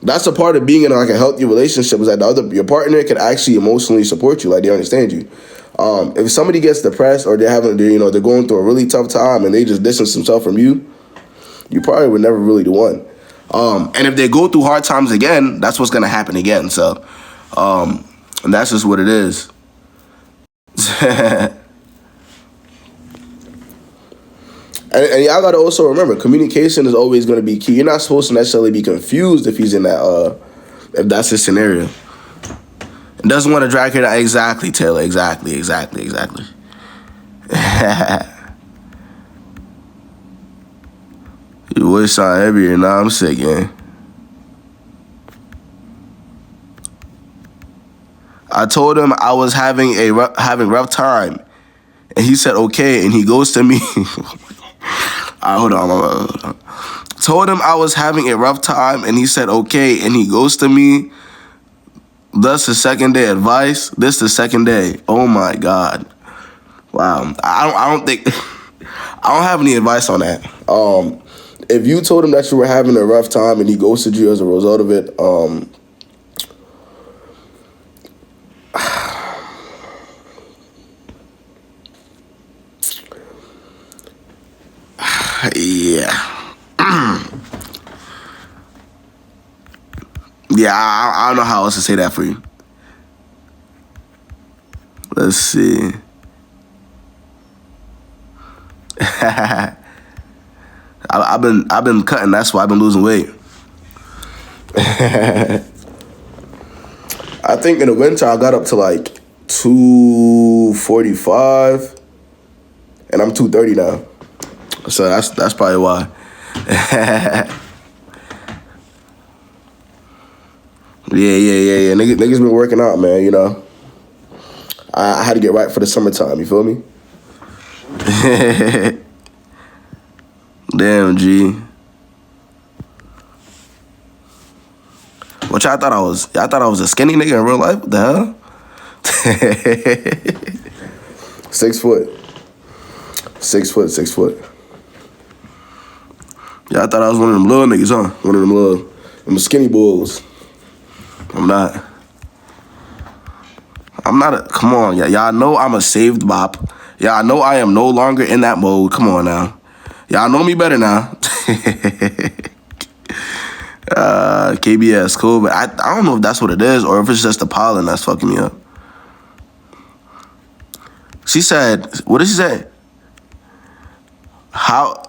That's a part of being in like a healthy relationship, is that your partner can actually emotionally support you, like they understand you. If somebody gets depressed or they're going through a really tough time and they just distance themselves from you, you probably were never really the one. And if they go through hard times again, that's what's gonna happen again. So, and that's just what it is. And y'all gotta also remember, communication is always gonna be key. You're not supposed to necessarily be confused if he's in that, if that's his scenario. It doesn't want to drag her down. Exactly, Taylor. Exactly. Your voice sound heavier. Nah, I'm sick, man. I told him I was having rough time, and he said okay, and he goes to me. Hold on. Told him I was having a rough time, and he said okay, and he goes to me. Thus the second day advice. This the second day. Oh my God. Wow. I don't think I don't have any advice on that. If you told him that you were having a rough time and he ghosted you as a result of it, yeah. Yeah, I don't know how else to say that for you. Let's see. I've been cutting. That's why I've been losing weight. I think in the winter I got up to like 245, and I'm 230 now. So that's probably why. Yeah. Niggas been working out, man. You know, I had to get right for the summertime. You feel me? Damn, G. What y'all thought I was? Y'all thought I was a skinny nigga in real life? What the hell? 6 foot. 6 foot, 6 foot. Y'all thought I was one of them little niggas, huh? One of them skinny bulls. I'm not. Come on, y'all know I'm a saved bop. Y'all know I am no longer in that mode. Come on now. Y'all know me better now. KBS, cool, but I don't know if that's what it is or if it's just the pollen that's fucking me up. She said, what did she say? How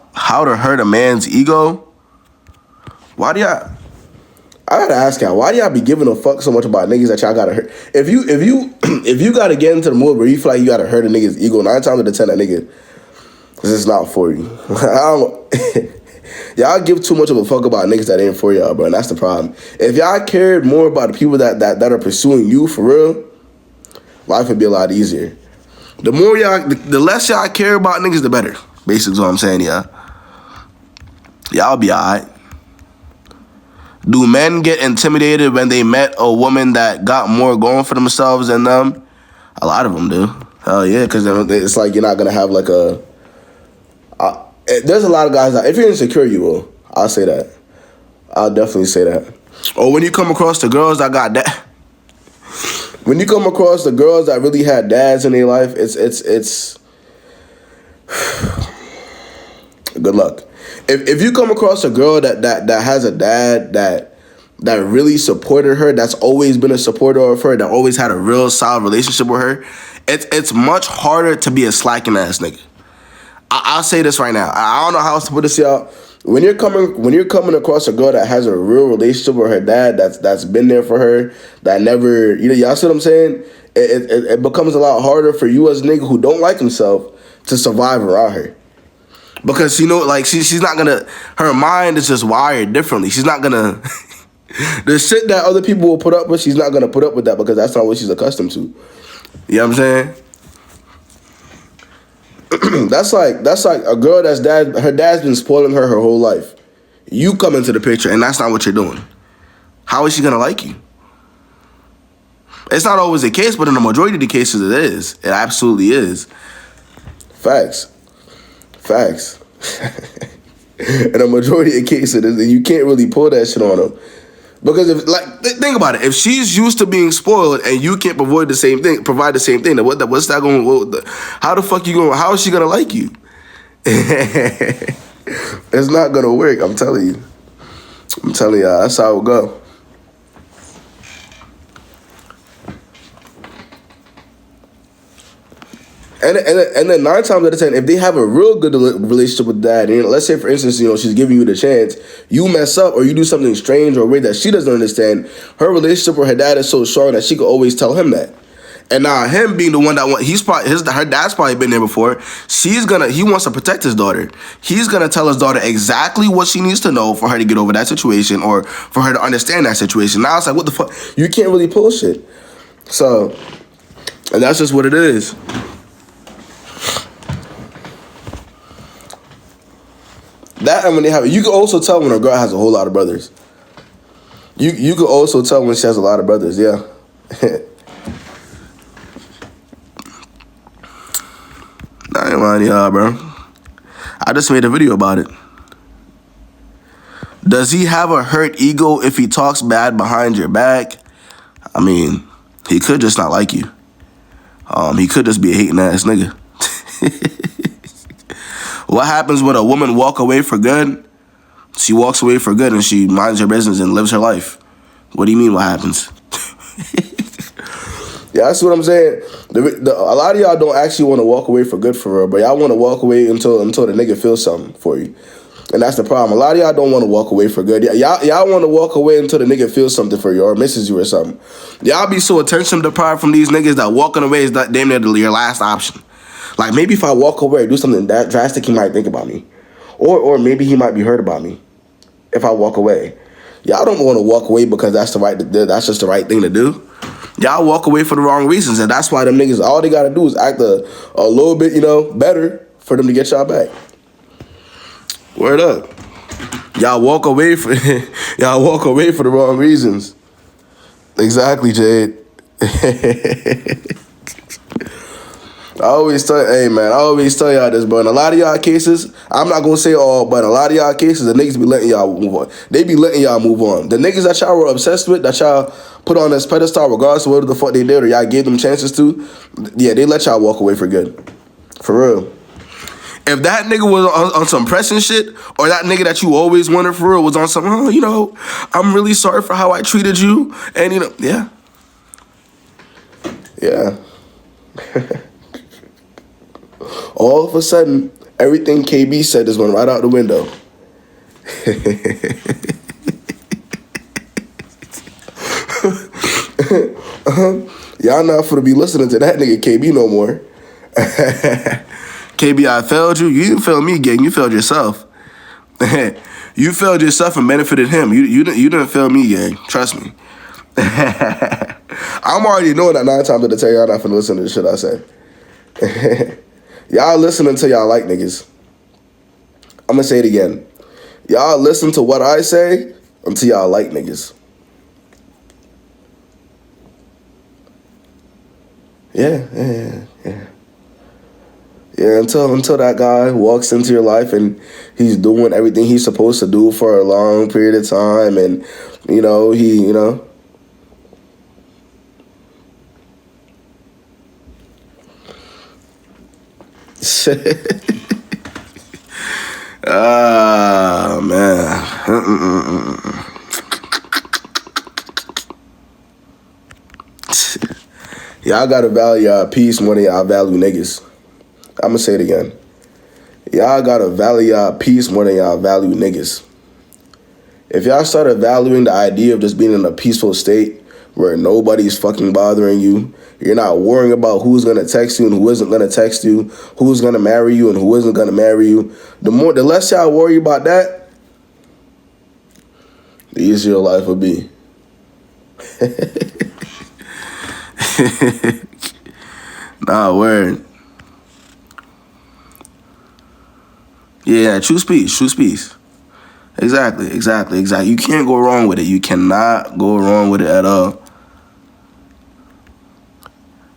to hurt a man's ego? Why do y'all... I gotta ask y'all, why do y'all be giving a fuck so much about niggas that y'all gotta hurt? If you gotta get into the mood where you feel like you gotta hurt a nigga's ego, 9 times out of 10 that nigga, this is not for you. Y'all give too much of a fuck about niggas that ain't for y'all, bro, and that's the problem. If y'all cared more about the people that are pursuing you for real, life would be a lot easier. The less y'all care about niggas, the better. Basically is what I'm saying, yeah. Y'all be alright. Do men get intimidated when they met a woman that got more going for themselves than them? A lot of them do. Hell yeah, because it's like you're not going to have like a... there's a lot of guys that, if you're insecure, you will. I'll say that. I'll definitely say that. Or when you come across the girls that got that... When you come across the girls that really had dads in their life, it's... Good luck. If you come across a girl that has a dad that really supported her, that's always been a supporter of her, that always had a real solid relationship with her, it's much harder to be a slacking ass nigga. I'll say this right now. I don't know how else to put this, y'all. When you're coming across a girl that has a real relationship with her dad, that's been there for her, that never, y'all see what I'm saying? It becomes a lot harder for you as a nigga who don't like himself to survive around her. Because, she's not gonna, her mind is just wired differently. She's not gonna, the shit that other people will put up with, she's not gonna put up with that because that's not what she's accustomed to. You know what I'm saying? That's like a girl her dad's been spoiling her whole life. You come into the picture and that's not what you're doing. How is she gonna like you? It's not always the case, but in the majority of the cases it is. It absolutely is. Facts. In a majority of cases, you can't really pull that shit on them. Because if think about it, if she's used to being spoiled and you can't provide the same thing, then what's that going? How the fuck you going? How is she gonna like you? It's not gonna work. I'm telling you. That's how it go. And then 9 times out of 10, if they have a real good relationship with dad, and let's say, for instance, she's giving you the chance, you mess up or you do something strange or weird that she doesn't understand, her relationship with her dad is so strong that she could always tell him that. And now him being the one that her dad's probably been there before. He wants to protect his daughter. He's gonna tell his daughter exactly what she needs to know for her to get over that situation or for her to understand that situation. Now it's like, what the fuck? You can't really pull shit. So, and that's just what it is. That, and when they have it, you can also tell when a girl has a whole lot of brothers. You can also tell when she has a lot of brothers, yeah. I ain't lying to y'all, bro. I just made a video about it. Does he have a hurt ego if he talks bad behind your back? I mean, he could just not like you. He could just be a hating ass nigga. What happens when a woman walk away for good? She walks away for good and she minds her business and lives her life. What do you mean what happens? Yeah, that's what I'm saying. A lot of y'all don't actually want to walk away for good for real, but y'all want to walk away until the nigga feels something for you. And that's the problem. A lot of y'all don't want to walk away for good. Y'all want to walk away until the nigga feels something for you or misses you or something. Y'all be so attention deprived from these niggas that walking away is damn near your last option. Like, maybe if I walk away or do something that drastic, he might think about me. Or maybe he might be hurt about me if I walk away. Y'all don't want to walk away because that's just the right thing to do. Y'all walk away for the wrong reasons, and that's why them niggas, all they got to do is act a little bit, better for them to get y'all back. Word up. Y'all walk away for the wrong reasons. Exactly, Jade. I always tell y'all this, but in a lot of y'all cases, I'm not gonna say all, but in a lot of y'all cases, the niggas be letting y'all move on. They be letting y'all move on. The niggas that y'all were obsessed with, that y'all put on this pedestal, regardless of what the fuck they did or y'all gave them chances to, yeah, they let y'all walk away for good. For real. If that nigga was on some pressing shit, or that nigga that you always wanted for real was on some, I'm really sorry for how I treated you, and yeah. Yeah. All of a sudden, everything KB said is going right out the window. Y'all not for to be listening to that nigga KB no more. KB, I failed you. You didn't fail me, gang. You failed yourself. You failed yourself and benefited him. You didn't fail me, gang. Trust me. I'm already knowing that 9 times out of 10 y'all not finna listen to the shit I say. Y'all listen until y'all like niggas. I'm gonna say it again. Y'all listen to what I say until y'all like niggas. Yeah. Yeah, until that guy walks into your life and he's doing everything he's supposed to do for a long period of time, and Ah, man. Y'all gotta value y'all peace more than y'all value niggas. I'm gonna say it again. Y'all gotta value y'all peace more than y'all value niggas. If y'all started valuing the idea of just being in a peaceful state where nobody's fucking bothering you, you're not worrying about who's gonna text you and who isn't gonna text you, who's gonna marry you and who isn't gonna marry you, the less y'all worry about that, the easier your life will be. Nah, word. Yeah, choose peace. Exactly. You can't go wrong with it. You cannot go wrong with it at all.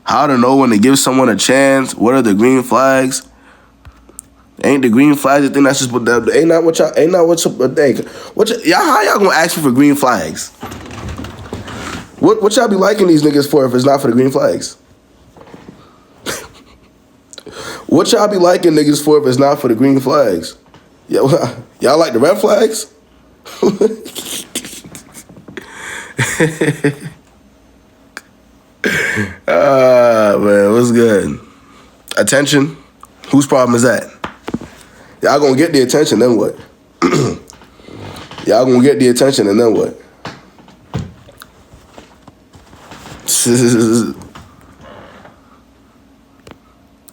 How to know when to give someone a chance? What are the green flags? Ain't the green flags the thing that's just ain't not what y'all think? How y'all gonna ask me for green flags? What y'all be liking these niggas for if it's not for the green flags? What y'all be liking niggas for if it's not for the green flags? Y'all like the red flags? Man, what's good? Attention? Whose problem is that? Y'all gonna get the attention, then what? Y'all gonna get the attention, and then what?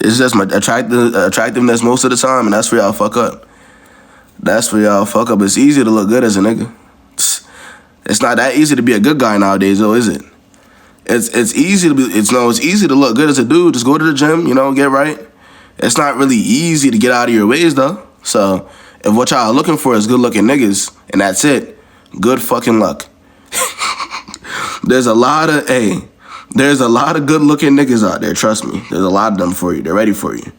It's just my attractiveness most of the time, and that's where y'all fuck up. That's where y'all fuck up. It's easy to look good as a nigga. It's not that easy to be a good guy nowadays, though, is it? It's easy to be. It's easy to look good as a dude. Just go to the gym, get right. It's not really easy to get out of your ways, though. So if what y'all are looking for is good looking niggas, and that's it, good fucking luck. There's a lot of good looking niggas out there. Trust me. There's a lot of them for you. They're ready for you.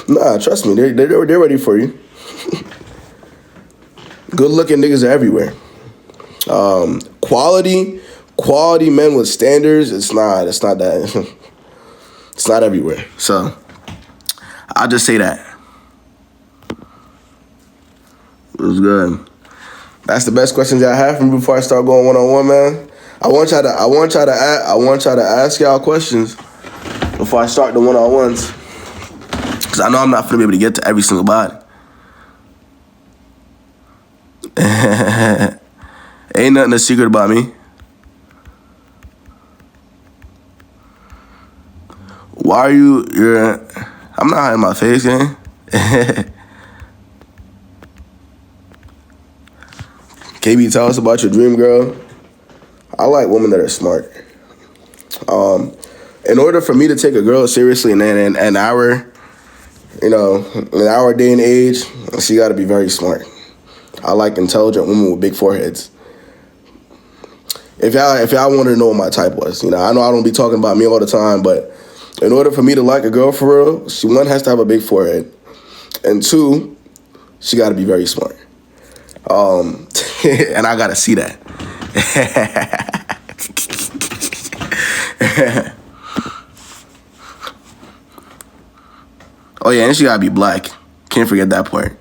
Nah, trust me. They're ready for you. Good looking niggas are everywhere. Quality men with standards. It's not that. It's not everywhere. So I'll just say that. It was good. That's the best questions I have for me before I start going one-on-one, man. I want y'all to ask y'all questions before I start the one-on-ones. Cause I know I'm not gonna be able to get to every single body. Ain't nothing a secret about me. Why are you're I'm not hiding my face, gang. KB, tell us about your dream girl. I like women that are smart. In order for me to take a girl seriously in our day and age, she got to be very smart. I like intelligent women with big foreheads. If y'all wanted to know what my type was, I know I don't be talking about me all the time, but in order for me to like a girl for real, she, one, has to have a big forehead, and two, she got to be very smart. And I gotta see that. Oh yeah, and she gotta be black. Can't forget that part.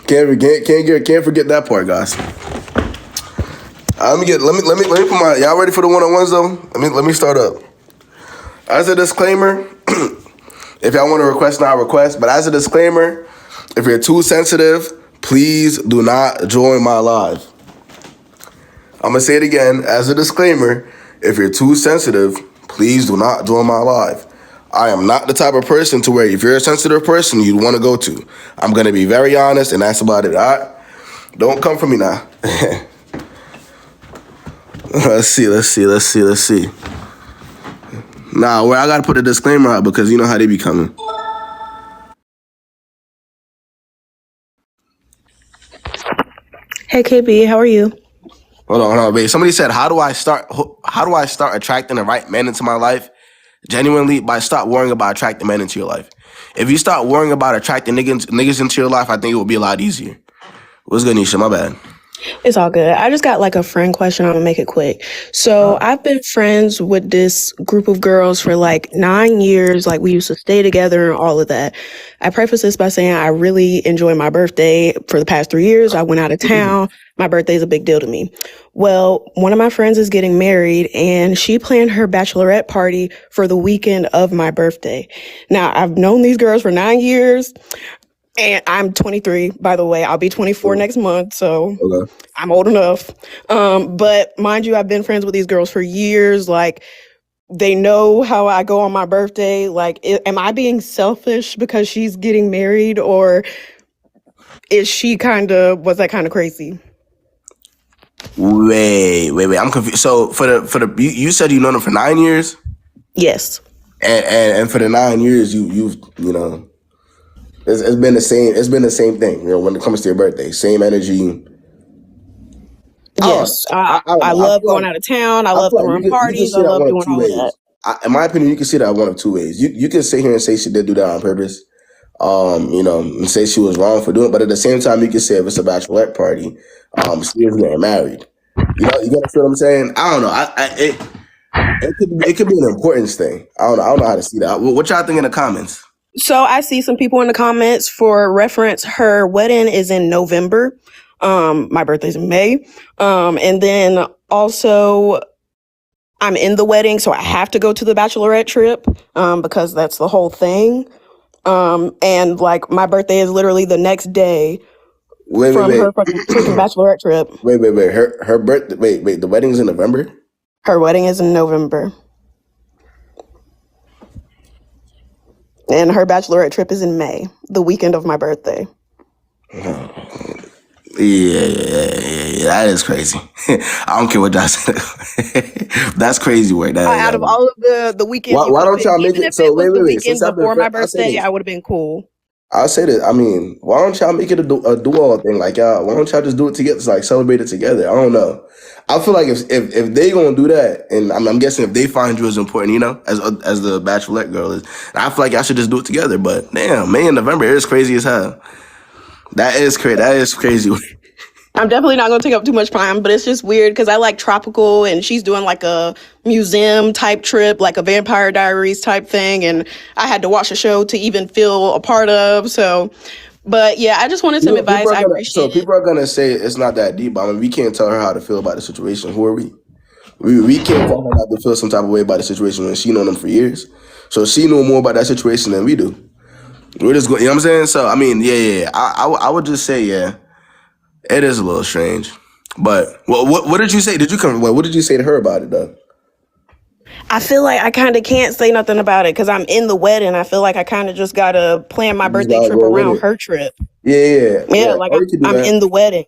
Can't forget that part, guys. Let me put my. Y'all ready for the one-on-ones though? Let me start up. As a disclaimer, if y'all want to request, now request. But as a disclaimer, if you're too sensitive, please do not join my live. I'm gonna say it again. As a disclaimer, if you're too sensitive, please do not join my live. I am not the type of person to where if you're a sensitive person, you'd want to go to. I'm gonna be very honest, and that's about it. All right? Don't come for me now. Let's see. Nah, where I gotta put a disclaimer out because you know how they be coming. Hey KB, how are you? Hold on, wait. Somebody said, how do I start attracting the right men into my life? Genuinely, by stop worrying about attracting men into your life. If you start worrying about attracting niggas into your life, I think it would be a lot easier. What's good, Nisha? My bad. It's all good. I just got like a friend question. I'm gonna make it quick. So I've been friends with this group of girls for like 9 years. Like we used to stay together and all of that. I preface this by saying I really enjoy my birthday. For the past 3 years, I went out of town. My birthday is a big deal to me. Well, one of my friends is getting married and she planned her bachelorette party for the weekend of my birthday. Now, I've known these girls for 9 years. And I'm 23, by the way. I'll be 24 next month, so okay. I'm old enough. But mind you, I've been friends with these girls for years. Like, they know how I go on my birthday. Like, am I being selfish because she's getting married, or was that kind of crazy? Wait. I'm confused. So you said you known them for 9 years? Yes. And for the 9 years, you've It's been the same. It's been the same thing, when it comes to your birthday. Same energy. Yes, I love going out of town. I love throwing parties. I love doing all of that. In my opinion, you can see that one of two ways. You can sit here and say she did do that on purpose, and say she was wrong for doing it. But at the same time, you can say if it's a bachelorette party, she is getting married. You gotta feel what I'm saying? I don't know. It could be an importance thing. I don't know how to see that. What y'all think in the comments? So I see some people in the comments for reference. Her wedding is in November. My birthday's in May. And then also I'm in the wedding, so I have to go to the bachelorette trip, because that's the whole thing. And like my birthday is literally the next day Wait, from her fucking freaking bachelorette trip. wait. Her birthday. Wait. The wedding's in November. Her wedding is in November. And her bachelorette trip is in May, the weekend of my birthday. Yeah, that is crazy. I don't care what y'all said. That's crazy work. Out of all of the weekends, why don't y'all make even it if so? it was Wait. the weekend Since I've been before my I'll say birthday, this. I would have been cool. I'll say this. I mean, why don't y'all make it a duo thing? Like, why don't y'all just do it together? Like, celebrate it together. I don't know. I feel like if they gonna do that, and I'm guessing if they find you as important, as the bachelorette girl is, I feel like I should just do it together. But damn, May and November is crazy as hell. That is crazy. That is crazy. I'm definitely not going to take up too much time, but it's just weird because I like tropical and she's doing like a museum type trip, like a Vampire Diaries type thing. And I had to watch a show to even feel a part of. So, but yeah, I just wanted some advice. I appreciate it. People are gonna say it's not that deep. I mean, we can't tell her how to feel about the situation. Who are we? We can't tell her not to feel some type of way about the situation when she known them for years. So she knew more about that situation than we do. We're just going, you know what I'm saying? So I mean, yeah. I would just say, yeah, it is a little strange. But what did you say? What did you say to her about it though? I feel like I kind of can't say nothing about it because I'm in the wedding. I feel like I kind of just got to plan my birthday trip around her trip. Yeah. Like I'm in the wedding.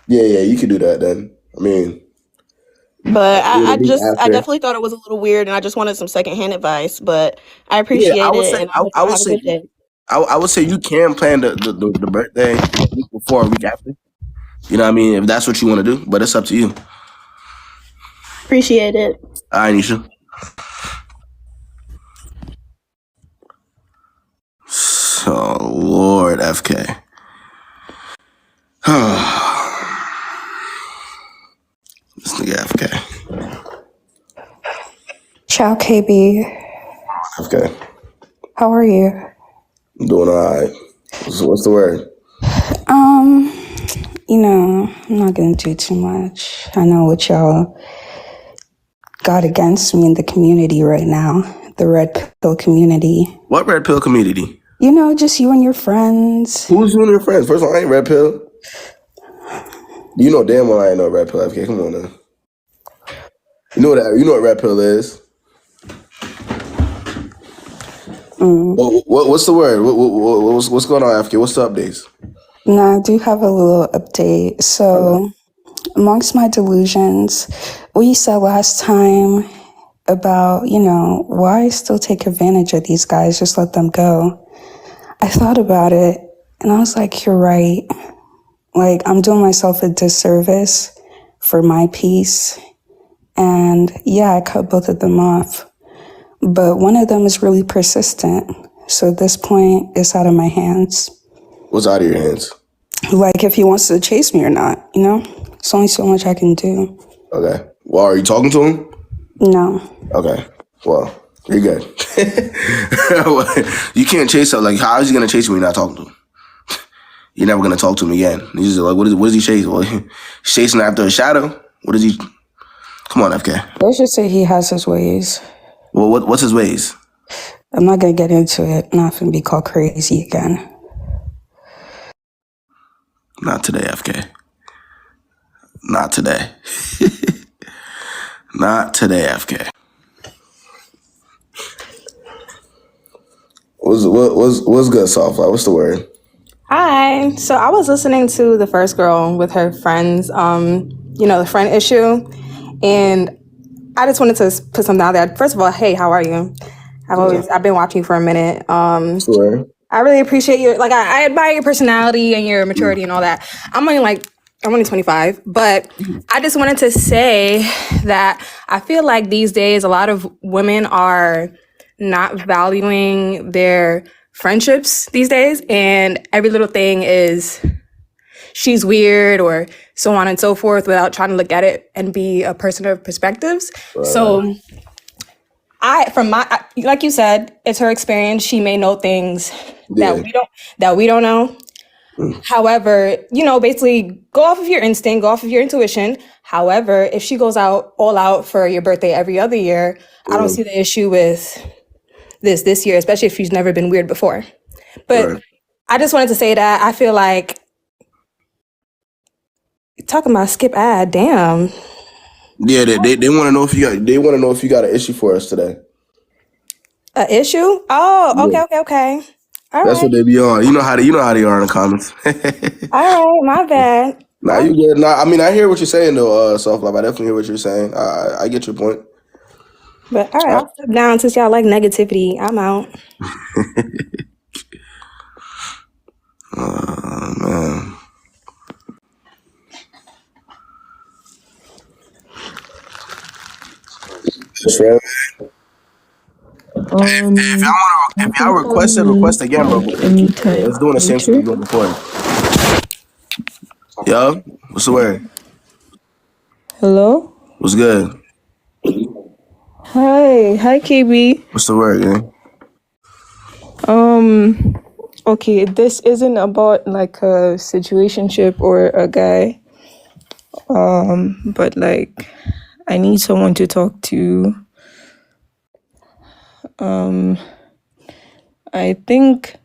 Yeah, you could do that then. I mean, but I definitely thought it was a little weird, and I just wanted some secondhand advice. But I appreciate it, and I hope you have a good day. I would say you can plan the birthday a week before, a week after. You know what I mean? If that's what you want to do, but it's up to you. Appreciate it. All right, Nisha. So, Lord FK. This nigga FK. Ciao, KB. FK. How are you? I'm doing all right. What's the word? I'm not gonna do too much. I know what y'all got against me in the community right now, the red pill community. What red pill community? Just you and your friends. Who's you and your friends? First of all, I ain't red pill. You know damn well I ain't no red pill. FK, come on now. You know what red pill is. What's the word? What's going on, FK? What's the updates? I do have a little update. So, amongst my delusions, what you said last time about, why still take advantage of these guys? Just let them go. I thought about it, and I was like, you're right. Like, I'm doing myself a disservice for my peace. And yeah, I cut both of them off. But one of them is really persistent. So at this point, it's out of my hands. What's out of your hands? Like, if he wants to chase me or not, It's only so much I can do. Okay. Well, are you talking to him? No. Okay. Well, you're good. You can't chase him. Like, how is he going to chase you when you're not talking to him? You're never going to talk to him again. He's just like, what is he chasing? Well, he's chasing after a shadow? What is he? Come on, FK. Let's just say he has his ways. Well, what's his ways? I'm not going to get into it. I'm not going to be called crazy again. Not today, FK. Not today. Not today, FK. What's good, Softlight? What's the word? Hi. So I was listening to the first girl with her friends, the friend issue. And I just wanted to put something out there. First of all, hey, how are you? I've been watching you for a minute. Sure. I really appreciate your, I admire your personality and your maturity and all that. I'm only 25, but I just wanted to say that I feel like these days a lot of women are not valuing their friendships these days, and every little thing is she's weird or so on and so forth without trying to look at it and be a person of perspectives. So like you said, it's her experience. She may know things that we don't know. However, basically go off of your instinct, go off of your intuition. However, if she goes all out for your birthday every other year, I don't see the issue with this year, especially if she's never been weird before. But I just wanted to say that I feel like talking about skip ad, damn. Yeah, they want to know if you got an issue for us today. An issue? Oh, okay. That's what they be on. You know how they are in the comments. All right, my bad. Nah, you good. Nah, I mean, I hear what you're saying though, Soft Love. I definitely hear what you're saying. I get your point. But all right, I'll step down since y'all like negativity. I'm out. Man. If y'all request again, bro. Anytime. Let's do the same thing we doing before. Yo, what's the word? Hello? What's good? Hi KB. What's the word, gang? Okay, this isn't about like a situationship or a guy. But like I need someone to talk to. I think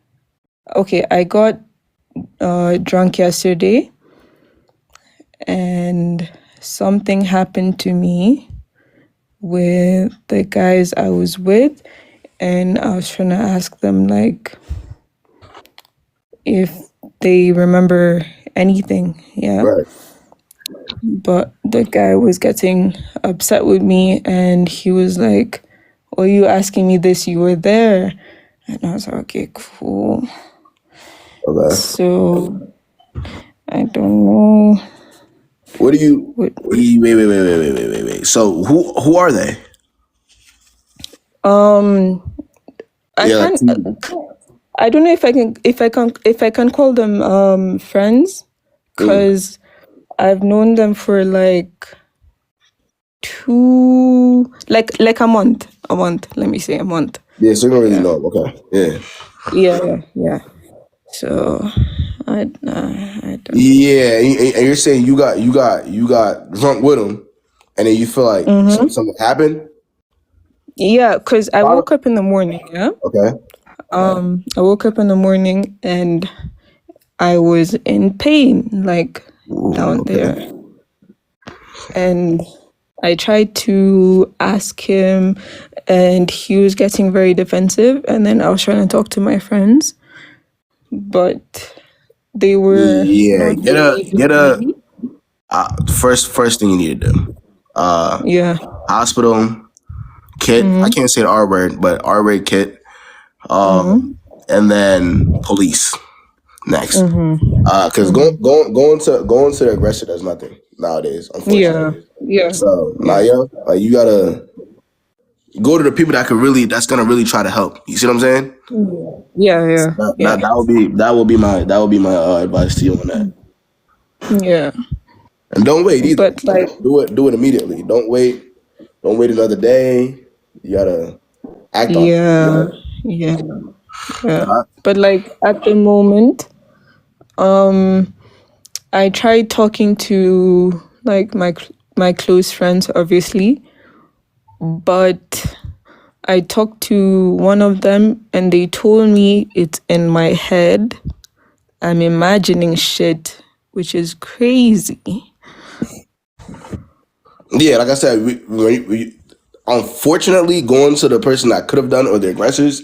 I got drunk yesterday and something happened to me with the guys I was with, and I was trying to ask them like if they remember anything, Right. But the guy was getting upset with me and he was like, "Oh, you asking me this, you were there." And I was like, okay, cool. Okay. So I don't know. What do you wait. So who are they? I don't know if I can call them friends, because I've known them for like a month. Let me say a month. Yeah, so you don't really know. Okay. Yeah. So I don't. Yeah, and you're saying you got drunk with him, and then you feel like something happened. Yeah, because I woke up in the morning. Yeah. Okay. I woke up in the morning and I was in pain, like down there. And I tried to ask him and he was getting very defensive. And then I was trying to talk to my friends, but they were get a first thing you need to do. Hospital kit. I can't say the R word, but R word kit. And then police next. Because going to the aggressor does nothing nowadays, unfortunately. Yeah. So you gotta go to the people that's gonna really try to help. You see what I'm saying? Yeah. That will be my advice to you on that. Yeah. And don't wait either. But like, do it immediately. Don't wait another day. You gotta act on it. Yeah. But like at the moment, I tried talking to like my close friends, obviously, but I talked to one of them and they told me it's in my head. I'm imagining shit, which is crazy. Yeah, like I said, we unfortunately going to the person that could have done it or the aggressors,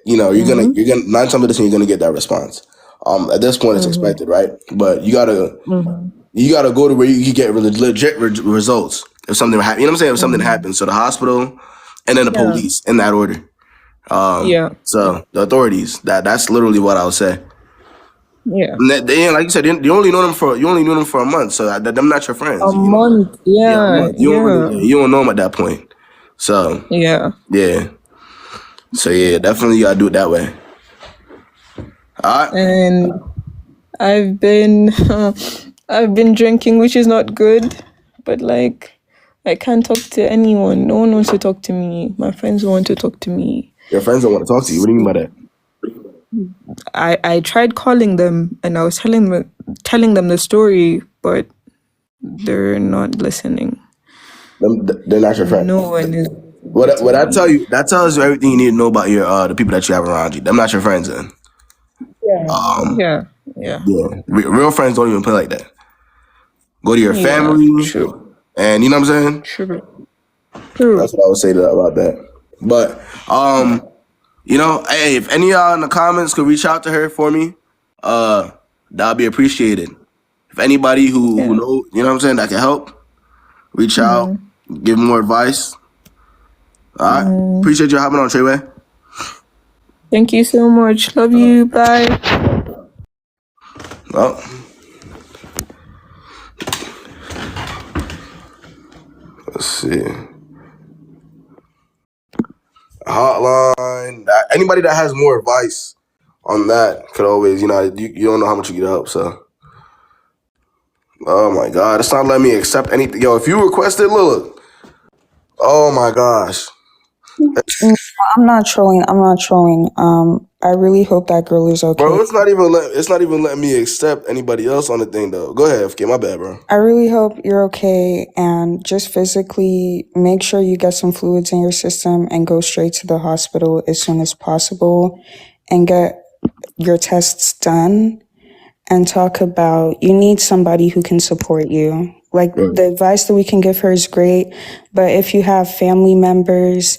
you're gonna 9 times out of 10 you're gonna get that response. At this point, it's expected, right? But you gotta go to where you can get legit results if something happens. You know what I'm saying? If something happens, so the hospital and then the police in that order. So the authorities. That's literally what I would say. Yeah. They, like you said, you only knew them for a month, so them not your friends. A month. Yeah. You don't know them at that point. So yeah. So yeah, definitely you gotta do it that way. All right. and I've been I've been drinking, which is not good, but like I can't talk to anyone. No one wants to talk to me. My friends want to talk to me. Your friends don't want to talk to you. What do you mean by that? I tried calling them and I was telling them the story, but they're not listening. They're not your friends. No one is What I tell listening. you, that tells you everything you need to know about your the people that you have around you. Them not your friends then. Yeah. Yeah. Real friends don't even play like that. Go to your Yeah, family, true. and you know what I'm saying. True. That's what I would say about that. But you know, hey, if any of y'all in the comments could reach out to her for me, that'd be appreciated. If anybody who Yeah. know, you know what I'm saying, that can help, reach out, give more advice. All right. Appreciate you hopping on, Treyway. Thank you so much. Love you. Bye. Well, let's see. Hotline. Anybody that has more advice on that could always, you know, you don't know how much you get help, so. Oh my God, it's not letting me accept anything. Yo, if you requested, look. Oh my gosh. No, I'm not trolling. I'm not trolling. I really hope that girl is okay. Bro, it's not even letting me accept anybody else on the thing though. Go ahead, FK, my bad, bro. I really hope you're okay, and just physically make sure you get some fluids in your system and go straight to the hospital as soon as possible and get your tests done and talk about you need somebody who can support you. Like the advice that we can give her is great, but if you have family members,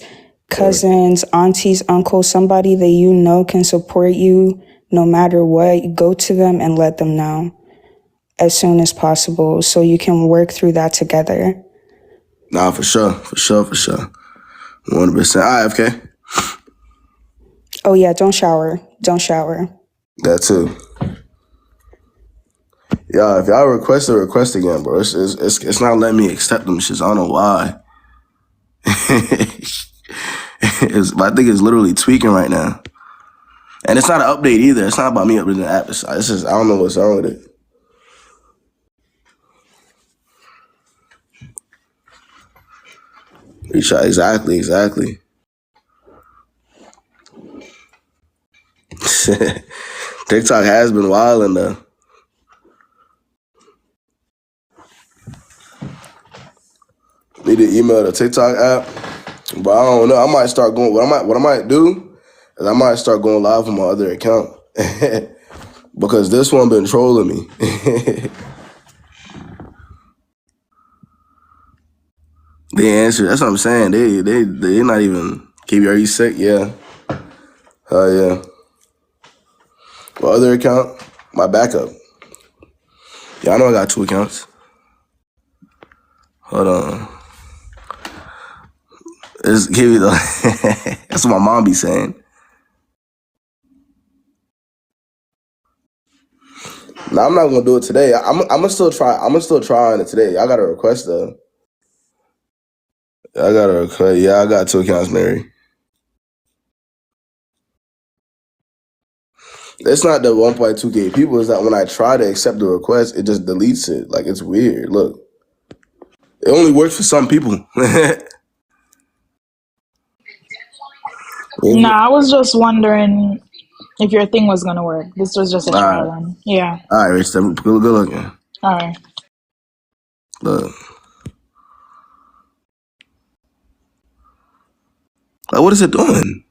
cousins, aunties, uncles, somebody that you know can support you no matter what, go to them and let them know as soon as possible so you can work through that together. Nah, for sure. 100%. All right, FK. Oh yeah, don't shower. Don't shower. That too. Yeah, if y'all request again, bro. It's not letting me accept them shits. I don't know why. I think it's literally tweaking right now. And it's not an update either. It's not about me updating the app. It's just, I don't know what's wrong with it. Exactly. TikTok has been wilding though. Need to email the TikTok app, but I don't know. I might start going. What I might do is I might start going live on my other account because this one been trolling me. They answer. That's what I'm saying. They not even. Kayb, are you sick? Yeah. Yeah. My other account, my backup. Yeah, I know I got 2 accounts. Hold on. It's Kayb though. That's what my mom be saying. No, I'm not gonna do it today. I'm gonna still try. I'm gonna still try on it today. I got a request though. I got a request. Yeah, I got 2 accounts, Mary. It's not the 1.2K people. It's that when I try to accept the request, it just deletes it. Like it's weird. Look, it only works for some people. No, I was just wondering if your thing was gonna work. This was just a trial run. Yeah. All right, Rich. Good looking. All right. Look. Like, what is it doing?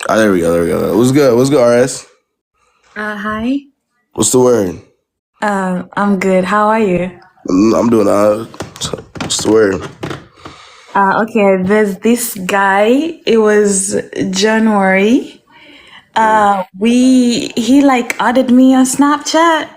Oh, there we go. What's good, RS? Hi. What's the word? I'm good. How are you? I'm doing what's the word? Okay, there's this guy. It was January. He like added me on Snapchat.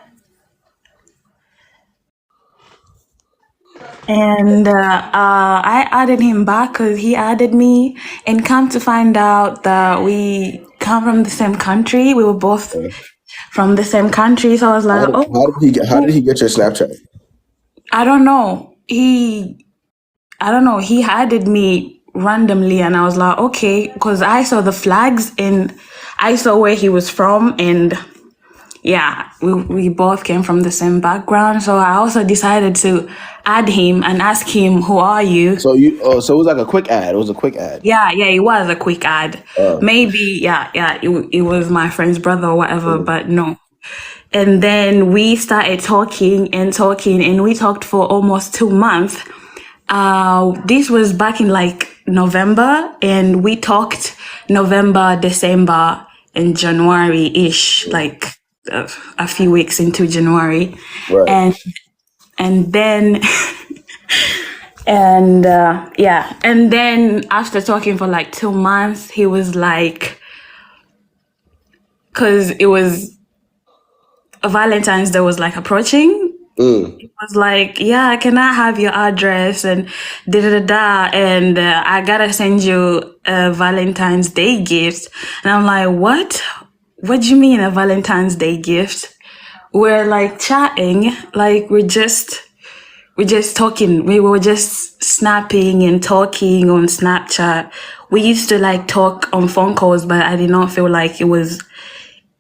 And I added him back because he added me, and come to find out that we come from the same country. We were both from the same country. So I was like, How did he get your Snapchat? I don't know. He added me randomly and I was like, okay, because I saw the flags and I saw where he was from, and yeah, we both came from the same background. So I also decided to add him and ask him, "Who are you?" So so it was like a quick ad. It was a quick ad. Yeah, it was a quick ad. Maybe, it was my friend's brother or whatever, but no. And then we started talking, and we talked for almost 2 months. This was back in like November, and we talked November, December, and January-ish, like a few weeks into January. Right. And then and then after talking for like 2 months, he was like, because it was Valentine's Day was like approaching. It was like, yeah, can I have your address and and I gotta send you a Valentine's Day gift. And I'm like, what do you mean a Valentine's Day gift? We're like chatting, like we're just talking. We were just snapping and talking on Snapchat. We used to like talk on phone calls, but I did not feel like it was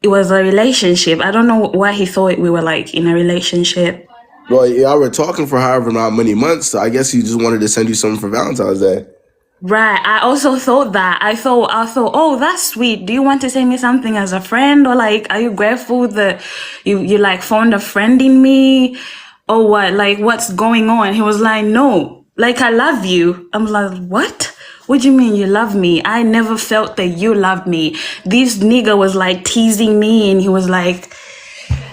a relationship. I don't know why he thought we were like in a relationship. Well, y'all were talking for however many months, so I guess he just wanted to send you something for Valentine's Day. Right. I also thought that. I thought, oh, that's sweet. Do you want to send me something as a friend? Or like, are you grateful that you like found a friend in me? Or what? Like, what's going on? He was like, no, like, I love you. I'm like, what? What do you mean you love me? I never felt that you loved me. This nigga was like teasing me, and he was like,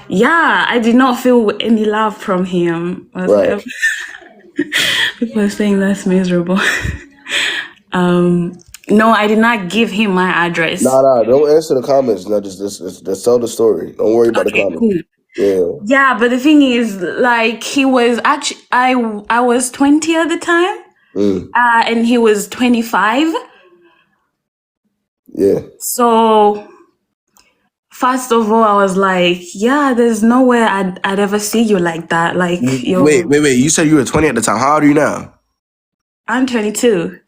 yeah, I did not feel any love from him. I was like, people are saying that's miserable. No, I did not give him my address. Nah, don't answer the comments. No, just tell the story. Don't worry about the comments. Cool. Yeah. Yeah, but the thing is, like, he was actually, I was 20 at the time, and he was 25. Yeah. So, first of all, I was like, yeah, there's no way I'd ever see you like that. Like, Wait. You said you were 20 at the time. How old are you now? I'm 22.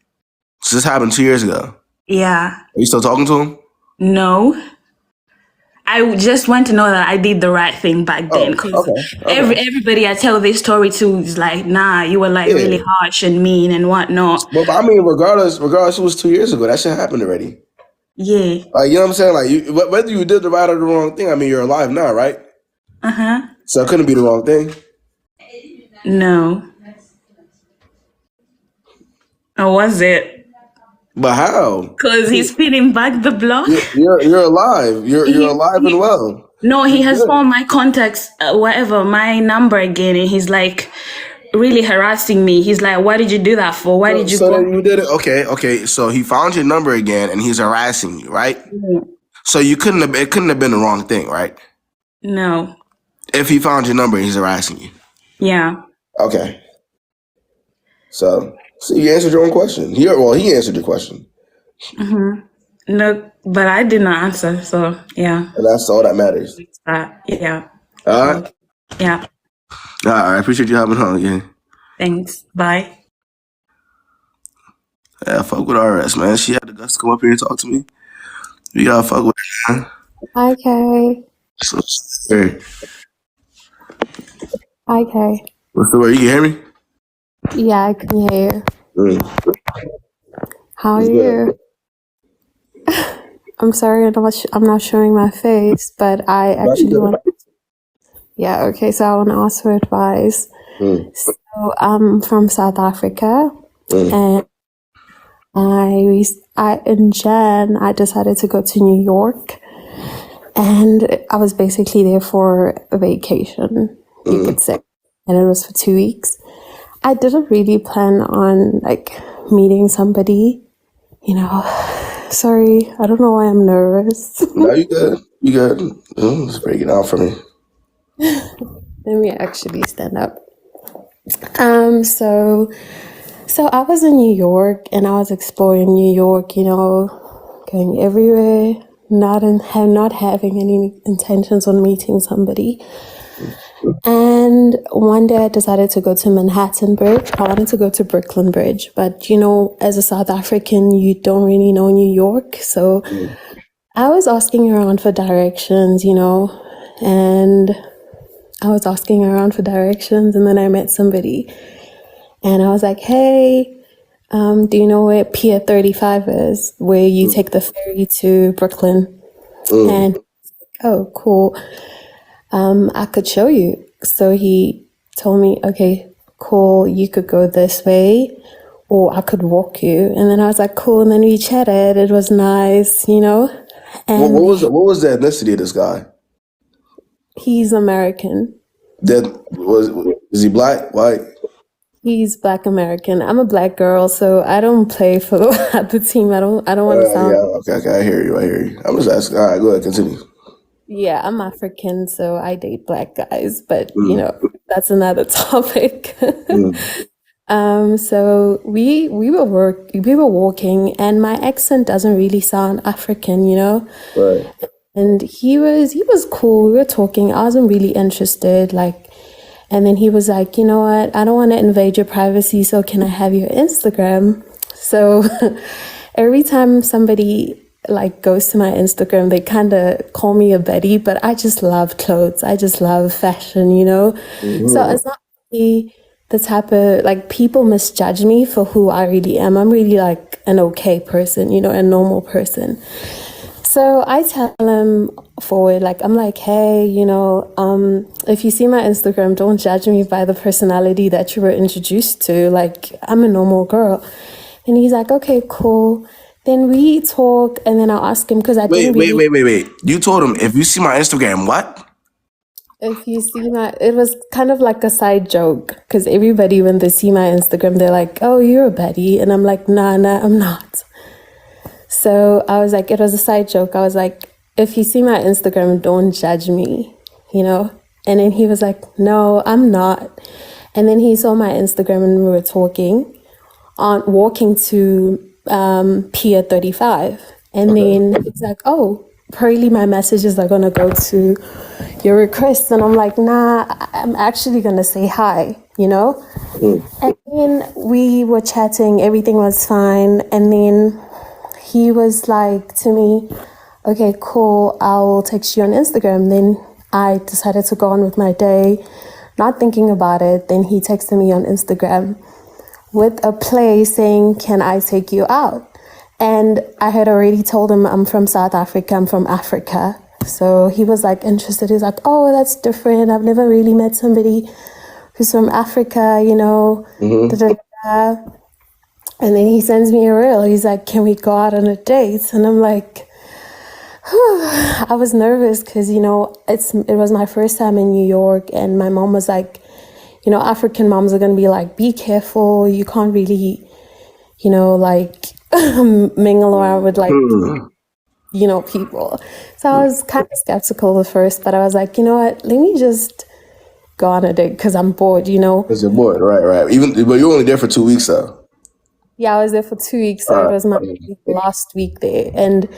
So this happened 2 years ago. Yeah. Are you still talking to him? No. I just want to know that I did the right thing back then. Because everybody I tell this story to is like, nah, you were like really harsh and mean and whatnot. But I mean, regardless, it was 2 years ago. That shit happened already. Yeah. Like, you know what I'm saying? Like, whether you did the right or the wrong thing, I mean, you're alive now, right? Uh-huh. So it couldn't be the wrong thing. No. Or was it? But how? Because he's spinning back the block. You're alive. You're alive and well. No, he has found my contacts, my number again, and he's like really harassing me. He's like, "Why did you do that for? Why did you?" So then you did it. Okay. So he found your number again, and he's harassing you, right? So it couldn't have been the wrong thing, right? No. If he found your number, and he's harassing you. Yeah. Okay. So you answered your own question. He answered your question. No, but I did not answer. So yeah. And that's all that matters. Yeah. All right. Yeah. All right. I appreciate you having on again. Thanks. Bye. Yeah, fuck with RS, man. She had the guts to come up here and talk to me. We gotta fuck with her, man. Hi, Kay. So, hey. Hi, Kay. What's the word? You can hear me? Yeah, I can hear you. How are you? I'm sorry, I'm not showing my face, but I actually want. Yeah, okay. So I want to ask for advice. So I'm from South Africa, and in Jan I decided to go to New York, and I was basically there for a vacation, you could say, and it was for 2 weeks. I didn't really plan on like meeting somebody, you know. Sorry, I don't know why I'm nervous. No, you good. You good. Let's break it down for me. Let me actually stand up. So I was in New York and I was exploring New York, you know, going everywhere, not having any intentions on meeting somebody. And one day I decided to go to Manhattan Bridge. I wanted to go to Brooklyn Bridge, but you know, as a South African, you don't really know New York. So I was asking around for directions, and I was asking around for directions, and then I met somebody, and I was like, "Hey, do you know where Pier 35 is, where you take the ferry to Brooklyn?" And oh, cool. I could show you. So he told me, "Okay, cool. You could go this way, or I could walk you." And then I was like, "Cool." And then we chatted. It was nice, And What was the ethnicity of this guy? he's American. Is he black, white? He's Black American. I'm a Black girl, so I don't play for the team. I don't want to sound. Yeah, okay, I hear you. I'm just asking. All right, go ahead, continue. Yeah, I'm African, so I date Black guys, but that's another topic. So we were walking, and my accent doesn't really sound African, Right. And he was cool. We were talking. I wasn't really interested, and then he was like, "You know what? I don't want to invade your privacy, so can I have your Instagram?" So every time somebody goes to my Instagram, they kind of call me a Betty, but I just love clothes. I just love fashion, So it's not really the type of people misjudge me for who I really am. I'm really an okay person, a normal person. So I tell him forward, I'm like, "Hey, if you see my Instagram, don't judge me by the personality that you were introduced to. I'm a normal girl." And he's like, "Okay, cool." Then we talk, and then I'll ask him because I didn't really... Wait. You told him, if you see my Instagram, what? If you see it was kind of like a side joke because everybody, when they see my Instagram, they're like, "Oh, you're a Betty." And I'm like, nah, I'm not. So I was like, it was a side joke. I was like, "If you see my Instagram, don't judge me, And then he was like, "No, I'm not." And then he saw my Instagram and we were walking to Pier 35. And then he's like, "Oh, probably my messages are going to go to your request." And I'm like, "Nah, I'm actually going to say hi, And then we were chatting. Everything was fine. And then he was like to me, "Okay, cool. I'll text you on Instagram." Then I decided to go on with my day, not thinking about it. Then he texted me on Instagram with a play saying, "Can I take you out?" And I had already told him I'm from South Africa. I'm from Africa. So he was interested. He's like, "Oh, that's different. I've never really met somebody who's from Africa, Da, da, da. And then he sends me a reel. He's like, "Can we go out on a date?" And I'm like, I was nervous because, it was my first time in New York. And my mom was like, African moms are going to be like, "Be careful. You can't really, mingle around with people." So I was kind of skeptical at first, but I was like, "You know what? Let me just go on a date because I'm bored, Because you're bored, right. But you're only there for 2 weeks, though. Yeah, I was there for 2 weeks, so it was my last week there. And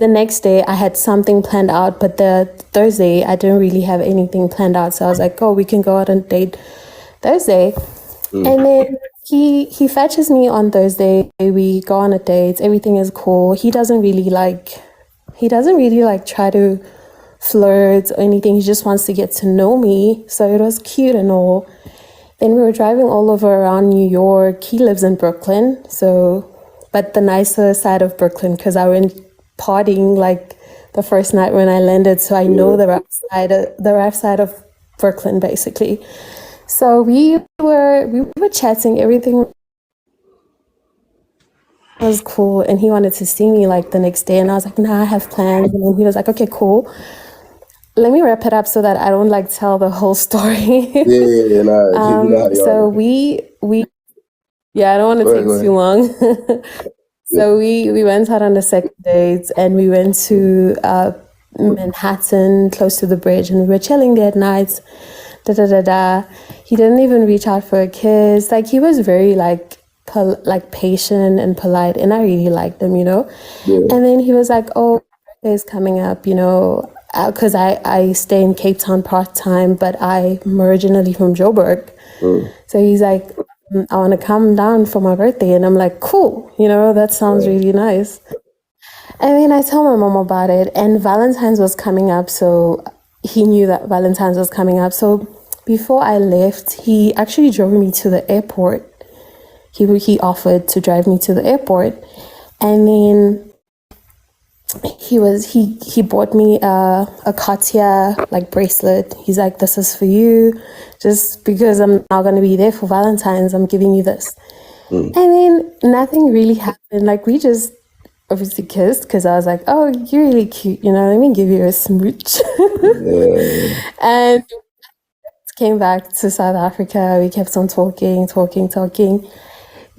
the next day I had something planned out, but the Thursday I didn't really have anything planned out. So I was like, "Oh, we can go out on a date Thursday." And then he fetches me on Thursday. We go on a date. Everything is cool. He doesn't really try to flirt or anything. He just wants to get to know me. So it was cute and all. Then we were driving all over around New York. He lives in Brooklyn, but the nicer side of Brooklyn, because I went partying the first night when I landed, so I know the rough side of Brooklyn, basically. So we were chatting. Everything was cool, and he wanted to see me the next day, and I was like, "Nah, I have plans." And then he was like, "Okay, cool. Let me wrap it up so that I don't tell the whole story." So I don't want to take too long. So we went out on the second date, and we went to Manhattan, close to the bridge, and we were chilling there at night. He didn't even reach out for a kiss. He was very patient and polite, and I really liked him, And then he was like, "Oh, birthday is coming up, because I stay in Cape Town part-time, but I'm originally from Joburg." So he's like, "I want to come down for my birthday." And I'm like, "Cool, that sounds really nice." And then I told my mom about it, and Valentine's was coming up, so he knew that Valentine's was coming up. So before I left, he actually drove me to the airport. He offered to drive me to the airport, and then he bought me a Cartier like bracelet. He's like, "This is for you, just because I'm not gonna be there for Valentine's. I'm giving you this." And then nothing really happened. Like we just obviously kissed because I was like, "Oh, you're really cute, let me give you a smooch." And came back to South Africa. We kept on talking.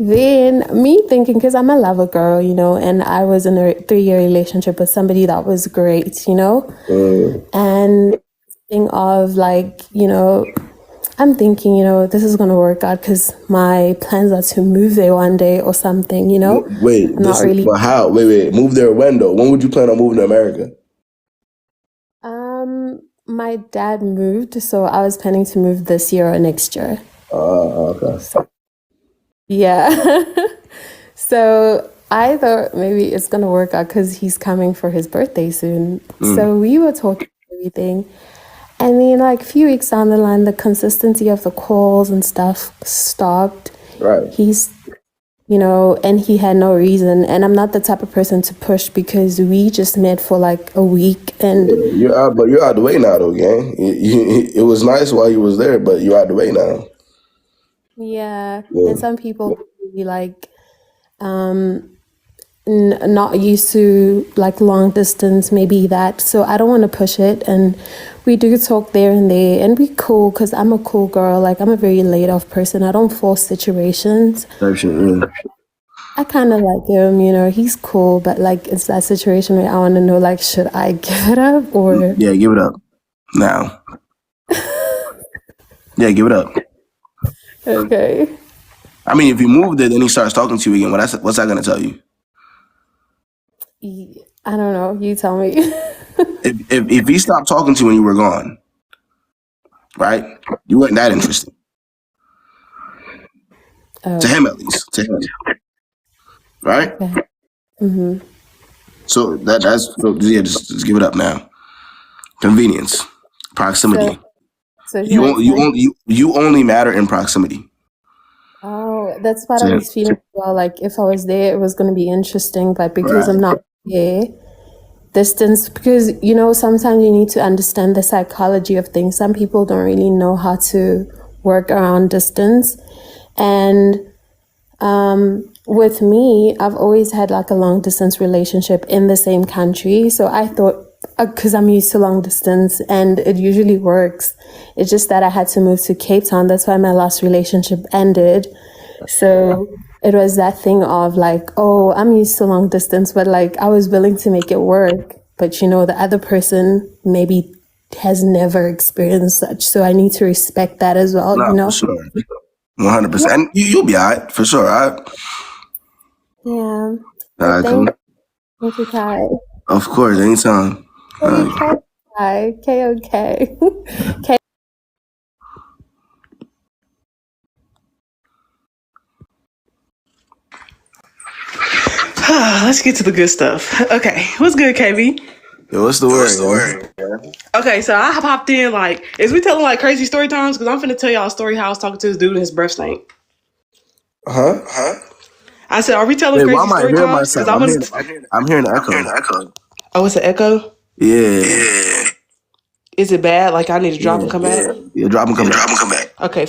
Then me thinking, because I'm a lover girl, and I was in a 3-year relationship with somebody that was great, and thing of like, I'm thinking, this is going to work out because my plans are to move there one day or something, Wait, not really. But how? Wait, move there when though? When would you plan on moving to America? My dad moved, so I was planning to move this year or next year. Okay. Yeah. So I thought maybe it's going to work out because he's coming for his birthday soon. So we were talking everything. And then like a few weeks down the line, the consistency of the calls and stuff stopped. Right. He's, and he had no reason. And I'm not the type of person to push because we just met for like a week. And you're out the way now though, gang. It was nice while you was there, but you're out the way now. Yeah. And some people be like, not used to like long distance, maybe that. So I don't want to push it. And we do talk there and there, and we cool because I'm a cool girl. Like I'm a very laid off person. I don't force situations. I kind of like him, he's cool, but like it's that situation where I want to know, like, should I give it up or? Yeah, give it up now. Yeah, give it up. Okay. I mean, if you move there, then he starts talking to you again. What's that gonna tell you? I don't know. You tell me. if he stopped talking to you when you were gone, right? You weren't that interesting. To him, at least. To him. Right? Okay. Mm-hmm. So just give it up now. Convenience, proximity. So you only matter in proximity. Oh, that's what I was feeling. Well, like if I was there, it was going to be interesting, but because I'm not there, distance. Because sometimes you need to understand the psychology of things. Some people don't really know how to work around distance, and with me, I've always had like a long distance relationship in the same country. So I thought, because I'm used to long distance and it usually works. It's just that I had to move to Cape Town. That's why my last relationship ended. So it was that thing of like, oh, I'm used to long distance, but like I was willing to make it work. But the other person maybe has never experienced such. So I need to respect that as well, For sure. 100%. And you'll be all right, for sure, all right? Yeah. All right, cool. Thank you, Kai. Of course, anytime. Kai. Okay. Let's get to the good stuff. Okay, what's good, KB? Yo, what's the word? Okay, so I popped in like, is we telling like crazy story times? Because I'm finna tell y'all a story how I was talking to this dude and his breath stank. Huh? I said, are we telling crazy story times? Because I'm hearing the echo. Oh, it's an echo? Yeah. Is it bad? Like I need to drop and come back? Yeah, drop and come back. Okay.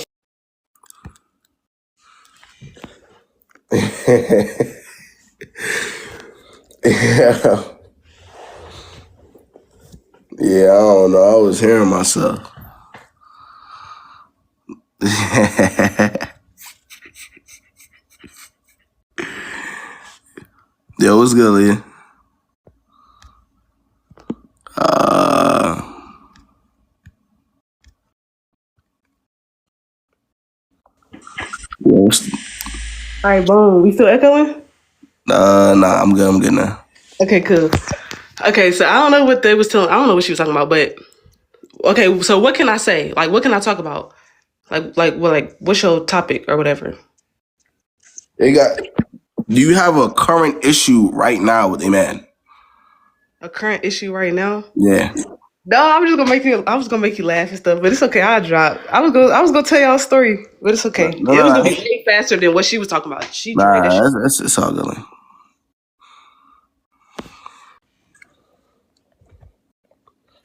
Yeah, I don't know. I was hearing myself. Yo, what's good, Leah? All right, boom. We still echoing? Nah, I'm good now. Okay, cool. Okay, so I don't know what they was telling. I don't know what she was talking about, but okay. So what can I say? Like, what can I talk about? What's your topic or whatever? Do you have a current issue right now with a man? A current issue right now. Yeah. No, I was gonna make you laugh and stuff, but it's okay. I'll drop. I was gonna tell y'all a story, but it's okay. No, It was gonna be way faster than what she was talking about. She dragged that shit. it's all good.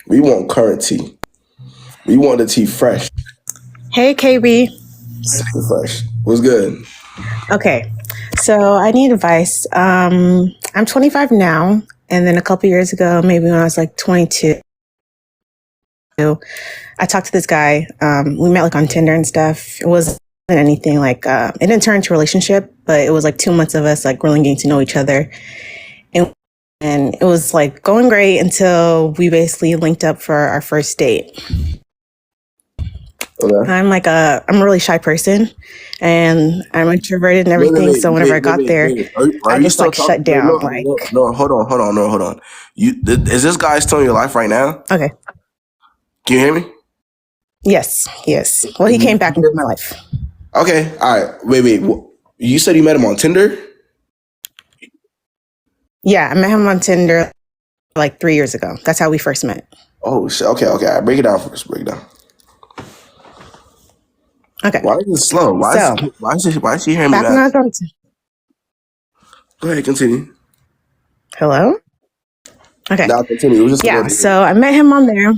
We want current tea. We want the tea fresh. Hey, KB. Fresh. What's good? Okay, so I need advice. I'm 25 now, and then a couple years ago, maybe when I was like 22, I talked to this guy. We met like on Tinder and stuff. It wasn't anything like, it didn't turn into a relationship, but it was like 2 months of us like really getting to know each other. And it was like going great until we basically linked up for our first date. Okay. I'm a really shy person, and I'm introverted and everything. So whenever I got there, I just like shut down. No, hold on. Is this guy still in your life right now? Okay. Can you hear me? Yes. Well, he came back into my life. Okay. All right. Wait. You said you met him on Tinder? Yeah, I met him on Tinder like 3 years ago. That's how we first met. Oh shit. Okay. All right, break it down first. Break it down. Okay. Why is it slow? Why is she hearing me back? Go ahead, continue. Hello? Okay. Now continue. It was just yeah, so I met him on there.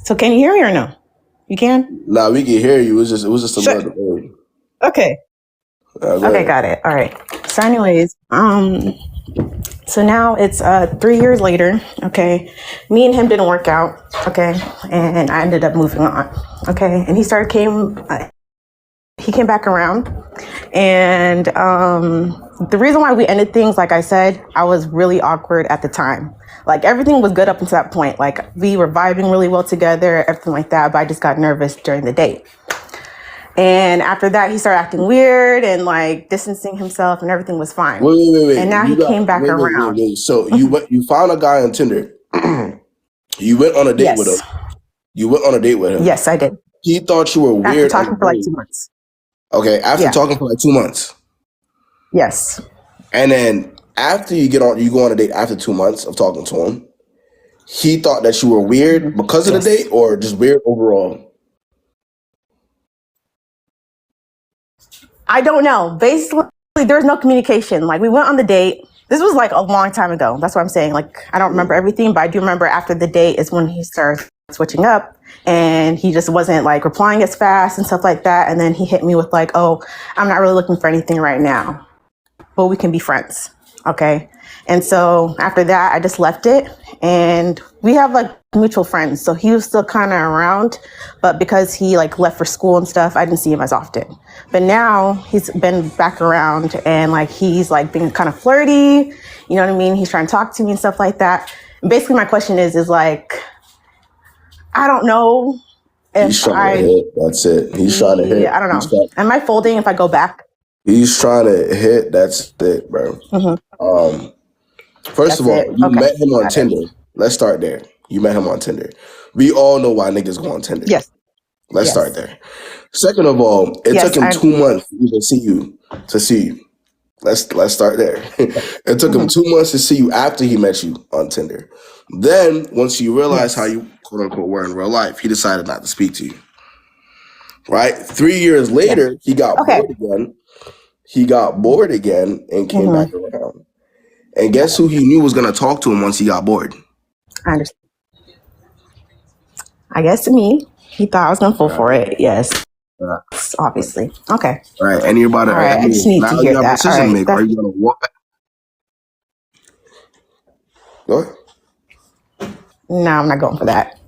So can you hear me or no? You can? Nah, we can hear you. It was just a little delay. Okay. Okay, got it. All right. So anyways, so now it's 3 years later, okay? Me and him didn't work out, okay? And I ended up moving on, okay? And he came back around. And the reason why we ended things, like I said, I was really awkward at the time. Like everything was good up until that point. Like we were vibing really well together, everything like that, but I just got nervous during the date. And after that, he started acting weird and like distancing himself, and everything was fine. Wait. And now he came back around. Wait. So you found a guy on Tinder. You went on a date with him. You went on a date with him. Yes, I did. He thought you were weird. After talking for like 2 months. Okay, after talking for like 2 months. Yes. And then after you go on a date after 2 months of talking to him, he thought that you were weird because of the date, or just weird overall? I don't know. Basically, there's no communication. Like we went on the date. This was like a long time ago. That's what I'm saying. Like I don't remember everything, but I do remember after the date is when he started switching up, and he just wasn't like replying as fast and stuff like that. And then he hit me with like, "Oh, I'm not really looking for anything right now, but we can be friends." Okay. And so after that, I just left it, and we have like mutual friends. So he was still kind of around, but because he like left for school and stuff, I didn't see him as often. But now he's been back around, and like he's like being kind of flirty. You know what I mean? He's trying to talk to me and stuff like that. And basically, my question is like, I don't know if he's trying to hit. That's it. He's trying to hit. I don't know. Am I folding if I go back? He's trying to hit. That's it, bro. Mm-hmm. First of all, you met him on Tinder. Let's start there. You met him on Tinder. We all know why niggas go on Tinder. Yes. Let's start there. Second of all, it took him 2 months to even see you. Let's start there. It took him 2 months to see you after he met you on Tinder. Then, once you realized how you quote unquote were in real life, he decided not to speak to you. Right? 3 years later, he got bored again. He got bored again and came back around. And guess who he knew was gonna talk to him once he got bored? I understand. I guess me. He thought I was gonna fall for it. Yes. Obviously. Okay. All right. And you're about to. All right. I just need to hear that. All right. Are you gonna walk back? Go ahead. No, I'm not going for that.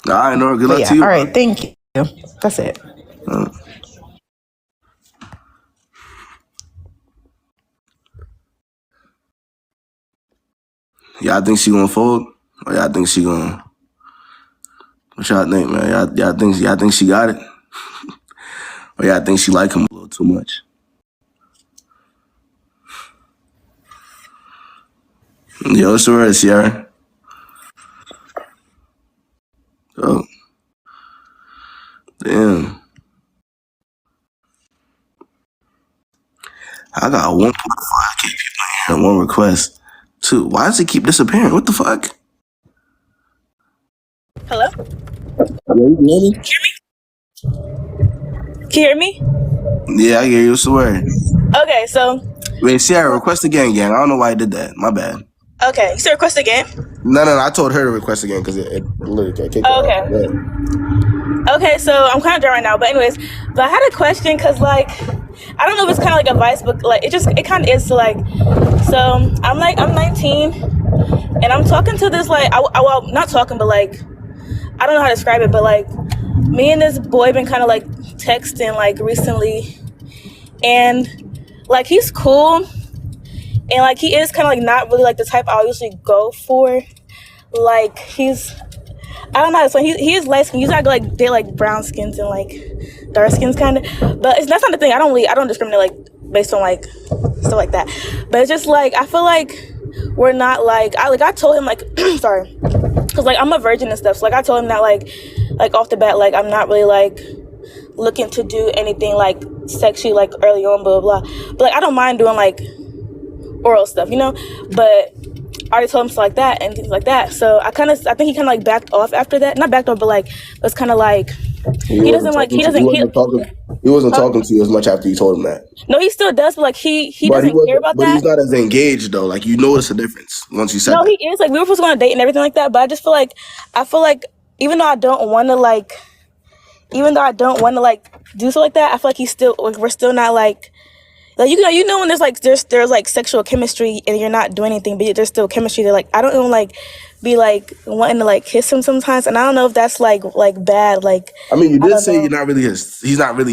No, I know. Good luck to you. All right. Thank you. That's it. Y'all think she gonna fold? Or y'all think she gonna... What y'all think, man? Y'all think she got it? Or y'all think she like him a little too much? Yo, what's the word, Sierra? Oh. Damn. I got 1.5K people in here. One request. Two. Why does it keep disappearing? What the fuck? Hello? Can you hear me? Yeah, I hear you. Swear. Okay, so. Wait, Sierra, request again, gang. I don't know why I did that. My bad. Okay, you said request again? No. I told her to request again because it literally can't kick Okay. Yeah. Okay, so I'm kind of dry right now, but anyways, I had a question because, like, I don't know if it's kind of like advice, but like it kind of is. So like, so I'm 19, and I'm talking to this like, well, not talking, but like, I don't know how to describe it, but like, me and this boy been kind of like texting like recently, and like he's cool, and like he is kind of like not really like the type I usually go for. Like I don't know. So he is light skin. Usually I go like date like brown skins and like dark skins kind of. But that's not the thing. I don't discriminate like based on like stuff like that. But it's just like I feel like we're not like I told him like sorry, because like I'm a virgin and stuff. So like I told him that like off the bat like I'm not really like looking to do anything like sexually like early on blah blah blah. But like I don't mind doing like oral stuff, you know. But I already told him stuff like that and things like that. So I think he kind of like backed off after that. Not backed off, but like it's kind of like he wasn't talking to you as much after you told him that. No, he still does, but like he doesn't care about that. But he's not as engaged though. Like you notice a difference once you said that. No, he is. Like we were supposed to go on a date and everything like that. But I just feel like even though I don't want to like do something like that, I feel like he's still like we're still not like you know when there's like sexual chemistry and you're not doing anything but there's still chemistry there. Like I don't even like be like wanting to like kiss him sometimes, and I don't know if that's like bad. Like I mean, you did say he's not really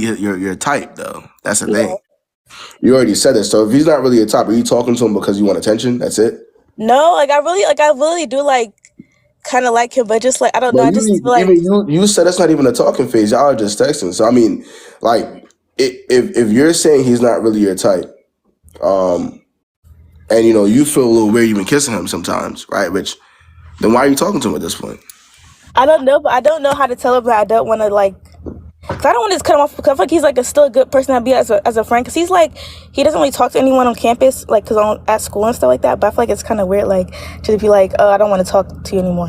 your type though. That's the thing. You already said it. So if he's not really your type, are you talking to him because you want attention? That's it. No, like I really do like kind of like him, but just like I don't know. I just feel like even you said that's not even a talking phase. Y'all are just texting. So I mean, like. If you're saying he's not really your type, and you know you feel a little weird even kissing him sometimes, right? Then why are you talking to him at this point? I don't know, but I don't know how to tell him that I don't want to like. Cause I don't want to just cut him off because I feel like he's like still a good person to be as a friend. Cause he's like he doesn't really talk to anyone on campus, like cause at school and stuff like that. But I feel like it's kind of weird, like to be like, oh, I don't want to talk to you anymore.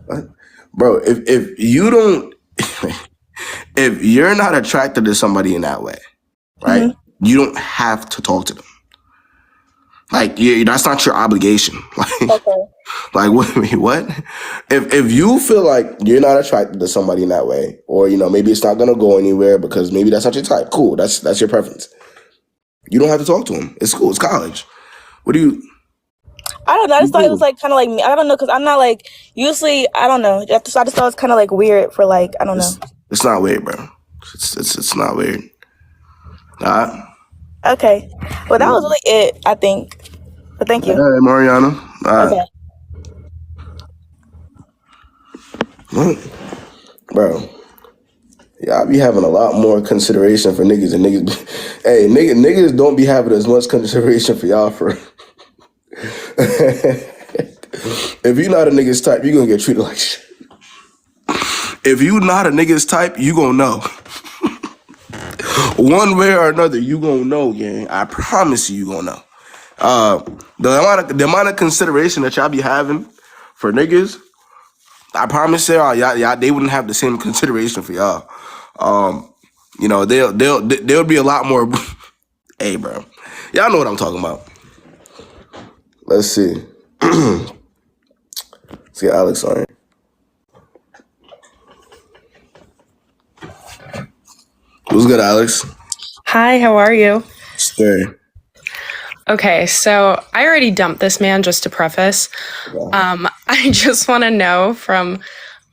What? Bro, if you don't. If you're not attracted to somebody in that way, right, you don't have to talk to them. Like, that's not your obligation. Like, like what? If you feel like you're not attracted to somebody in that way, or, you know, maybe it's not going to go anywhere because maybe that's not your type, cool, that's your preference. You don't have to talk to him. It's cool. It's college. What do you... I don't know. I just thought it was like kind of like me. I don't know because I'm not like usually. I don't know. I just thought it was kind of like weird for like I don't know. It's not weird, bro. It's not weird. Okay. Well, that was really it, I think. But thank you. All right, Mariana. Okay. What? Bro. Yeah, I be having a lot more consideration for niggas and niggas. Hey, niggas don't be having as much consideration for y'all for. If you're not a nigga's type, you're gonna get treated like shit. If you not a nigga's type, you gonna know. One way or another, you gonna know, gang. I promise you gonna know. The amount of consideration that y'all be having for niggas, I promise y'all they wouldn't have the same consideration for y'all. You know, there'll be a lot more. Hey, bro, y'all know what I'm talking about. Let's see. Let's get Alex on here. What's good, Alex? Hi, how are you? Stay. Okay, so I already dumped this man, just to preface. I just want to know from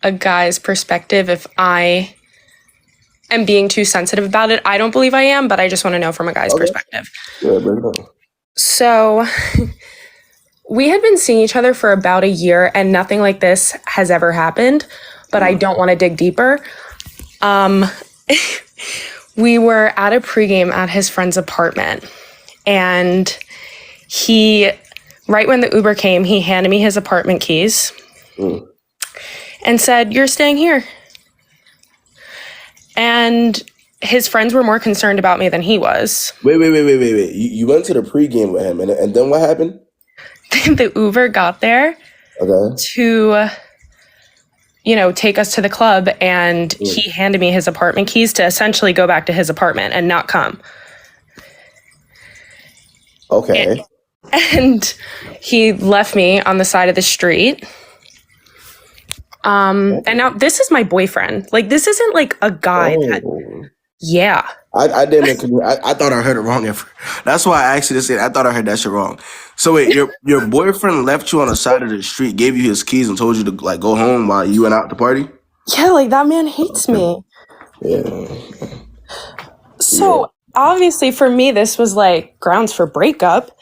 a guy's perspective if I am being too sensitive about it. I don't believe I am, but I just want to know from a guy's perspective. Yeah, bring it on. So we had been seeing each other for about a year and nothing like this has ever happened, but I don't want to dig deeper. We were at a pregame at his friend's apartment, and right when the Uber came, he handed me his apartment keys and said, "You're staying here." And his friends were more concerned about me than he was. Wait. You went to the pregame with him, and then what happened? The Uber got there to, take us to the club, and he handed me his apartment keys to essentially go back to his apartment and not come. Okay. And he left me on the side of the street. And now this is my boyfriend. Like, this isn't like a guy that, yeah. I didn't. I thought I heard it wrong. That's why I asked you to say. I thought I heard that shit wrong. So wait, your boyfriend left you on the side of the street, gave you his keys, and told you to like go home while you went out to party. Yeah, like that man hates me. Yeah. So obviously, for me, this was like grounds for breakup.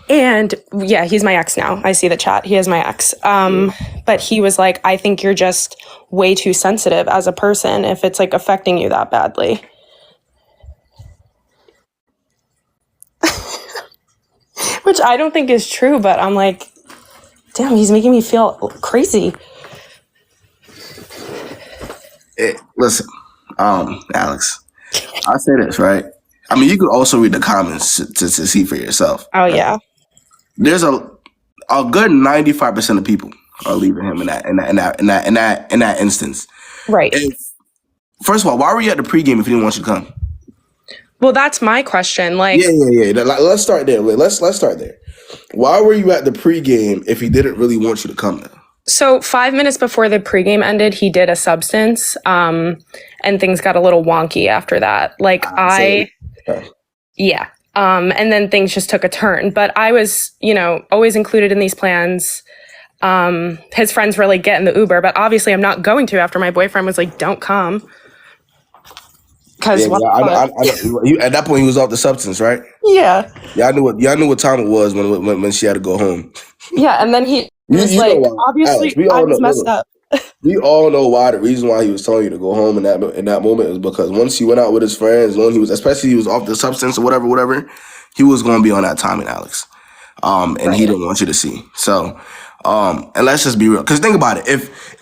And yeah, he's my ex now. I see the chat. He is my ex. But he was like, I think you're just way too sensitive as a person if it's like affecting you that badly. Which I don't think is true, but I'm like, damn, he's making me feel crazy. Listen, Alex, I say this, right? I mean, you could also read the comments to see for yourself. Oh, yeah. There's a good 95% of people are leaving him in that instance. Right. First of all, why were you at the pregame if he didn't want you to come? Well, that's my question. Like, yeah. Let's start there. Let's start there. Why were you at the pregame if he didn't really want you to come there? So 5 minutes before the pregame ended, he did a substance, and things got a little wonky after that. Like yeah. And then things just took a turn. But I was, always included in these plans. His friends were like, get in the Uber, but obviously I'm not going to after my boyfriend was like, don't come. Because at that point he was off the substance, right? Yeah. Y'all knew what time it was when she had to go home. Yeah, and then he was like, obviously Alex, I was messed up. We all know why. The reason why he was telling you to go home in that moment is because once he went out with his friends, when he was off the substance or whatever, he was going to be on that timing, Alex. And he didn't want you to see. So, and let's just be real. Because think about it.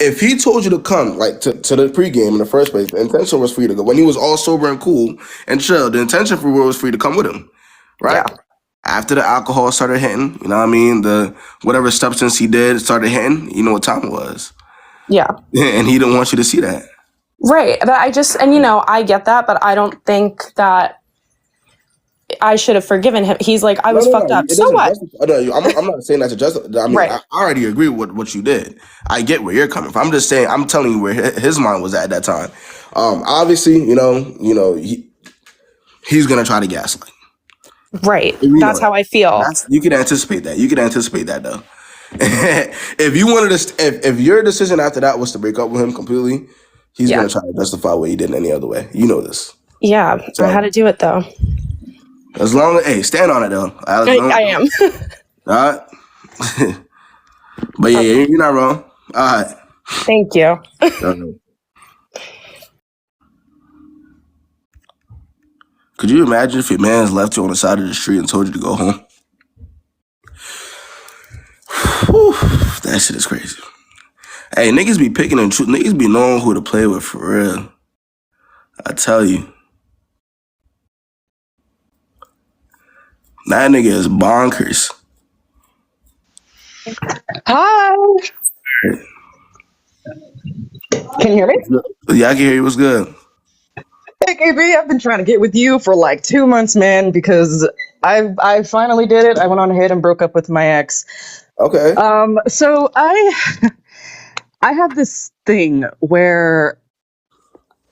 If he told you to come, like to the pregame in the first place, the intention was for you to go. When he was all sober and cool and chill, the intention for Will was for you to come with him, right? Yeah. After the alcohol started hitting, you know what I mean? The whatever substance he did started hitting, you know what time it was. Yeah. And he didn't want you to see that. Right. But I get that, but I don't think that I should have forgiven him. He's like, I was fucked up. So what? I'm not saying that to justify. I mean, right. I already agree with what you did. I get where you're coming from. I'm just saying, I'm telling you where his mind was at that time. Obviously, he's going to try to gaslight. Right. That's how I feel. You can anticipate that. You can anticipate that, though. If you wanted to, if your decision after that was to break up with him completely, he's going to try to justify what he did in any other way. You know this. Yeah. So, I had to do it, though. As long as, stand on it, though. Alex, I am. All right. But yeah, you're not wrong. All right. Thank you. Could you imagine if your man's left you on the side of the street and told you to go home? Whew, that shit is crazy. Hey, niggas be picking and choosing. Niggas be knowing who to play with for real. I tell you. That nigga is bonkers. Hi. Can you hear me? Yeah, I can hear you. What's good? Hey, Kayb, I've been trying to get with you for like 2 months, man, because I finally did it. I went on ahead and broke up with my ex. Okay. So I have this thing where,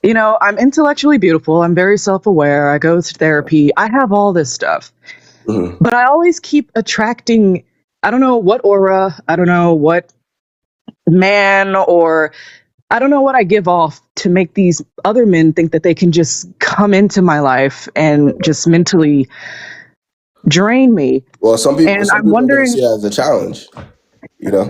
I'm intellectually beautiful. I'm very self-aware. I go to therapy. I have all this stuff. Mm-hmm. But I always keep attracting, I don't know what aura, I don't know what man, or I don't know what I give off to make these other men think that they can just come into my life and just mentally drain me. Well, some people I'm wondering, see it as a challenge, And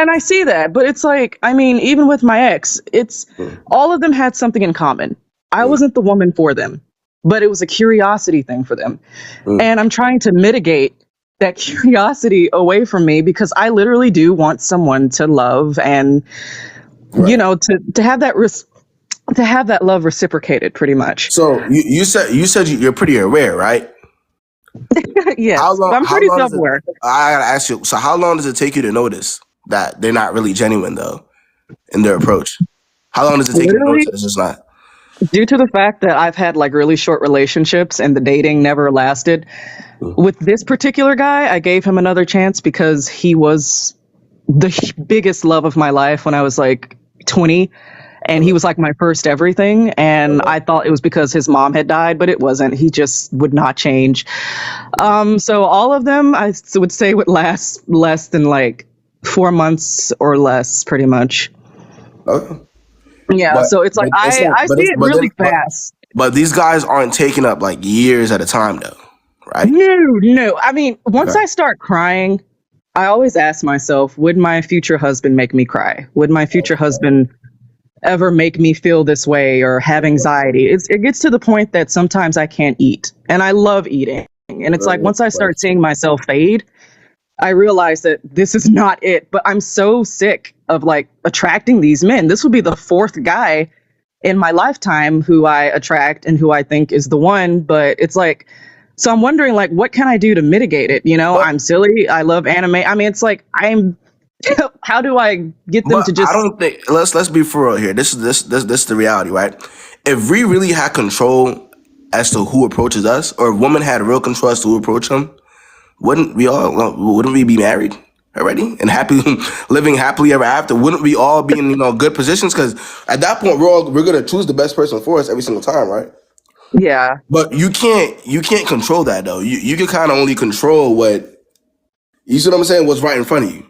I see that, but it's like, I mean, even with my ex, it's all of them had something in common. I wasn't the woman for them, but it was a curiosity thing for them. And I'm trying to mitigate that curiosity away from me because I literally do want someone to love and you know, to have that to have that love reciprocated, pretty much. So you said you're pretty aware, right? Yes, How long? I'm How pretty long does it? self-aware. I gotta ask you. So how long does it take you to notice that they're not really genuine though in their approach? How long does it take you to notice Literally, that it's just not? due to the fact that I've had like really short relationships and the dating never lasted. With this particular guy, I gave him another chance because he was the biggest love of my life when I was like 20. And he was like my first everything. And I thought it was because his mom had died, but it wasn't. He just would not change. So all of them, I would say, would last less than like 4 months or less, pretty much. Okay. Yeah. So it's like It's not. I see it really fast. But these guys aren't taking up like years at a time though, right? No. I mean, once I start crying, I always ask myself, would my future husband make me cry? Would my future husband ever make me feel this way or have anxiety? It gets to the point that sometimes I can't eat, and I love eating. And it's like once I start seeing myself fade, I realize that this is not it. But I'm so sick of like attracting these men. This will be the fourth guy in my lifetime who I attract and who I think is the one. But it's like, so I'm wondering, like, what can I do to mitigate it? You know, I'm silly. I love anime. I mean, it's like how do I get them to just? I don't think. Let's be for real here. This is the reality, right? If we really had control as to who approaches us, or if women had real control as to who approach them, wouldn't we be married already and living happily ever after? Wouldn't we all be in good positions? Because at that point we're gonna choose the best person for us every single time, right? Yeah. But you can't control that though. You can kind of only control what you see what I'm saying. What's right in front of you.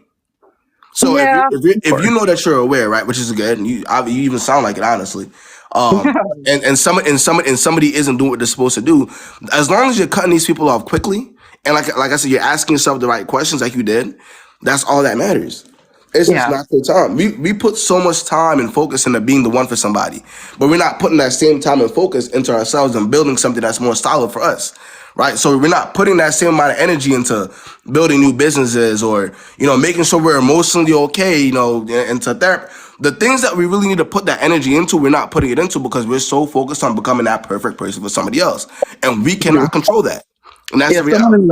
So if you know that you're aware, right, which is good, and you even sound like it, honestly, and somebody isn't doing what they're supposed to do, as long as you're cutting these people off quickly, and like I said, you're asking yourself the right questions, like you did, that's all that matters. It's just not the time. We put so much time and focus into being the one for somebody, but we're not putting that same time and focus into ourselves and building something that's more solid for us. Right, so we're not putting that same amount of energy into building new businesses or making sure we're emotionally okay, into therapy. The things that we really need to put that energy into, we're not putting it into because we're so focused on becoming that perfect person for somebody else, and we cannot control that. And that's the reality.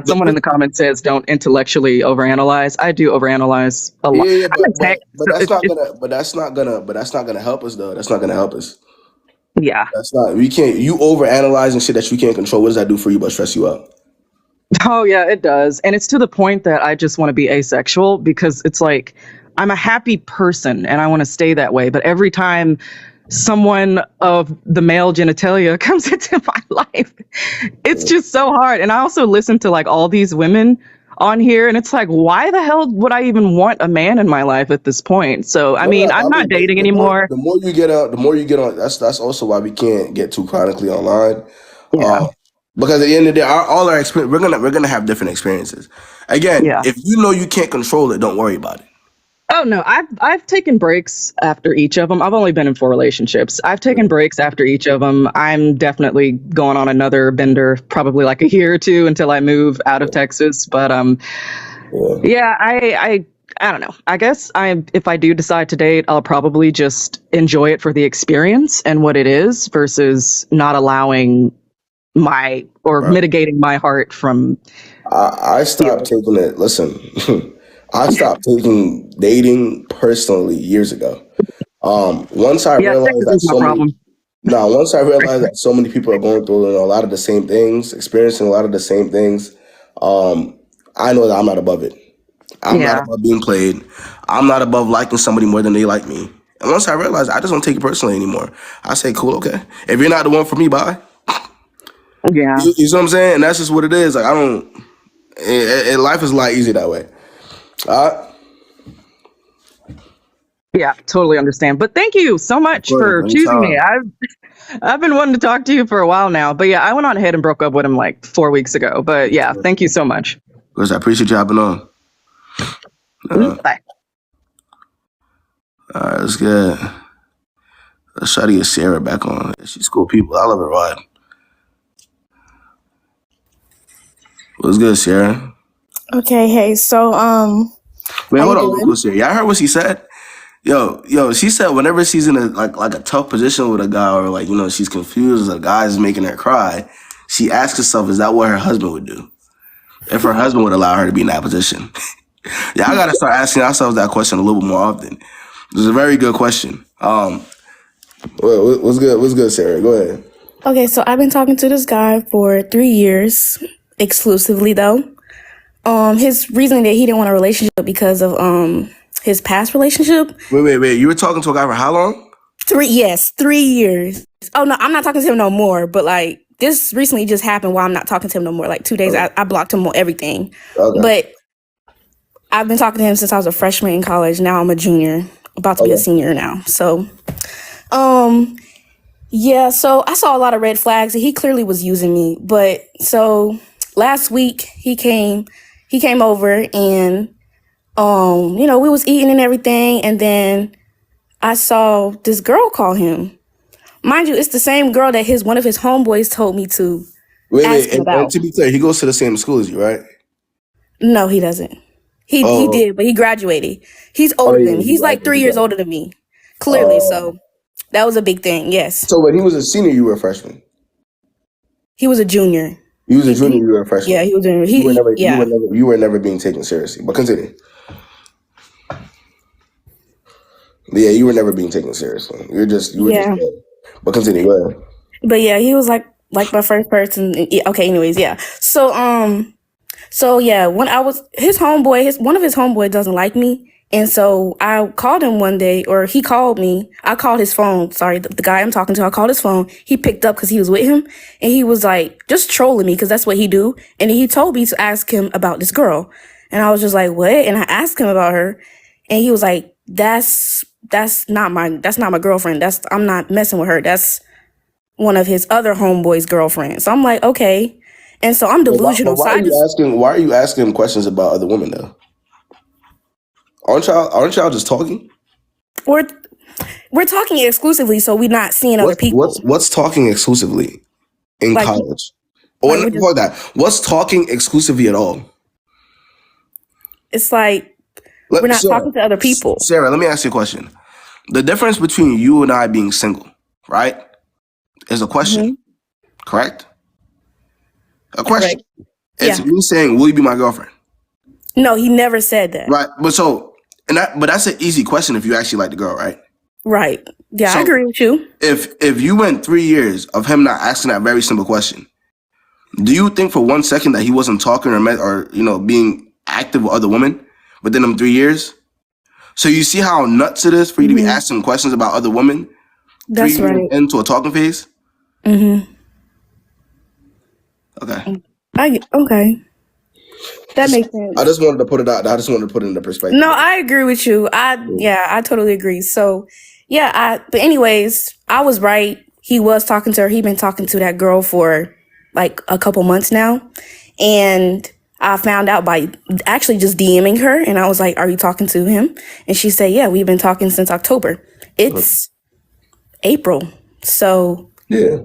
Someone in the comments says don't intellectually overanalyze. I do overanalyze a lot. Yeah, but that's not gonna help us though. That's not gonna help us. Yeah. That's not. We can't. You overanalyzing shit that you can't control. What does that do for you but stress you out? Oh yeah, it does. And it's to the point that I just want to be asexual because it's like I'm a happy person and I want to stay that way. But every time someone of the male genitalia comes into my life, it's just so hard. And I also listen to like all these women on here, and it's like, why the hell would I even want a man in my life at this point? So I mean, I'm not dating anymore. The more you get out, the more you get on. That's also why we can't get too chronically online. Yeah. Because at the end of the day, all our experience, we're gonna have different experiences. Again, if you know you can't control it, don't worry about it. Oh no, I've taken breaks after each of them. I've only been in 4 relationships. I've taken breaks after each of them. I'm definitely going on another bender, probably like a year or 2 until I move out of Texas. But yeah, I don't know. I guess if I do decide to date, I'll probably just enjoy it for the experience and what it is versus not allowing mitigating my heart from. I stopped taking it. Listen. I stopped taking dating personally years ago. Once I realized that so many people are going through a lot of the same things, experiencing a lot of the same things, I know that I'm not above it. I'm not above being played. I'm not above liking somebody more than they like me. And once I realized, I just don't take it personally anymore. I say, cool, okay. If you're not the one for me, bye. Yeah. You know what I'm saying? And that's just what it is. Like, life is a lot easier that way. Yeah, totally understand. But thank you so much for choosing me. I've been wanting to talk to you for a while now. But yeah, I went on ahead and broke up with him like 4 weeks ago. But yeah, thank you so much. Because I appreciate you hopping on. Bye. All right, let's try to get Sarah back on. She's cool people. I love her ride. What's good, Sarah? Okay, hey, so Wait, hold on, Sarah. Y'all heard what she said? Yo, she said whenever she's in a like a tough position with a guy or like, you know, she's confused, a guy's making her cry, she asks herself, is that what her husband would do? If her husband would allow her to be in that position. Yeah, I gotta start asking ourselves that question a little bit more often. It's a very good question. What's good? What's good, Sarah? Go ahead. Okay, so I've been talking to this guy for 3 years, exclusively though. His reasoning that he didn't want a relationship because of his past relationship. Wait. You were talking to a guy for how long? 3 years. Oh no, I'm not talking to him no more. But like this recently just happened while I'm not talking to him no more. Like 2 days, I blocked him on everything. Okay. But I've been talking to him since I was a freshman in college. Now I'm a junior, about to be a senior now. So, yeah. So I saw a lot of red flags, and he clearly was using me. But so last week he came over, and you know, we was eating and everything, and then I saw this girl call him. Mind you, it's the same girl that one of his homeboys told me to ask him about. And to be clear, he goes to the same school as you, right? No, he doesn't. He did, but he graduated. He's older than me. He's like 3 years older than me, clearly. So that was a big thing. Yes. So when he was a senior, you were a freshman. He was a junior. He was a junior. You were a freshman. Yeah, he was a junior. You were never being taken seriously. But continue. Yeah, you were never being taken seriously. You were just. But continue. Go ahead. But yeah, he was like my first person. Okay. Anyways, yeah. So yeah, when I was his homeboy, one of his homeboys doesn't like me. And so I called him one day, or he called me. I called his phone. Sorry, the guy I'm talking to, I called his phone. He picked up because he was with him. And he was like, just trolling me because that's what he do. And he told me to ask him about this girl. And I was just like, what? And I asked him about her. And he was like, that's not my girlfriend. I'm not messing with her. That's one of his other homeboys' girlfriends. So I'm like, okay. And so I'm delusional. Why are you asking him questions about other women though? Aren't y'all just talking? We're talking exclusively, so we're not seeing other people. What's talking exclusively in college? Or not before that. What's talking exclusively at all? It's like we're not talking to other people. Sarah, let me ask you a question. The difference between you and I being single, right, is a question, correct? A question. Correct. It's me saying, will you be my girlfriend? No, he never said that. Right. But that's an easy question if you actually like the girl, right? Right. Yeah, so I agree with you. If you went 3 years of him not asking that very simple question, do you think for 1 second that he wasn't talking or being active with other women within them 3 years? So you see how nuts it is for you to be asking questions about other women? That's 3 years into a talking phase? Mm-hmm. Okay. Okay. That makes sense. I just wanted to put it out. I just wanted to put it into perspective. No, I agree with you. I totally agree. So, but anyways, I was right. He was talking to her. He'd been talking to that girl for like a couple months now. And I found out by actually just DMing her. And I was like, are you talking to him? And she said, yeah, we've been talking since October. It's April. So, yeah.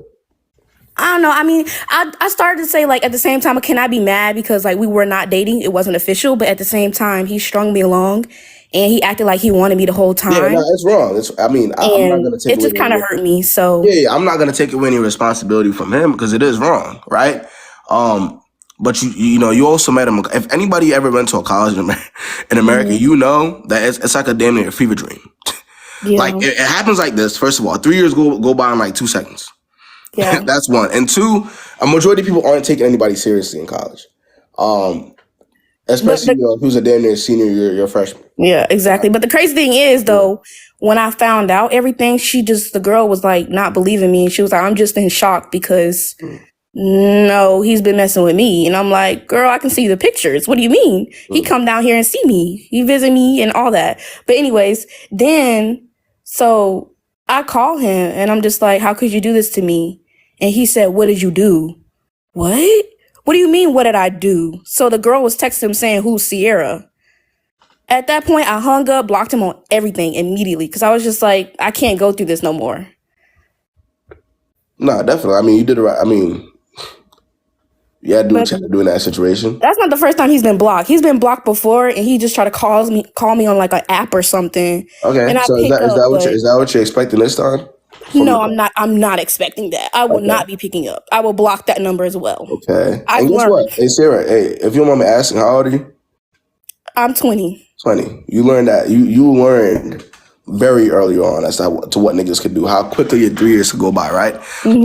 I don't know. I mean, I started to say, like, at the same time, can I be mad because, like, we were not dating? It wasn't official. But at the same time, he strung me along and he acted like he wanted me the whole time. Yeah, no, it's wrong. I'm not going to take it just kind of hurt me. So yeah, I'm not going to take away any responsibility from him because it is wrong, right? But you also met him. If anybody ever went to a college in America, you know that it's like a damn near fever dream. Yeah. Like it happens like this. First of all, 3 years go by in like 2 seconds. Yeah, that's one. And two, a majority of people aren't taking anybody seriously in college, especially who's a damn near senior, you're a freshman. Yeah, exactly. But the crazy thing is, though, when I found out everything, the girl was like not believing me. She was like, I'm just in shock because no, he's been messing with me. And I'm like, girl, I can see the pictures. What do you mean? He come down here and see me. He visit me and all that. But anyways, so I call him and I'm just like, how could you do this to me? And he said, what did you do? What? What do you mean, what did I do? So the girl was texting him saying, who's Sierra? At that point, I hung up, blocked him on everything immediately because I was just like, I can't go through this no more. No, definitely. I mean, you did it right. I mean, Yeah, do But what you gotta do in that situation. that's not the first time he's been blocked. He's been blocked before, and he just tried to call me on like an app or something, Okay, and I so is pick that is up. that what But you're expecting this time? From no, I'm not. I'm not expecting that. I will okay, not be picking up. I will block that number as well. okay. I've And guess what? learned. Hey Sarah, hey, if you don't mind me asking, how old are you? I'm 20. 20. You learned that you learned very early on as to what niggas could do, how quickly your 3 years could go by, right?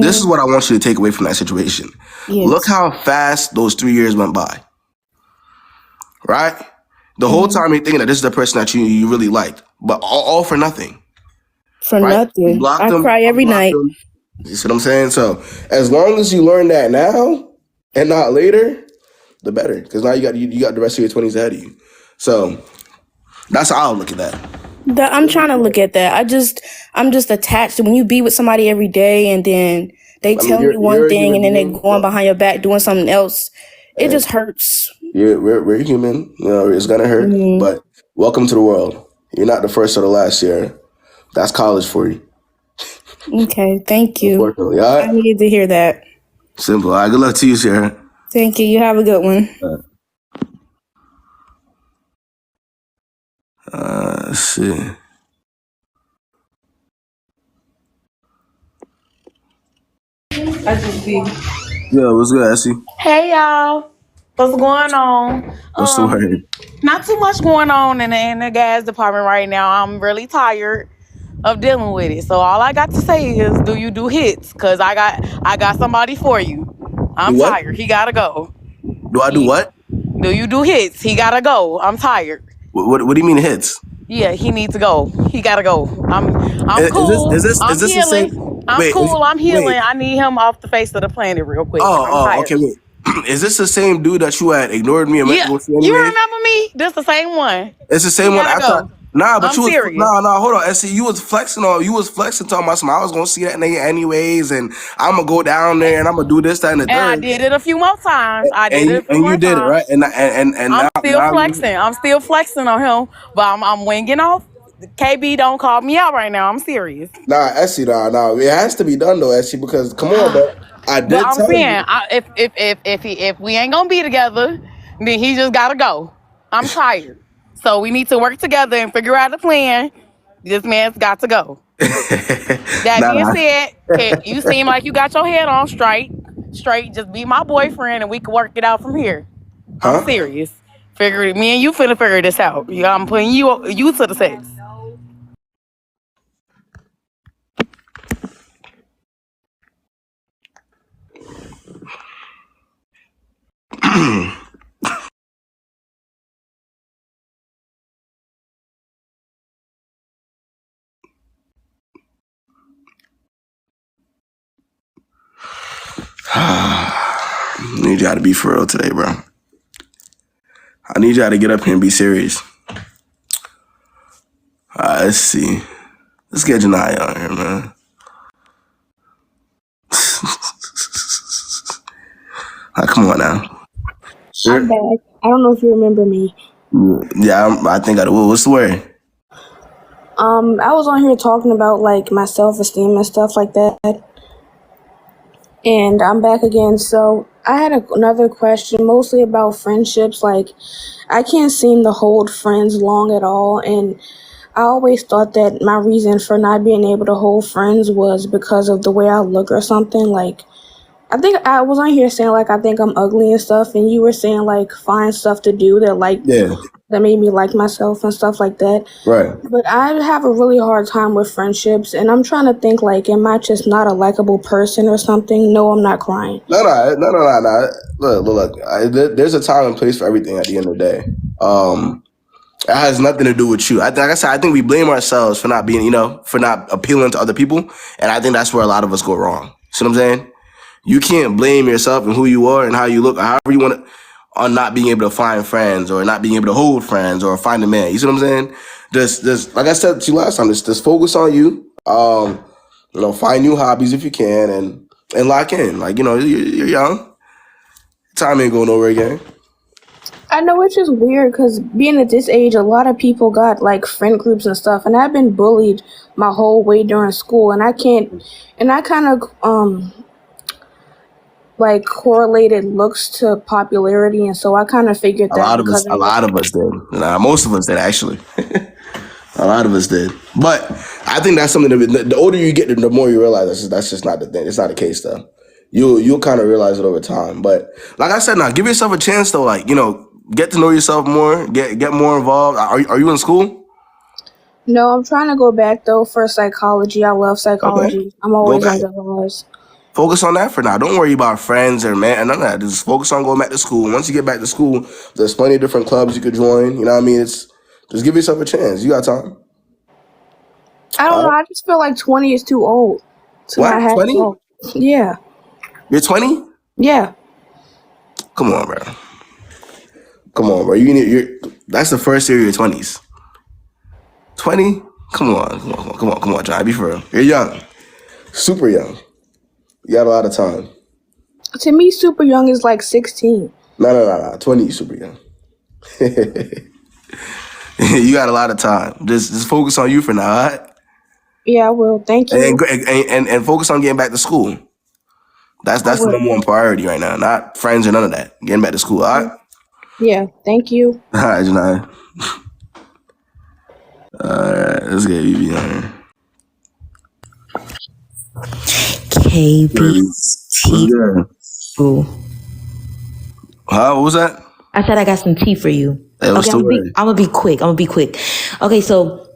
This is what I want you to take away from that situation. Look Yes. how fast those 3 years went by, right? The whole time you're thinking that this is the person that you really liked, but all for nothing, For right? You nothing. blocked I them, cry every unblocked night. them. You see what I'm saying? So as long as you learn that now and not later, the better. Because now you got the rest of your 20s ahead of you. So that's how I'll look at that. I'm trying to look at that. I'm just attached. When you be with somebody every day, and then they I mean, telling you one you're a thing, human and then they being. going behind your back doing something else, it just hurts. We're human. You know, it's gonna hurt. But welcome to the world. You're not the first or the last year. That's college for you. Okay, thank you. Unfortunately, all I right. needed to hear that. Simple. All right. Good luck to you, Sarah. Thank you. You have a good one. Let's see. Yeah, what's good, Essie? Hey y'all, what's going on? What's the word? Not too much going on in the gas department right now. I'm really tired of dealing with it. So all I got to say is, do you do hits? Cause I got somebody for you. I'm Do what? tired. He gotta go. Do I do what? Do you do hits? He gotta go. I'm tired. What do you mean hits? Yeah, he needs to go. He gotta go. I'm Is this cool. is this is I'm this the same? healing. I'm Wait, cool. I'm healing. wait. I need him off the face of the planet real quick. I'm tired. Okay, wait. Is this the same dude that you had ignored me and went to Yeah, go see you anyway? remember me? This the same one. It's the He same one gotta after. go. Nah, but I'm you was serious. hold on. See, you was flexing talking about something. I was gonna see that nigga anyways, and I'm gonna go down there and I'm gonna do this, that, and the And I third. did it a few more times. And you did it right, and I'm still now flexing. I'm still flexing on him, but I'm winging off. KB don't call me out right now. I'm serious. nah, Essie, nah. It has to be done though, Essie, because come on, bro. I But did I'm tell saying, you. if we ain't gonna be together, then he just gotta go. I'm tired. So we need to work together and figure out a plan. This man's got to go. That being Nah. said, you seem like you got your head on straight. Just be my boyfriend and we can work it out from here. I'm Huh? serious. Me and you finna figure this out. I'm putting you to the sex. I need y'all to be for real today, bro. I need y'all to get up here and be serious. Let's see. Let's get Janaya on here, man. Come on now. I'm Sure. back. I don't know if you remember me. Yeah, I think I will. What's the word? I was on here talking about like my self-esteem and stuff like that, and I'm back again. So I had another question, mostly about friendships. Like, I can't seem to hold friends long at all, and I always thought that my reason for not being able to hold friends was because of the way I look or something. Like, I think I was on here saying like I think I'm ugly and stuff, and you were saying like find stuff to do Yeah. that made me like myself and stuff like that. Right. But I have a really hard time with friendships, and I'm trying to think like, am I just not a likable person or something? No, I'm not crying. No. Look. There's a time and place for everything at the end of the day. It has nothing to do with you. Like I said, I think we blame ourselves for not being, for not appealing to other people, and I think that's where a lot of us go wrong. See what I'm saying? You can't blame yourself and who you are and how you look or however you want to on not being able to find friends or not being able to hold friends or find a man. You see what I'm saying? Just like I said to you last time, just focus on you. Find new hobbies if you can and lock in. Like, you're young. Time ain't going nowhere again. I know it's just weird because being at this age, a lot of people got like friend groups and stuff, and I've been bullied my whole way during school, and I can't, and I kind of like correlated looks to popularity, and so I kind of figured A that lot of because us, I was did. Nah, most of us did actually. A lot of us did. But I think that's something that the older you get, the more you realize that's just not the thing. It's not the case though. You'll kind of realize it over time. But like I said, now give yourself a chance though. Like, you know, get to know yourself more. Get more involved. Are you in school? no, I'm trying to go back though for psychology. I love Okay, psychology. I'm go always back. under the laws. Focus on that for now. Don't worry about friends or man and none of that. Just focus on going back to school. Once you get back to school, there's plenty of different clubs you could join. You know what I mean? It's just give yourself a chance. You got time. I don't All know. right. I just feel like 20 is too old to not What? have 20? fun. Yeah, You're 20? yeah. Come on, bro. Come on, bro. That's the first year of your 20s. 20? Come on, John. Be for real. You're young. Super young. You got a lot of time. To me, super young is like 16. No. 20 is super young. You got a lot of time. Just focus on you for now, all right? Yeah, I will. Thank you. And focus on getting back to school. That's I the will. number one priority right now. Not friends or none of that. Getting back to school, all right? Yeah, thank you. All right, Janai. All right, let's get BB on here. KB What's good? Ooh. Huh? What was that? I said I got some tea for you. Hey, what's Okay, the I'm gonna be quick. Okay, so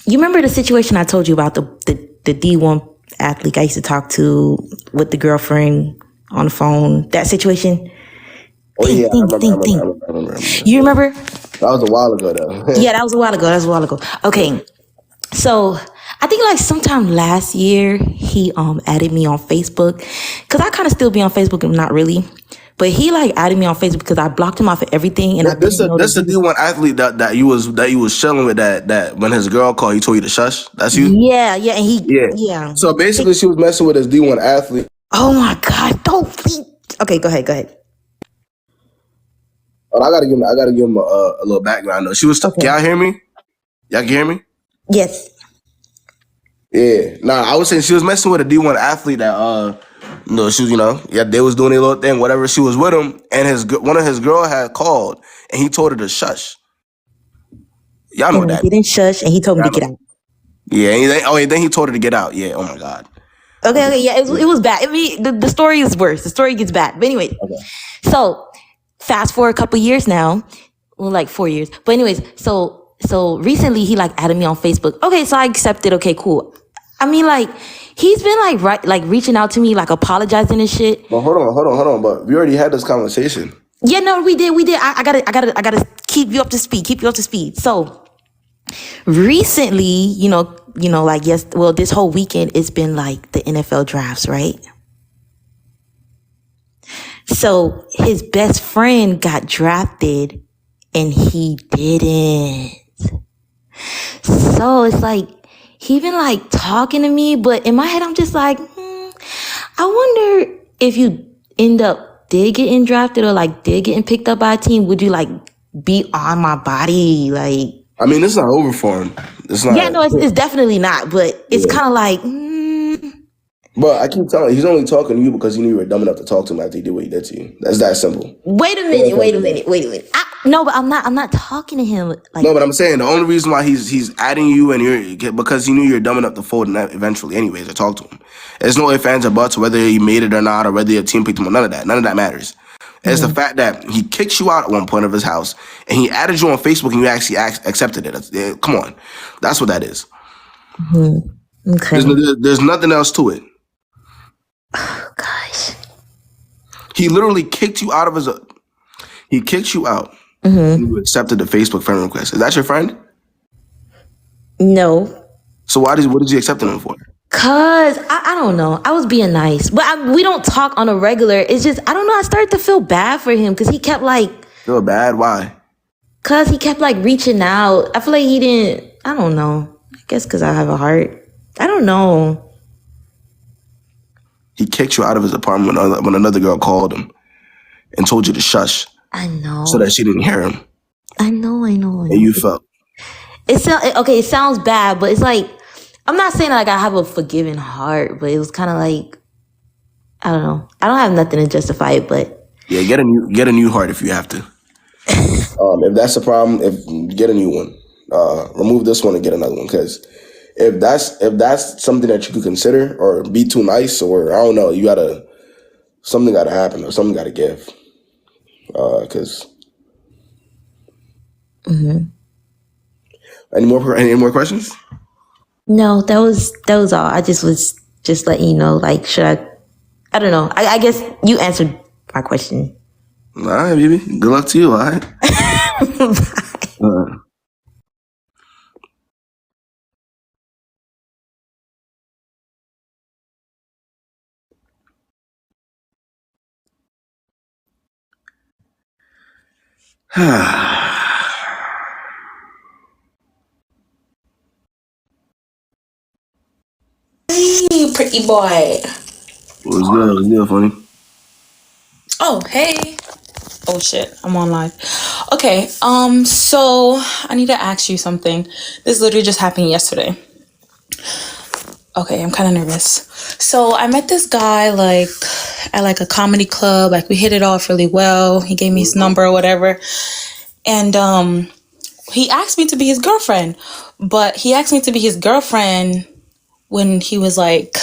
you remember the situation I told you about the D1 athlete I used to talk to with the girlfriend on the phone? That situation? Oh, yeah, I remember. You remember? That was a while ago, though. Yeah, that was a while ago. Okay, so I think like sometime last year he added me on Facebook because I kind of still be on Facebook and not really, but he like added me on Facebook because I blocked him off of everything and This the D1 athlete that you was chilling with that when his girl called, he told you to shush. That's you. Yeah, and yeah. So basically, she was messing with his D1 athlete. Oh my God! Don't. Okay, go ahead. Oh, I gotta give him a little background though. She was. Can y'all hear me? Y'all can hear me? Yes. Yeah. Nah, I was saying she was messing with a D1 athlete that she was they was doing their little thing, whatever. She was with him, and one of his girl had called, and he told her to shush. Y'all know that. He didn't shush, and he told me to get out. Yeah. And then he told her to get out. Yeah. Oh my God. Okay. Yeah, it was bad. I mean, the story is worse. The story gets bad. But anyway, so fast forward a couple years now, well, like 4 years. But anyways, so recently he like added me on Facebook. Okay, so I accepted. Okay, cool. I mean, like he's been like reaching out to me, like apologizing and shit. But hold on. But we already had this conversation. Yeah, no, we did. I gotta keep you up to speed. So recently, this whole weekend it's been like the NFL drafts, right? So his best friend got drafted and he didn't. So it's like he been like talking to me, but in my head I'm just like, I wonder if you did getting drafted or like did getting picked up by a team, would you like be on my body? Like, I mean, it's not over for him. It's not. Yeah, no, it's definitely not. But it's kind of like. But I keep telling you, he's only talking to you because he knew you were dumb enough to talk to him after he did what he did to you. That's that simple. Wait a minute. No, but I'm not talking to him. Like, no, but I'm saying the only reason why he's adding you and because he knew you're dumb enough to fold eventually, anyways, to talk to him. There's no ifs, ands, or buts whether he made it or not, or whether your team picked him or none of that. None of that matters. It's the fact that he kicked you out at one point of his house and he added you on Facebook and you actually accepted it. Come on, that's what that is. Okay. There's nothing else to it. Oh, gosh. He literally kicked you out of his. He kicked you out. And you accepted the Facebook friend request. Is that your friend? No. So what did you accept him for? Cause I don't know. I was being nice, but we don't talk on a regular. It's just I don't know. I started to feel bad for him because he kept like. Feel bad? Why? Cause he kept like reaching out. I feel like he didn't. I don't know. I guess because I have a heart. I don't know. He kicked you out of his apartment when another girl called him and told you to shush. I know. So that she didn't hear him. I know. And you felt. It sounds bad, but it's like I'm not saying like I have a forgiving heart, but it was kind of like I don't know. I don't have nothing to justify it, but Yeah, get a new heart if you have to. If that's a problem, get a new one. Remove this one and get another one. Because if that's something that you could consider or be too nice, or I don't know, something gotta happen or something gotta give. Because any more questions? no, that was all. I just was just letting you know, like, should I don't know. I guess you answered my question. All right, baby. Good luck to you. All right. Hey, pretty boy. What's good? What's good, funny? Oh, hey. Oh shit, I'm on live. Okay, so I need to ask you something. This literally just happened yesterday. Okay, I'm kind of nervous. So I met this guy like at like a comedy club. Like we hit it off really well. He gave me his number or whatever, and he asked me to be his girlfriend. But he asked me to be his girlfriend when he was like,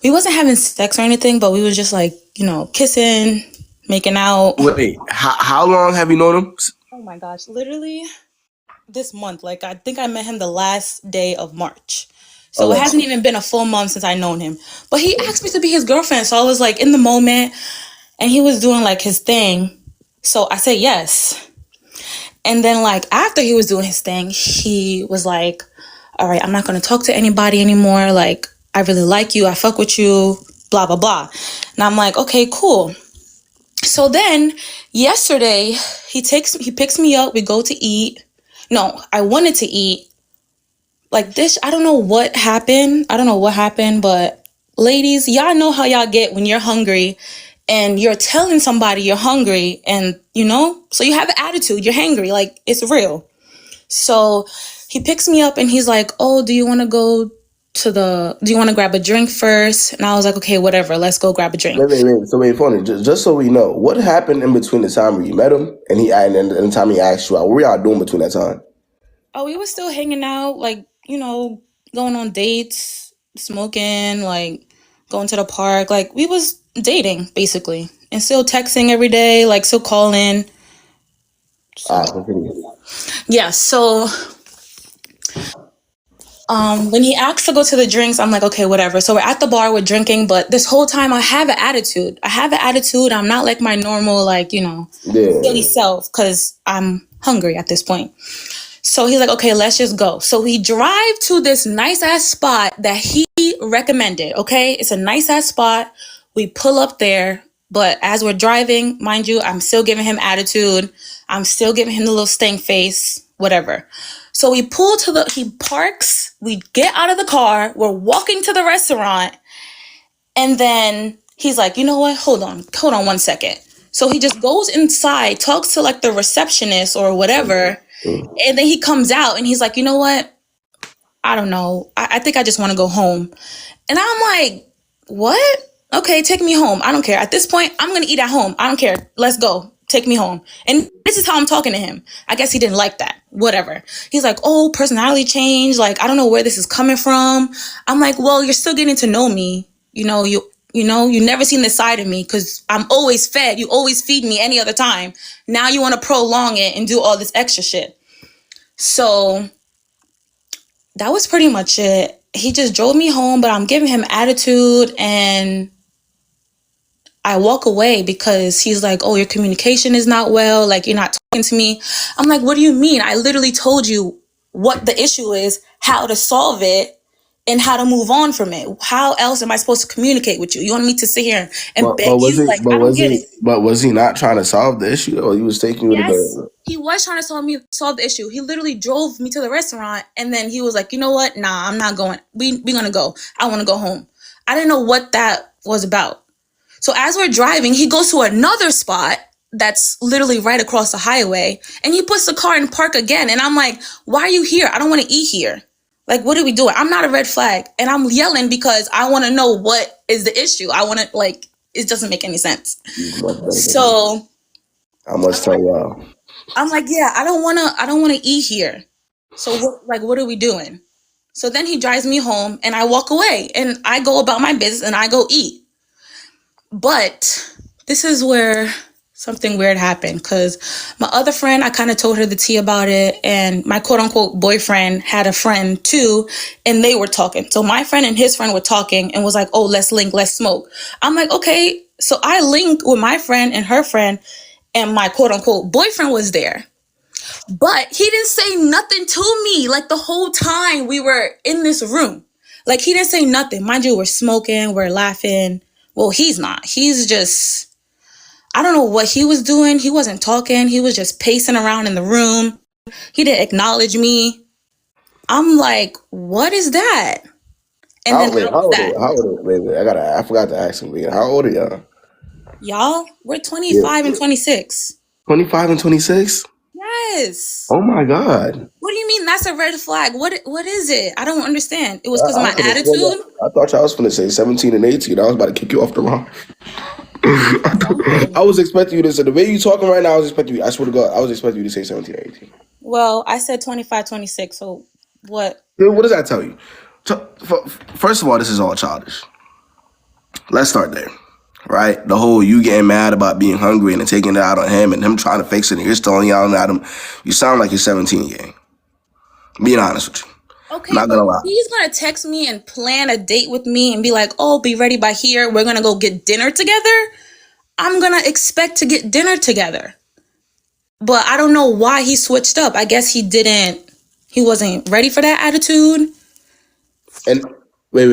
we wasn't having sex or anything, but we was just like, you know, kissing, making out. Wait, how long have you known him? Oh my gosh, literally this month. Like I think I met him the last day of March. So it hasn't even been a full month since I known him. But he asked me to be his girlfriend. So I was like in the moment and he was doing like his thing. So I said yes. And then like after he was doing his thing, he was like, all right, I'm not going to talk to anybody anymore. Like I really like you. I fuck with you, blah, blah, blah. And I'm like, okay, cool. So then yesterday he picks me up. We go to eat. No, I wanted to eat. Like this, I don't know what happened. But ladies, y'all know how y'all get when you're hungry and you're telling somebody you're hungry and, you know, so you have an attitude, you're hangry, like it's real. So he picks me up and he's like, oh, do you want to grab a drink first? And I was like, okay, whatever, let's go grab a drink. Wait. So wait, funny. Just so we know, what happened in between the time where you met him and the time he asked you out? What were y'all doing between that time? Oh, we were still hanging out, like, you know, going on dates, smoking, like going to the park. Like we was dating basically and still texting every day, like still calling. Continue. Yeah, so when he asked to go to the drinks, I'm like, okay, whatever. So we're at the bar, we're drinking, but this whole time I have an attitude. I'm not like my normal, like, you know, silly self because I'm hungry at this point. So he's like, okay, let's just go. So we drive to this nice ass spot that he recommended. Okay. It's a nice ass spot. We pull up there, but as we're driving, mind you, I'm still giving him attitude. I'm still giving him the little stank face, whatever. So we pull he parks, we get out of the car, we're walking to the restaurant. And then he's like, you know what? Hold on 1 second. So he just goes inside, talks to like the receptionist or whatever. And then he comes out and he's like, you know what? I don't know. I think I just want to go home. And I'm like, what? Okay, take me home. I don't care. At this point, I'm going to eat at home. I don't care. Let's go. Take me home. And this is how I'm talking to him. I guess he didn't like that. Whatever. He's like, oh, personality change. Like, I don't know where this is coming from. I'm like, well, you're still getting to know me. You never seen this side of me because I'm always fed. You always feed me any other time. Now you want to prolong it and do all this extra shit. So that was pretty much it. He just drove me home, but I'm giving him attitude and I walk away because he's like, oh, your communication is not well. Like, you're not talking to me. I'm like, what do you mean? I literally told you what the issue is, how to solve it, and how to move on from it. How else am I supposed to communicate with you? You want me to sit here and beg you? Like, I don't get it. But was he not trying to solve the issue, or he was taking you to the? He was trying to solve the issue. He literally drove me to the restaurant, and then he was like, you know what? Nah, I'm not going. We're gonna go. I want to go home. I didn't know what that was about. So as we're driving, he goes to another spot that's literally right across the highway, and he puts the car in park again. And I'm like, why are you here? I don't want to eat here. Like, what are we doing? I'm not a red flag. And I'm yelling because I want to know what is the issue. I want to, like, it doesn't make any sense. So I must tell y'all. I'm like, yeah, I don't want to eat here. So what are we doing? So then he drives me home and I walk away and I go about my business and I go eat. But this is where something weird happened, because my other friend, I kind of told her the tea about it, and my quote unquote boyfriend had a friend too, and they were talking. So my friend and his friend were talking and was like, oh, let's link, let's smoke. I'm like, okay. So I linked with my friend and her friend, and my quote unquote boyfriend was there. But he didn't say nothing to me like the whole time we were in this room. Like, he didn't say nothing. Mind you, we're smoking, we're laughing. Well, he's not. He's just, I don't know what he was doing. He wasn't talking. He was just pacing around in the room. He didn't acknowledge me. I'm like, what is that? And then How old I forgot to ask him. How old are y'all? Y'all, we're 25 and 26. 25 and 26? Yes. Oh my God. What do you mean that's a red flag? What is it? I don't understand. It was because of my attitude? I thought y'all was finna say 17 and 18. I was about to kick you off the line. I was expecting you to say, the way you talking right now, I swear to God, I was expecting you to say 17 or 18. Well, I said 25, 26, so what? What does that tell you? First of all, this is all childish. Let's start there, right? The whole you getting mad about being hungry and then taking it out on him and him trying to fix it and you're still yelling at him. You sound like you're 17 again. Being honest with you. Okay, not gonna lie. He's gonna text me and plan a date with me and be like, oh, be ready by here. We're gonna go get dinner together. I'm gonna expect to get dinner together. But I don't know why he switched up. I guess he wasn't ready for that attitude. And wait.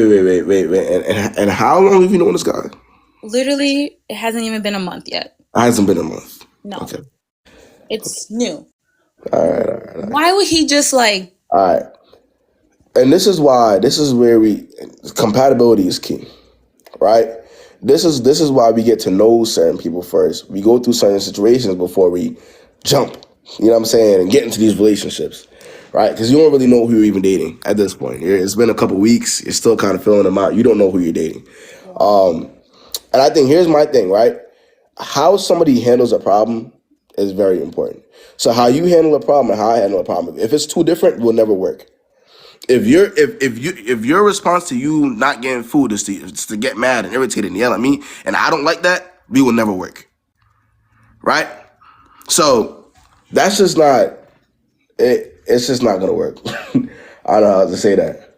And how long have you known this guy? Literally, it hasn't even been a month yet. It hasn't been a month. No. Okay. It's new. All right. Why would he just like... All right. And this is where compatibility is key, right? This is why we get to know certain people first. We go through certain situations before we jump, you know what I'm saying, and get into these relationships, right? Because you don't really know who you're even dating at this point. It's been a couple weeks. You're still kind of filling them out. You don't know who you're dating. And I think here's my thing, right? How somebody handles a problem is very important. So how you handle a problem and how I handle a problem, if it's too different, it will never work. If your response to you not getting food is to get mad and irritated and yell at me, and I don't like that, we will never work. Right? So that's just not it. It's just not gonna work. I don't know how to say that.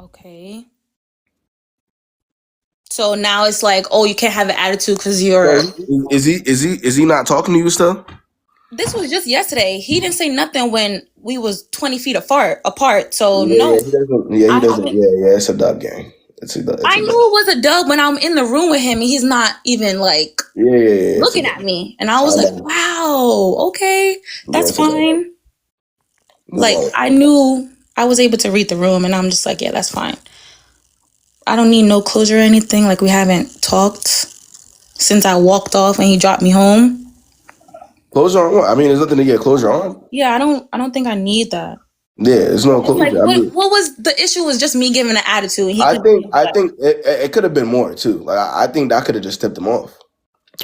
Okay. So now it's like, oh, you can't have an attitude because you're... Is he not talking to you still? This was just yesterday. He didn't say nothing when we was 20 feet apart. So He no. doesn't. Yeah, he doesn't. Yeah, it's a dub game. I knew it was a dub when I'm in the room with him and he's not even like looking at me. And I was like, wow, okay, that's fine. Like, I knew I was able to read the room and I'm just like, yeah, that's fine. I don't need no closure or anything. Like, we haven't talked since I walked off and he dropped me home. Closure on what? I mean, there's nothing to get closure on. Yeah, I don't think I need that. Yeah, there's no closure. Like, what was the issue? Was just me giving an attitude. And I think it could have been more too. Like, I think that could have just tipped him off.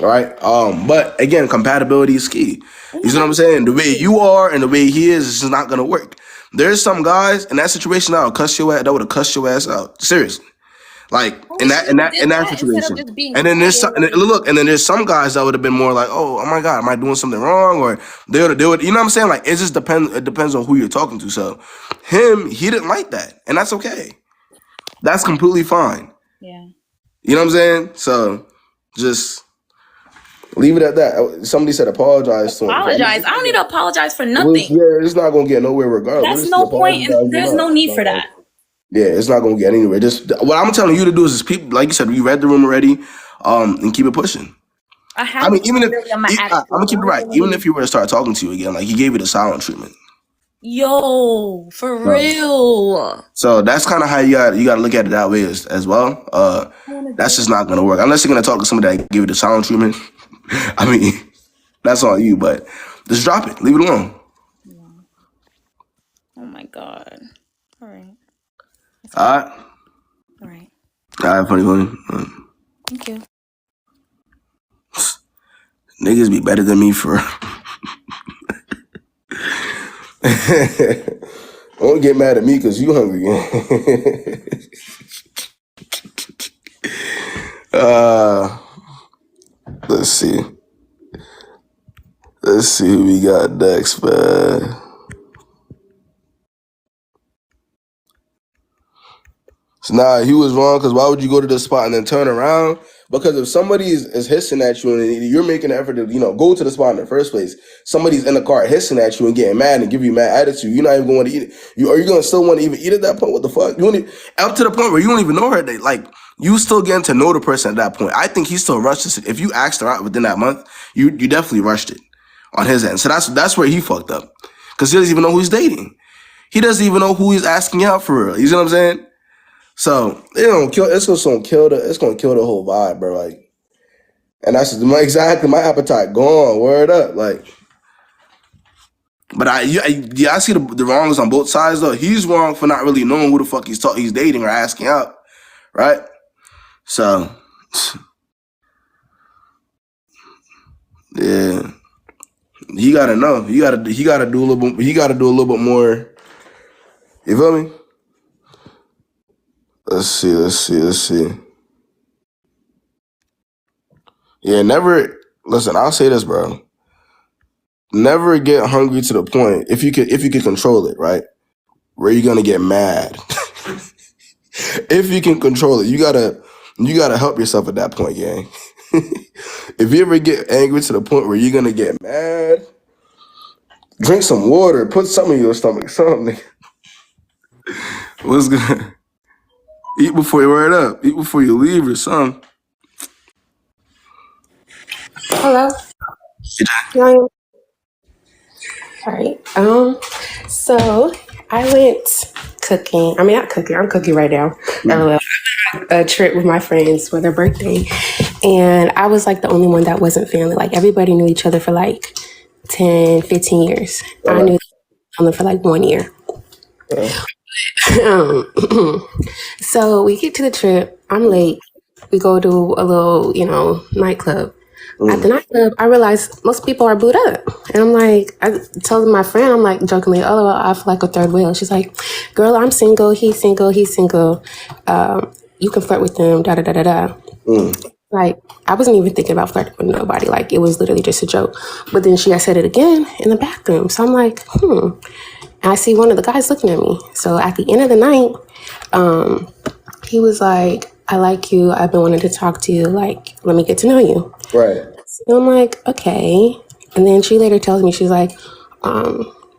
All right. But again, compatibility is key. You see what I'm saying? The way you are and the way he is just not gonna work. There's some guys in that situation that would have cussed your ass out. Seriously. Like in that situation. And then there's some guys that would have been more like, oh my God, am I doing something wrong? Or they would, you know what I'm saying? Like, it just depends on who you're talking to. So he didn't like that. And that's okay. That's completely fine. Yeah. You know what I'm saying? So just leave it at that. Somebody said apologize to him. Apologize. I don't need to apologize for nothing. It's not gonna get nowhere regardless. That's no point, and there's no need for that. Yeah, it's not gonna get anywhere. Just what I'm telling you to do is people, like you said, you read the room already, and keep it pushing. I mean, even if I'm gonna keep it right, even if he were to start talking to you again, like he gave you the silent treatment. Yo, for real. So that's kind of how you gotta look at it that way as well. That's just not gonna work unless you're gonna talk to somebody that give you the silent treatment. I mean, that's on you, but just drop it, leave it alone. god. All right. Alright. All right. Alright, funny. Thank you. Niggas be better than me for Don't get mad at me because you hungry. Let's see. Let's see who we got next, man. So nah, he was wrong because why would you go to the spot and then turn around? Because if somebody is hissing at you and you're making an effort to, go to the spot in the first place, somebody's in the car hissing at you and getting mad and give you mad attitude, you're not even going to eat it. Are you going to still want to even eat at that point? What the fuck? Up to the point where you don't even know her. You still getting to know the person at that point. I think he still rushed this. If you asked her out within that month, you definitely rushed it on his end. So that's where he fucked up. Because he doesn't even know who he's dating. He doesn't even know who he's asking out for real. You see what I'm saying? So it's gonna kill the whole vibe, bro. And that's exactly my appetite gone. Word up, But I see the wrongs on both sides though. He's wrong for not really knowing who the fuck he's dating or asking out, right? So yeah, he gotta know. He gotta do a little bit. He gotta do a little bit more. You feel me? Let's see. Yeah, never. Listen, I'll say this, bro. Never get hungry to the point if you can control it, right? Where you're gonna get mad. If you can control it, you gotta help yourself at that point, gang. If you ever get angry to the point where you're gonna get mad, drink some water, put something in your stomach, something. What's good? Eat before you wear it up. Eat before you leave or something. Hello. All right. So I went cooking. I mean, not cooking. I'm cooking right now. A trip with my friends for their birthday, and I was like the only one that wasn't family. Like everybody knew each other for like 10, 15 years. I knew them for like 1 year. So we get to the trip. I'm late. We go to a little, nightclub. At the nightclub, I realized most people are booed up. And I'm like, I told my friend, I'm like jokingly, oh, well, I feel like a third wheel. She's like, girl, I'm single. He's single. You can flirt with them, da-da-da-da-da. Like, I wasn't even thinking about flirting with nobody. Like, it was literally just a joke. But then she had said it again in the bathroom. So I'm like, And I see one of the guys looking at me. So at the end of the night, he was like, I like you. I've been wanting to talk to you. Like, let me get to know you. Right. So I'm like, okay. And then she later tells me, she's like,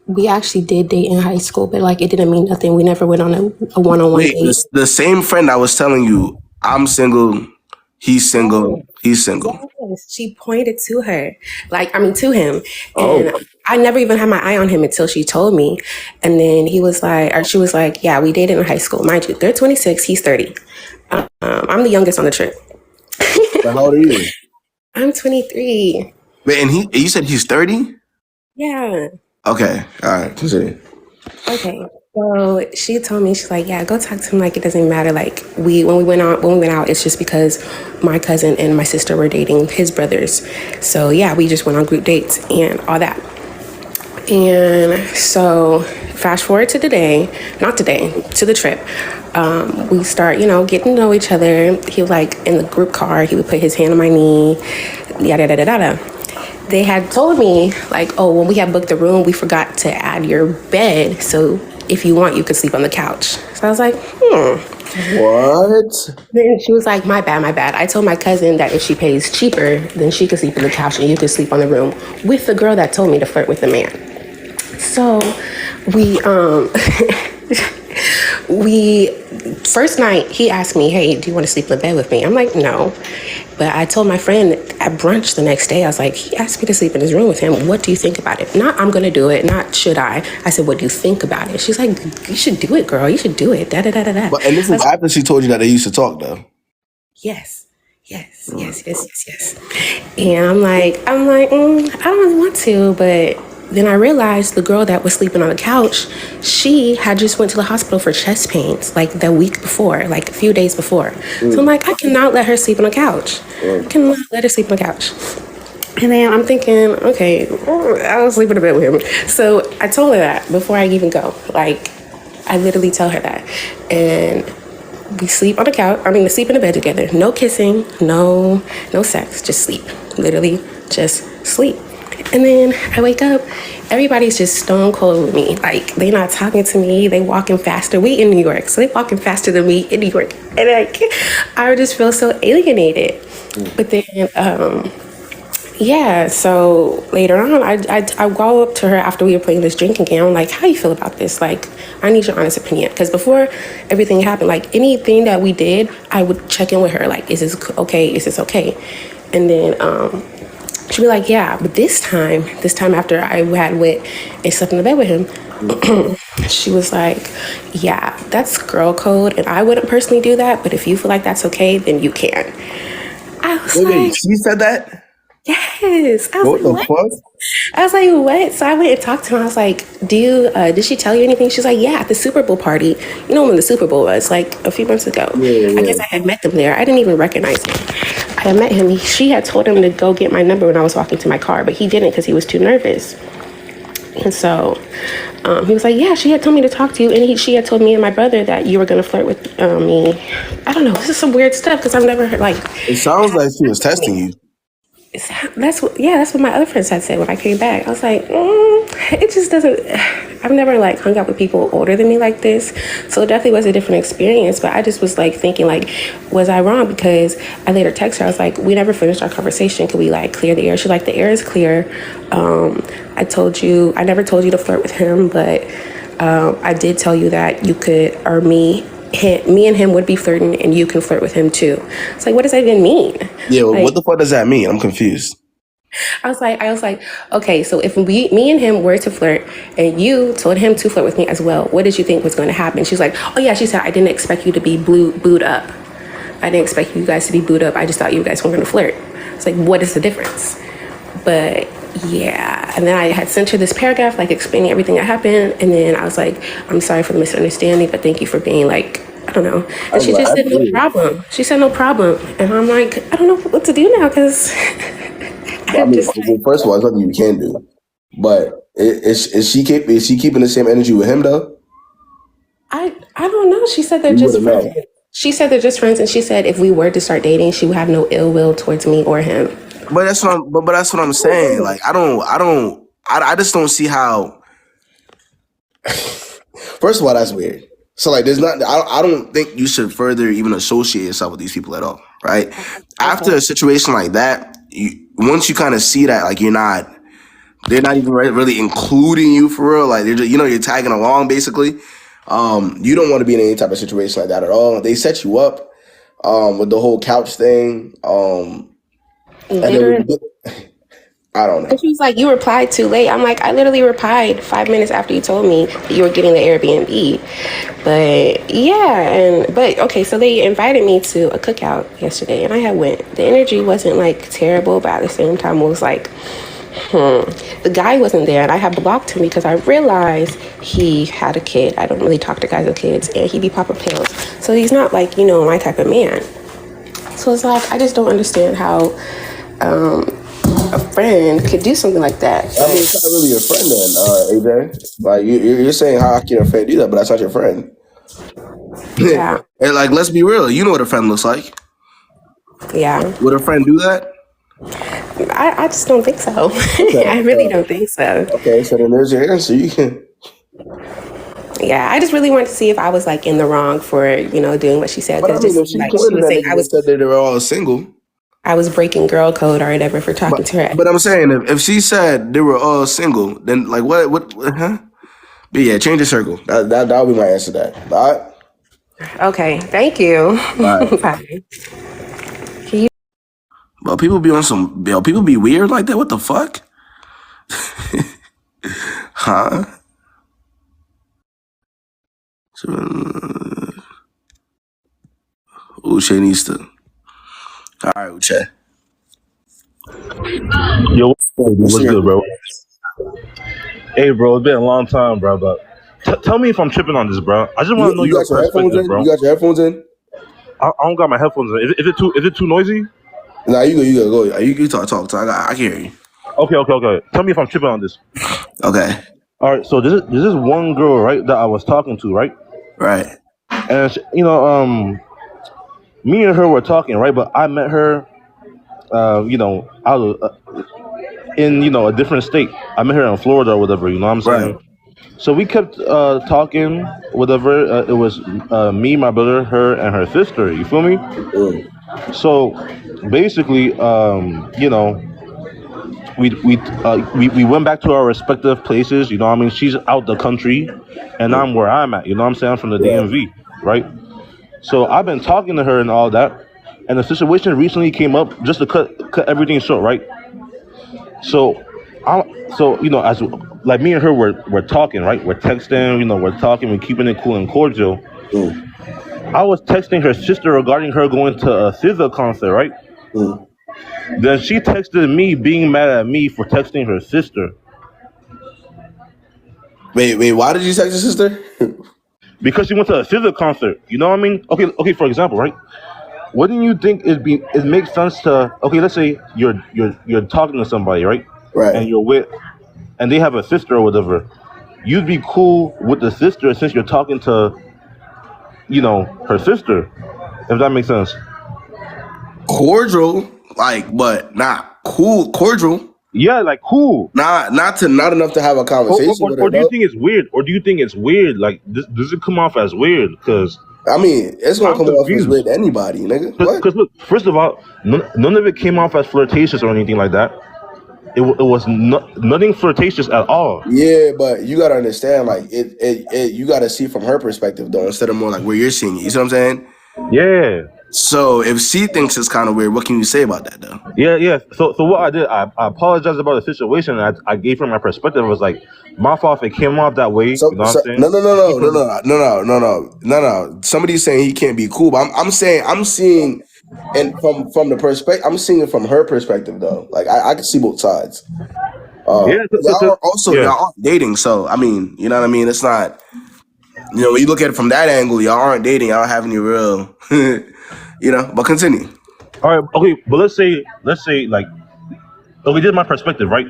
we actually did date in high school, but like it didn't mean nothing. We never went on a one-on-one date. The same friend I was telling you, I'm single, he's single, he's single. Yes, she pointed to her, to him. And I never even had my eye on him until she told me. And then she was like, yeah, we dated in high school. Mind you, they're 26, he's 30. I'm the youngest on the trip. How old are you? I'm 23. Wait, and you said he's 30? Yeah. Okay, all right, continue. Okay, so she told me, she's like, yeah, go talk to him. Like, it doesn't matter. Like, when we went out, it's just because my cousin and my sister were dating his brothers. So yeah, we just went on group dates and all that. And so fast forward to to the trip. We start, getting to know each other. He was like in the group car, he would put his hand on my knee, yada, yada, yada. They had told me, like, oh, when we had booked the room, we forgot to add your bed. So if you want, you could sleep on the couch. So I was like, What? Then she was like, my bad. I told my cousin that if she pays cheaper, then she could sleep in the couch and you could sleep on the room with the girl that told me to flirt with the man. So first night, he asked me, hey, do you want to sleep in the bed with me? I'm like, no. But I told my friend at brunch the next day, I was like, he asked me to sleep in his room with him. What do you think about it? Not, I'm going to do it. Not, should I? I said, what do you think about it? She's like, you should do it, girl. You should do it. Da, da, da, da, da. But, and this was after she told you that they used to talk, though. Yes. And I'm like, I don't really want to, but then I realized the girl that was sleeping on the couch, she had just went to the hospital for chest pains like the week before, like a few days before. So I'm like, I cannot let her sleep on the couch. I cannot let her sleep on the couch. And then I'm thinking, okay, I'll sleep in a bed with him. So I told her that before I even go. Like, I literally tell her that. And we sleep on the couch. I mean, we sleep in the bed together. No kissing, no sex, just sleep. Literally, just sleep. And then I wake up, everybody's just stone cold with me. Like, they not talking to me, they walking faster. We in New York, so they walking faster than me in New York. And like, I just feel so alienated. But then, yeah, so later on, I go up to her after we were playing this drinking game. I'm like, how do you feel about this? Like, I need your honest opinion. Because before everything happened, like, anything that we did, I would check in with her. Like, is this okay? Is this okay? And then she'd be like, yeah. But this time after I had went and slept in the bed with him, she was like, yeah, that's girl code. And I wouldn't personally do that. But if you feel like that's okay, then you can. I was like, she said that? Yes. I was What like, the what? fuck? I was like, what? So I went and talked to her. I was like, did she tell you anything? She's like, yeah, at the Super Bowl party. You know when the Super Bowl was, like a few months ago. I guess I had met them there. I didn't even recognize him. I had met him. She had told him to go get my number when I was walking to my car, but he didn't because he was too nervous. And so he was like, yeah, she had told me to talk to you. And she had told me and my brother that you were going to flirt with me. I don't know. This is some weird stuff because I've never heard, like... It sounds like she was testing you. That's what my other friends had said when I came back. I was like, it just doesn't. I've never like hung out with people older than me like this, so it definitely was a different experience. But I just was like thinking, like, was I wrong? Because I later texted her. I was like, we never finished our conversation. Could we like clear the air? She's like, the air is clear. I never told you to flirt with him, but I did tell you that you could, or me and him would be flirting and you can flirt with him too. It's like, what does that even mean? Yeah, like, what the fuck does that mean? I'm confused. I was like, okay, so if me and him were to flirt and you told him to flirt with me as well, what did you think was going to happen? She's like, oh yeah, she said, I didn't expect you to be booed up. I didn't expect you guys to be booed up. I just thought you guys were going to flirt. It's like, what is the difference? But yeah, and then I had sent her this paragraph like explaining everything that happened, and then I was like, I'm sorry for the misunderstanding, but thank you for being like, I don't know. And she just said no problem. She said no problem, and I'm like, I don't know what to do now because I mean, first of all, there's nothing you can do. But is she keeping the same energy with him though? I don't know. She said they're just friends. She said they're just friends, and she said if we were to start dating, she would have no ill will towards me or him. But that's what I'm saying. Like I just don't see how. First of all, that's weird. So like, there's not. I don't think you should further even associate yourself with these people at all, right? Okay. After a situation like that, once you kind of see that, like they're not even really including you for real. Like they're just, you're tagging along basically. You don't want to be in any type of situation like that at all. They set you up with the whole couch thing. And then I don't know. And she was like, you replied too late. I'm like, I literally replied 5 minutes after you told me that you were getting the Airbnb. But yeah, but okay, so they invited me to a cookout yesterday and I had went. The energy wasn't like terrible, but at the same time it was like, the guy wasn't there and I had blocked him because I realized he had a kid. I don't really talk to guys with kids and he be popping pills. So he's not like, my type of man. So it's like, I just don't understand how a friend could do something like that. I mean, it's not really your friend then, AJ. Like you're saying, how can a friend do that? But that's not your friend. Yeah. And like, let's be real. You know what a friend looks like. Yeah. Would a friend do that? I just don't think so. Okay. I really don't think so. Okay, so then there's your answer. You can. Yeah, I just really wanted to see if I was like in the wrong for doing what she said. But I mean, if she was saying said that they were all single. I was breaking girl code or whatever for talking to her. But I'm saying if she said they were all single, then like what huh? But yeah, change the circle. That would be my answer to that. All right. Okay, thank you. Right. Bye. Well, people be on some. People be weird like that. What the fuck? Huh? Uche needs to. All right, Uche. Yo, what's good, bro? Hey, bro, it's been a long time, bro. But tell me if I'm tripping on this, bro. I just want to know You your got your headphones perspective, in? bro. You got your headphones in? I don't got my headphones in. Is it too noisy? Nah, you go. You talk. I can hear you. Okay. Tell me if I'm tripping on this. Okay. All right. So this is one girl, right, that I was talking to, right? Right. And she, me and her were talking, right? But I met her, out of in a different state. I met her in Florida or whatever. You know what I'm saying? Right. So we kept talking, whatever. It was me, my brother, her, and her sister. You feel me? So basically, we went back to our respective places. You know what I mean? She's out the country, and I'm where I'm at. You know what I'm saying? I'm from the DMV, right? So I've been talking to her and all that, and the situation recently came up. Just to cut everything short, right? So, as like me and her, we're talking, right? We're texting, we're talking, we're keeping it cool and cordial. I was texting her sister regarding her going to a SZA concert, right? Then she texted me, being mad at me for texting her sister. Wait, why did you text your sister? Because she went to a SZA concert. You know what I mean? Okay. For example, right? Wouldn't you think it makes sense to let's say you're talking to somebody, right? Right. And they have a sister or whatever. You'd be cool with the sister since you're talking to, her sister. If that makes sense. Cordial, but not cool. Cordial. Yeah, like cool. Not enough to have a conversation with her. Or do you think it's weird? Or do you think it's weird? Like, does it come off as weird? Because I mean, it's gonna come off as weird to anybody, nigga. Because look, first of all, none of it came off as flirtatious or anything like that. It was nothing flirtatious at all. Yeah, but you gotta understand, you gotta see from her perspective though, instead of more like where you're seeing it. You see what I'm saying? Yeah. So if she thinks it's kind of weird, what can you say about that though? Yeah. So what I did, I apologized about the situation, and I gave her my perspective. It was like my fault if it came off that way. You know what I'm saying? No. Somebody's saying he can't be cool, but I'm seeing, and from the perspective, I'm seeing it from her perspective though. Like I can see both sides. Y'all aren't dating, so I mean, you know what I mean. It's not, when you look at it from that angle, y'all aren't dating. Y'all having your real, But continue. All right, okay, but let's say like, okay, this is my perspective, right?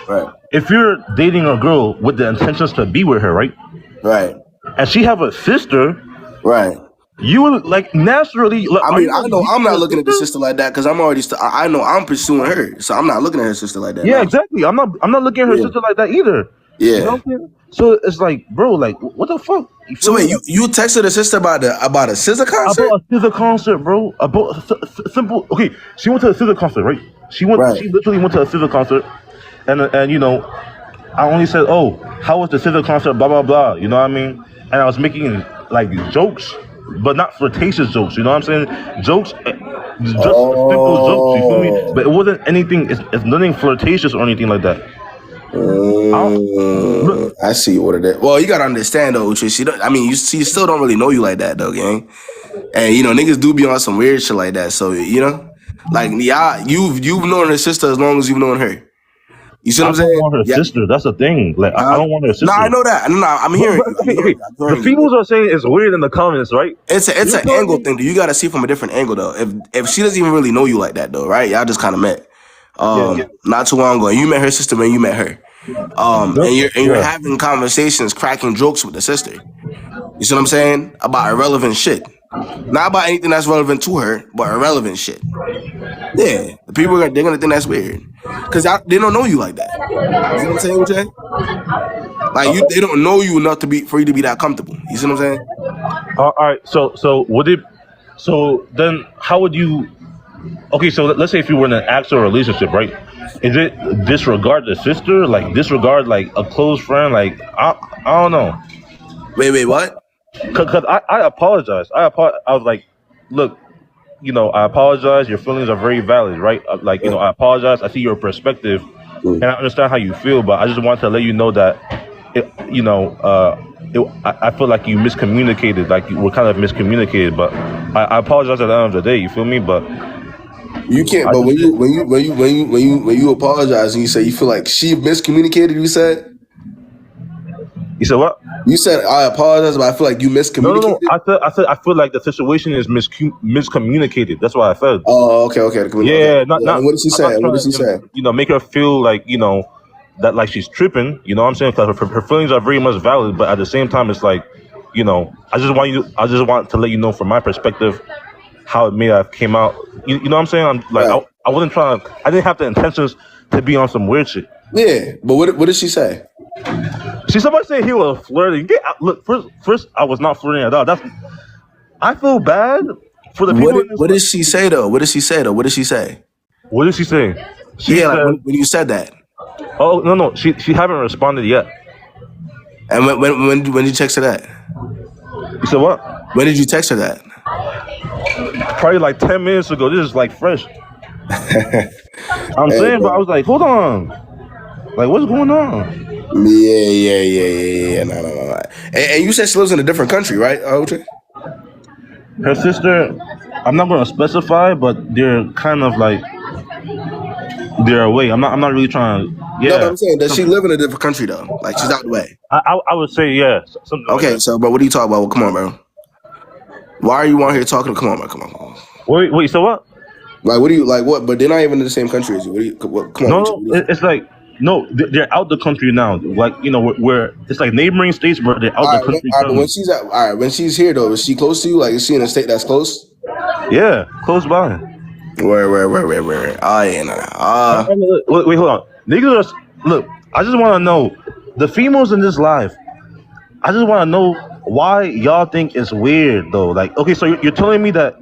Right. If you're dating a girl with the intentions to be with her, right? Right. And she have a sister, right? You would like naturally. I mean, I know I'm not looking at the sister like that because I'm already. I know I'm pursuing her, so I'm not looking at her sister like that. Yeah, exactly. I'm not looking at her sister like that either. Yeah. You know what I'm saying? So it's like, bro, like, what the fuck? So wait, you texted the sister about a SZA concert? About a SZA concert, bro. About simple. Okay, she went to a SZA concert, right? She literally went to a SZA concert, and I only said, oh, how was the SZA concert? Blah blah blah. You know what I mean? And I was making like jokes, but not flirtatious jokes. You know what I'm saying? Jokes, just simple jokes. You feel me? But it wasn't anything. It's nothing flirtatious or anything like that. I see what it is. Well, you gotta understand though, Uche. She still don't really know you like that though, gang. And niggas do be on some weird shit like that. So like you've known her sister as long as you've known her. You see what I'm saying? I don't want her sister. That's the thing. Like I don't want her sister. No, I know that. No, I'm hearing you. Okay. The females are saying it's weird in the comments, right? It's an angle thing. You gotta see from a different angle though. If she doesn't even really know you like that though, right? Y'all just kind of met. Not too long ago. You met her sister when you met her. And you're having conversations, cracking jokes with the sister. You see what I'm saying? About irrelevant shit. Not about anything that's relevant to her, but irrelevant shit. Yeah. The people they're gonna think that's weird. Cause they don't know you like that. You know what I'm saying, Jay? Like they don't know you enough for you to be that comfortable. You see what I'm saying? All right. So then how would you? Okay, so let's say if you were in an actual relationship, right? Is it disregard the sister, like disregard like a close friend, like I don't know. Wait, what? Cause I apologize. I was like, look, I apologize. Your feelings are very valid, right? I apologize. I see your perspective, and I understand how you feel, but I just want to let you know that, I feel like you miscommunicated, like you were kind of miscommunicated. But I apologize at the end of the day. You feel me? But you can't. But when you apologize and you say you feel like she miscommunicated, you said. You said what? You said I apologize, but I feel like you miscommunicated. No. I said I feel like the situation is miscommunicated. That's what I said. Oh, okay. Yeah, Okay. not And what did she I'm say? not What did trying she to say? make her feel like that like she's tripping. You know what I'm saying? Because her feelings are very much valid, but at the same time, it's like I just want to let you know from my perspective how it may have came out. You know what I'm saying? I'm like Right. I wasn't trying. I didn't have the intentions to be on some weird shit. Yeah, but what did she say? See, somebody say he was flirting. Look, first, I was not flirting at all. I feel bad for the people in this. What did she say though? What did she say? What did she say? She Yeah, like said, when you said that. "Oh no, she haven't responded yet." And when you text her that? You said what? When did you text her that? Probably like 10 minutes ago. This is like fresh. I'm Hey, saying, but bro. I was like, hold on, like what's going on? Yeah. No. And you said she lives in a different country, right, OJ? Her sister, I'm not gonna specify, but they're kind of like they're away. I'm not really trying to. No, but Yeah, I'm saying, does she live in a different country though? Like she's out the way. I would say yeah, something like Okay, that. so bro, what are you talking about? Well, come on, bro. Why are you on here talking? Come on, bro. Come on. Wait. So what? Like, what do you like? What? But they're not even in the same country as you. Come on. No, it's like no, they're out the country now. Like where it's like neighboring states, but they're out the country. But when she's here though, is she close to you? Like, is she in a state that's close? Yeah, close by. Where? Oh yeah, no. Wait, hold on. Niggas look. I just want to know the females in this live. I just want to know why y'all think it's weird though. Like, okay, so you're telling me that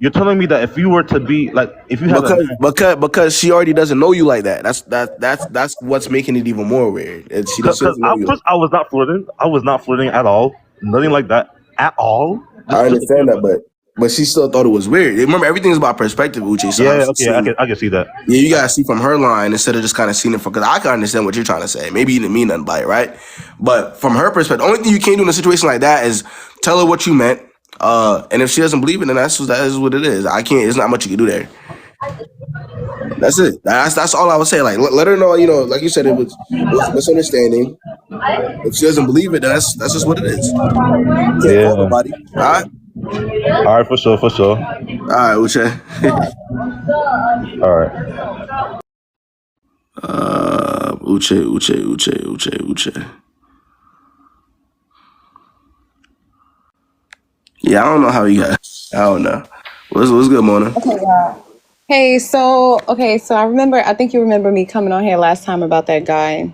if you were to be like, if you had because she already doesn't know you like that. That's what's making it even more weird. She doesn't know you. I was not flirting. I was not flirting at all. Nothing like that at all. I understand that, but she still thought it was weird. Remember, everything's about perspective, Uche. So Yeah, okay, I can see that. Yeah, you gotta see from her line instead of just kind of seeing it from. Because I can understand what you're trying to say. Maybe you didn't mean nothing by it, right? But from her perspective, the only thing you can't do in a situation like that is tell her what you meant. And if she doesn't believe it, then that is what it is. I can't. There's not much you can do there. That's it. That's all I would say. Like, let her know. Like you said, it was a misunderstanding. If she doesn't believe it, then that's just what it is. Can't call nobody. All right. All right, for sure. All right, Uche. All right. Uche. Yeah, I don't know how he got. I don't know. What's good, Mona? Hey, so I think you remember me coming on here last time about that guy.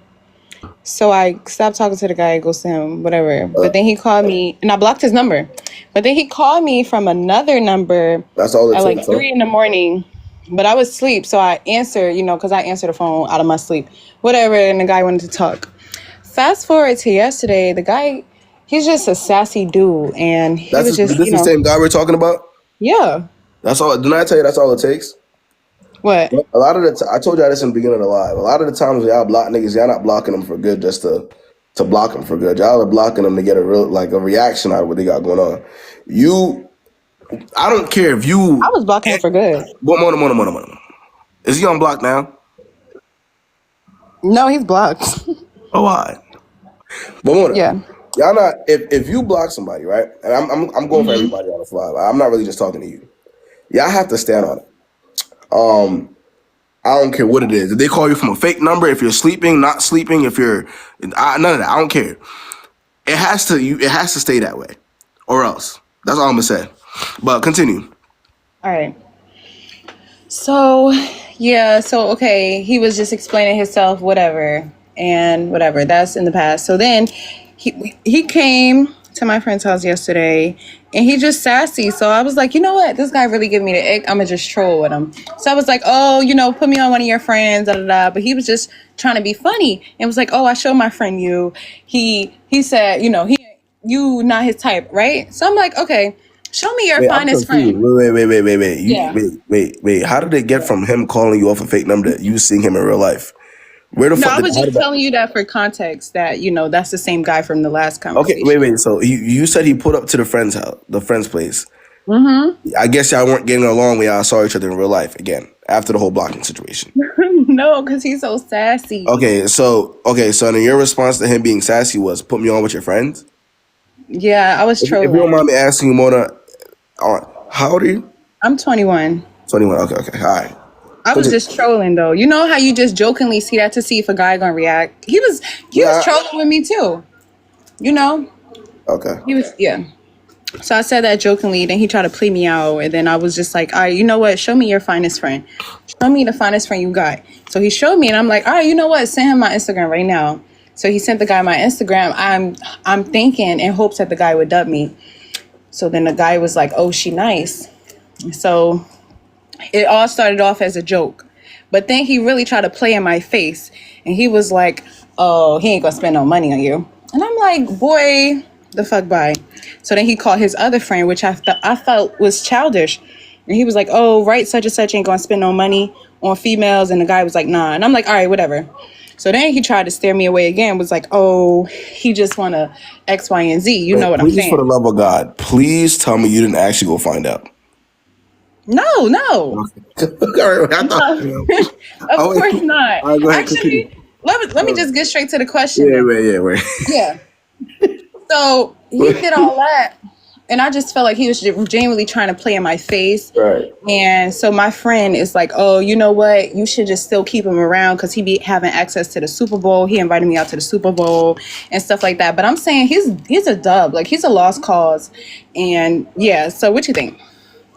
So I stopped talking to the guy, goes to him, whatever. But then he called me, and I blocked his number. But then he called me from another number That's all it at like takes, 3 a.m. But I was asleep, so I answered, because I answered the phone out of my sleep. Whatever, and the guy wanted to talk. Fast forward to yesterday, the guy, he's just a sassy dude, and he was just, This is the same guy we're talking about? Yeah. That's all. Didn't I tell you that's all it takes? What? A lot of I told y'all this in the beginning of the live. A lot of the times y'all block niggas, y'all not blocking them for good just to block them for good. Y'all are blocking them to get a reaction out of what they got going on. I don't care if you. I was blocking him for good. Mona. Is he on block now? No, he's blocked. Oh, why? But Mona, yeah. Y'all not. If you block somebody, right? And I'm going for everybody on the fly. I'm not really just talking to you. Y'all have to stand on it. I don't care what it is. If they call you from a fake number, if you're sleeping, not sleeping, if you're none of that, I don't care. It has to stay that way, or else. That's all I'm gonna say. But continue. All right. So okay, he was just explaining himself, whatever. That's in the past. So then he came to my friend's house yesterday, and he just sassy. So I was like, you know what? This guy really gave me the ick. I'm gonna just troll with him. So I was like, oh, put me on one of your friends, da da da. But he was just trying to be funny, and was like, oh, I showed my friend you. He said, you not his type, right? So I'm like, okay, show me your finest friend. Wait. How did it get from him calling you off a fake number to you seeing him in real life? Where the fuck? I was just telling you that for context, that that's the same guy from the last conversation. Okay, wait. So you said he pulled up to the friend's house, the friend's place. Mm-hmm. I guess y'all weren't getting along when y'all saw each other in real life again after the whole blocking situation. No, because he's so sassy. Okay, so then your response to him being sassy was put me on with your friends? Yeah, I was If you don't trolling. mind me asking you, Mona, how old are you? I'm 21. 21. Okay, all right. I was just trolling though. You know how you just jokingly see that to see if a guy gonna react? He was trolling with me too. You know? Okay. He was So I said that jokingly, then he tried to play me out, and then I was just like, all right, you know what? Show me your finest friend. Show me the finest friend you got. So he showed me, and I'm like, all right, you know what? Send him my Instagram right now. So he sent the guy my Instagram. I'm thinking in hopes that the guy would dub me. So then the guy was like, oh, she nice. So it all started off as a joke. But then he really tried to play in my face. And he was like, oh, he ain't gonna spend no money on you. And I'm like, boy, the fuck bye. So then he called his other friend, which I felt was childish. And he was like, oh, right, such and such ain't gonna spend no money on females. And the guy was like, nah. And I'm like, all right, whatever. So then he tried to steer me away again, was like, oh, he just wanna X, Y, and Z. You know what I'm Please, saying? for the love of God, please tell me you didn't actually go find out. No. All right, I thought, Of course not. All right, go ahead, Actually, continue. let me just get straight to the question. Wait. Yeah. So he did all that, and I just felt like he was genuinely trying to play in my face. Right. And so my friend is like, oh, you know what? You should just still keep him around because he be having access to the Super Bowl. He invited me out to the Super Bowl and stuff like that. But I'm saying he's a dub. Like, he's a lost cause. And yeah, so what you think?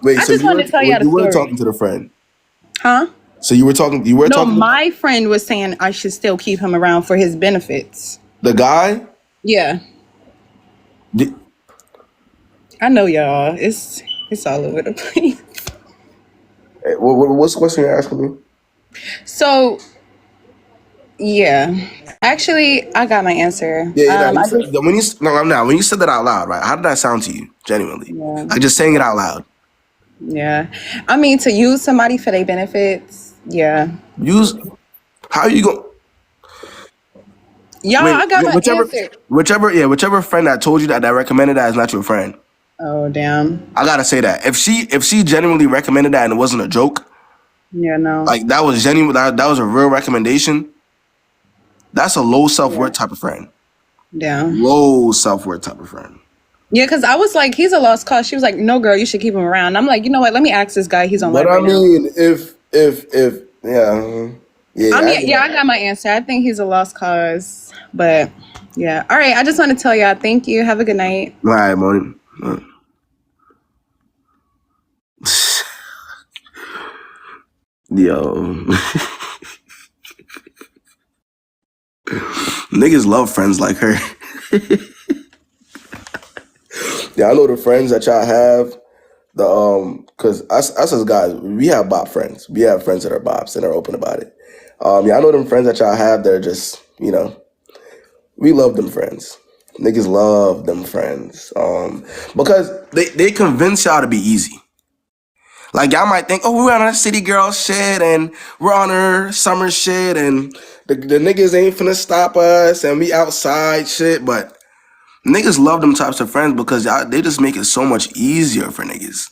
Wait, I so just wanted to tell you the you were story. talking to the friend? Huh? So you were talking No, to my friend was saying I should still keep him around for his benefits. the guy? Yeah. I know y'all. It's all over the place. Hey, what's the question you're asking me? So, yeah. Actually, I got my answer. Yeah, when you said that out loud, right? How did that sound to you, genuinely? Yeah. Like just saying it out loud. Yeah. I mean, to use somebody for their benefits, yeah. How are you going? Y'all, I got my answer. Whichever friend that told you that recommended that is not your friend. Oh, damn. I gotta say that. If she genuinely recommended that and it wasn't a joke, yeah, no. like that was genuine, that was a real recommendation, that's a low self-worth type of friend. Yeah. Low self-worth type of friend. Yeah, because I was like, he's a lost cause. She was like, no, girl, you should keep him around. I'm like, you know what? Let me ask this guy. He's on live right now. But I mean, if I got my answer. I think he's a lost cause. But yeah. All right. I just want to tell y'all, thank you. Have a good night. All right, morning. Yo. Niggas love friends like her. Yeah, I know the friends that y'all have. Cause us as guys, we have bop friends. We have friends that are bops and are open about it. Yeah, I know them friends that y'all have. They're just, we love them friends. Niggas love them friends. Because they convince y'all to be easy. Like y'all might think, oh, we're on our city girl shit and we're on our summer shit and the niggas ain't finna stop us and we outside shit, but niggas love them types of friends because they just make it so much easier for niggas.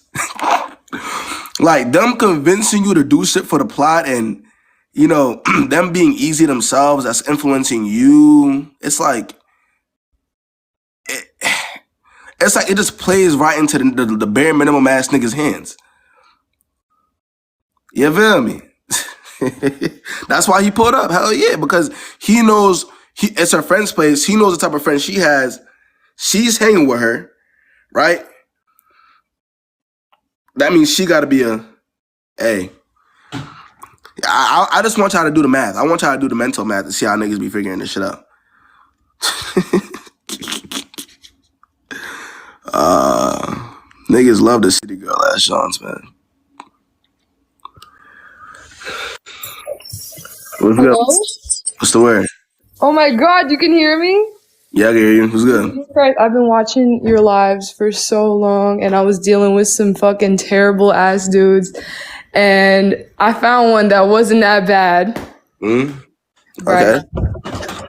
Like them convincing you to do shit for the plot and, them being easy themselves, that's influencing you. It's like it just plays right into the bare minimum ass niggas' hands. You feel me? That's why he pulled up. Hell yeah, because he knows it's her friend's place. He knows the type of friend she has. She's hanging with her, right? That means she got to be hey. I just want y'all to do the math. I want y'all to do the mental math to see how niggas be figuring this shit out. Niggas love the city girl ass Sean's, man. Hello? What's the word? Oh my god, you can hear me? Yeah, I can hear you. What's good? Jesus Christ, I've been watching your lives for so long and I was dealing with some fucking terrible ass dudes and I found one that wasn't that bad. Okay. Right?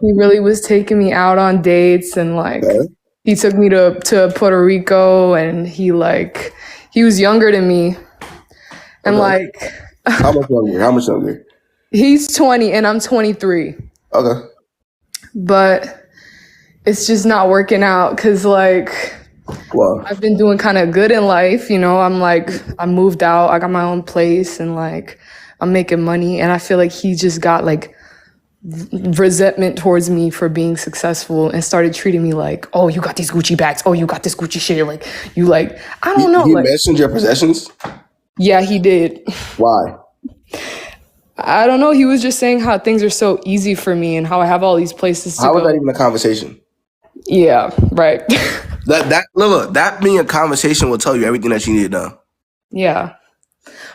He really was taking me out on dates and he took me to Puerto Rico and he was younger than me. And How much younger? He's 20 and I'm 23. Okay. But it's just not working out because, like, Well, I've been doing kind of good in life. You know, I moved out, I got my own place, and like, I'm making money. And I feel like he just got like resentment towards me for being successful and started treating me like, oh, you got these Gucci bags. Oh, you got this Gucci shit. Like, you like, I don't know. He like, mentioned your possessions? Yeah, he did. Why? I don't know. He was just saying how things are so easy for me and how I have all these places to How go. was that even a conversation? Yeah, right. Look, that being a conversation will tell you everything that you need to know. Yeah.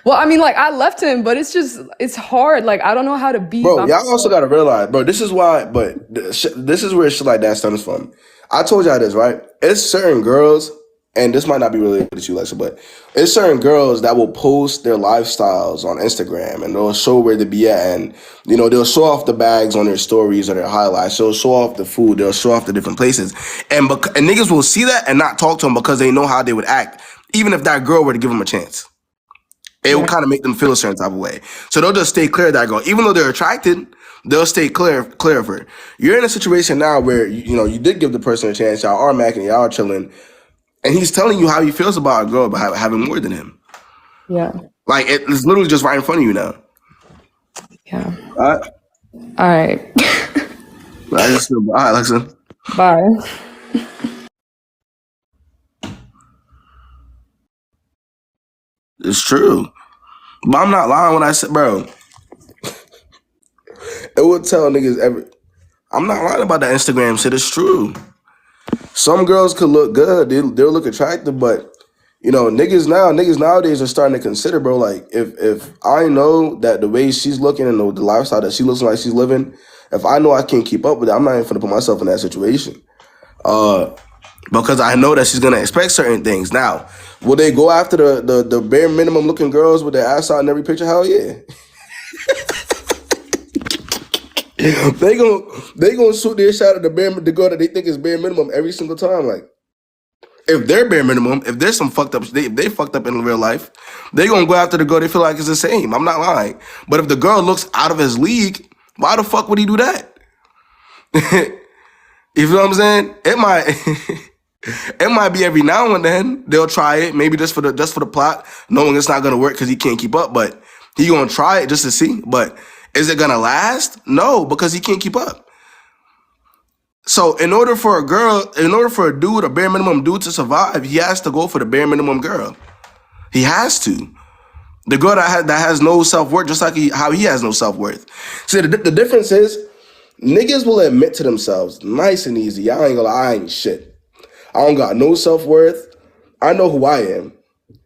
Well, I mean, like, I left him, but it's hard. Like, I don't know how to be. Bro, y'all also gotta realize, bro, this is why, this is where shit like that stems from. I told y'all this, right? It's certain girls, and this might not be related to you, Lexa, but it's certain girls that will post their lifestyles on Instagram and they'll show where they be at, and you know, they'll show off the bags on their stories or their highlights. They'll show off the food, they'll show off the different places. And niggas will see that and not talk to them because they know how they would act, even if that girl were to give them a chance. It will kind of make them feel a certain type of way. So they'll just stay clear of that girl. Even though they're attracted, they'll stay clear of her. You're in a situation now where, you know, you did give the person a chance. Y'all are macking, y'all are chilling. And he's telling you how he feels about a girl about having more than him. Yeah. Like, it's literally just right in front of you now. Yeah. All right? All right. All right, Alexa. Bye. It's true. But I'm not lying when I said, bro. It would tell niggas I'm not lying about that Instagram shit. It's true. Some girls could look good. They'll look attractive, but you know, niggas nowadays are starting to consider, bro, like if I know that the way she's looking and the lifestyle that she looks like she's living, if I know I can't keep up with it, I'm not even gonna put myself in that situation. Because I know that she's gonna expect certain things. Now, will they go after the bare minimum looking girls with their ass out in every picture? Hell yeah. They gonna shoot their shot at the girl that they think is bare minimum every single time. Like, if they're bare minimum, if there's some fucked up, if they fucked up in real life, they gonna go after the girl they feel like is the same. I'm not lying. But if the girl looks out of his league, why the fuck would he do that? You feel what I'm saying? It might be every now and then they'll try it, maybe just for the plot, knowing it's not gonna work because he can't keep up. But he gonna try it just to see. But is it gonna last? No, because he can't keep up. So in order for a dude, a bare minimum dude to survive, he has to go for the bare minimum girl. He has to. The girl that has no self-worth, just like how he has no self-worth. See, the difference is, niggas will admit to themselves, nice and easy, I ain't gonna lie, I ain't shit. I don't got no self-worth. I know who I am,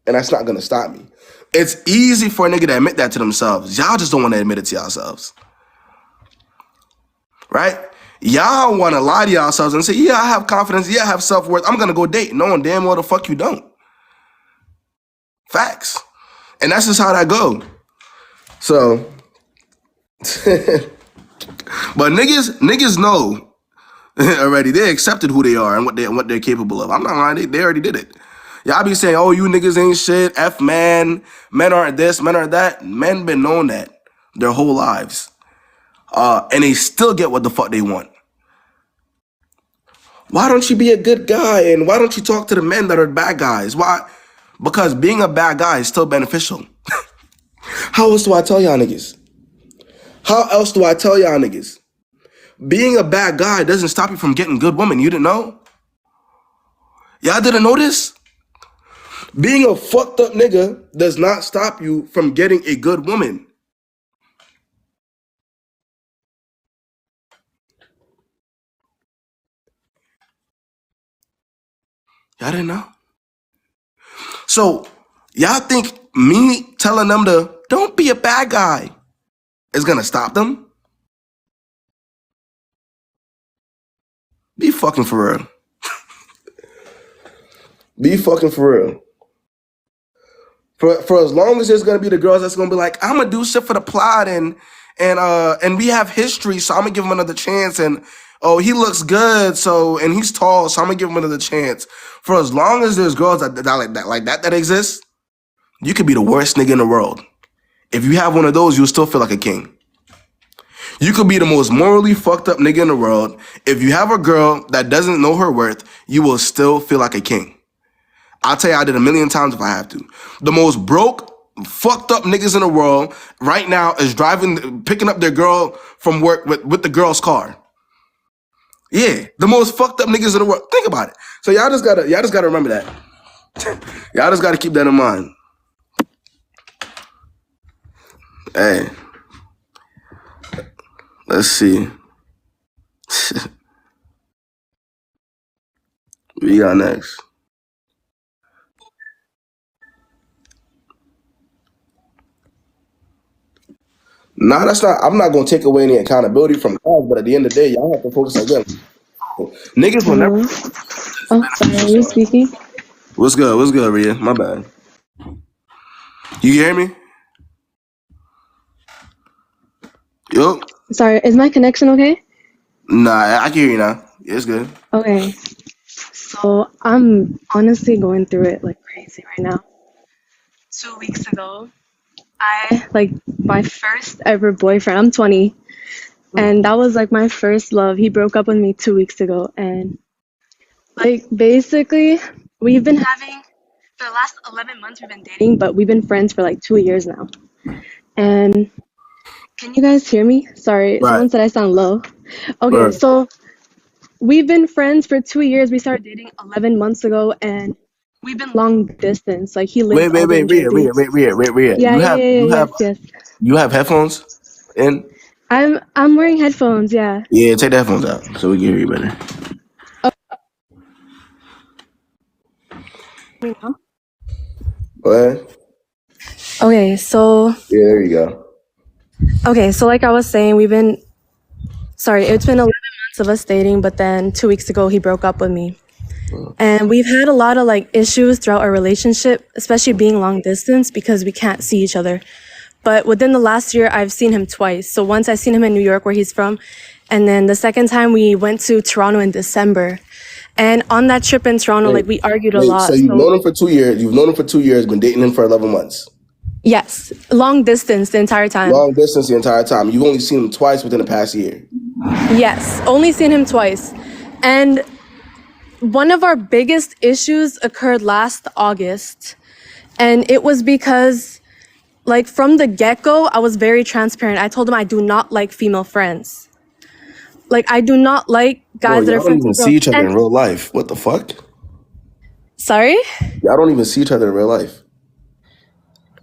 and that's not gonna stop me. It's easy for a nigga to admit that to themselves. Y'all just don't want to admit it to yourselves. Right? Y'all want to lie to yourselves and say, yeah, I have confidence. Yeah, I have self-worth. I'm going to go date. Knowing damn well the fuck you don't. Facts. And that's just how that go. So, but niggas know already. They accepted who they are and what they're capable of. I'm not lying. They already did it. Y'all be saying, oh, you niggas ain't shit. F man. Men aren't this. Men aren't that. Men been knowing that their whole lives. And they still get what the fuck they want. Why don't you be a good guy? And why don't you talk to the men that are bad guys? Why? Because being a bad guy is still beneficial. How else do I tell y'all niggas? Being a bad guy doesn't stop you from getting good women. You didn't know? Y'all didn't know this? Being a fucked up nigga does not stop you from getting a good woman. Y'all didn't know? So, y'all think me telling them to don't be a bad guy is gonna stop them? Be fucking for real. Be fucking for real. For as long as there's gonna be the girls that's gonna be like, I'm gonna do shit for the plot and we have history, so I'm gonna give him another chance, and oh, he looks good, so, and he's tall, so I'm gonna give him another chance. For as long as there's girls that exist, you could be the worst nigga in the world. If you have one of those, you'll still feel like a king. You could be the most morally fucked up nigga in the world. If you have a girl that doesn't know her worth, you will still feel like a king. I'll tell you, I did 1,000,000 times if I have to. The most broke, fucked up niggas in the world right now is picking up their girl from work with the girl's car. Yeah, the most fucked up niggas in the world. Think about it. So y'all just gotta remember that. Y'all just gotta keep that in mind. Hey, let's see. What you got next? Nah, that's not. I'm not gonna take away any accountability from guys, but at the end of the day, y'all have to focus on them. Niggas will never. Oh, sorry, are you speaking? What's good? What's good, Rhea? My bad. You hear me? Yo. Sorry, is my connection okay? Nah, I can hear you now. Yeah, it's good. Okay. So I'm honestly going through it like crazy right now. 2 weeks ago, I like my first ever boyfriend. I'm 20. And that was like my first love. He broke up with me 2 weeks ago. And like basically we've been having for the last 11 months we've been dating, but we've been friends for like 2 years now. And can you guys hear me? Sorry, Right. someone said I sound low. Okay, Right. so we've been friends for 2 years. We started dating 11 months ago, and we've been long distance. Like he lives Wait, over in Rhea. Yeah, yes. You have headphones in? I'm wearing headphones. Yeah. Yeah, take the headphones out so we can hear you better. What? Okay, so Yeah, there you go. like I was saying, it's been 11 months of us dating, but then 2 weeks ago he broke up with me. And we've had a lot of like issues throughout our relationship, especially being long distance because we can't see each other. But within the last year, I've seen him twice. So once I seen him in New York, where he's from, and then the second time we went to Toronto in December. And on that trip in Toronto, like we argued a lot. So you've known him for 2 years. You've known him for 2 years. Been dating him for 11 months. Yes, long distance the entire time. Long distance the entire time. You've only seen him twice within the past year. Yes, only seen him twice. And one of our biggest issues occurred last August. And it was because, like, from the get-go, I was very transparent. I told him I do not like female friends. Like, I do not like guys that are Y'all don't friends even with see girls. each other And- in real life. What the fuck? Sorry? Y'all don't even see each other in real life.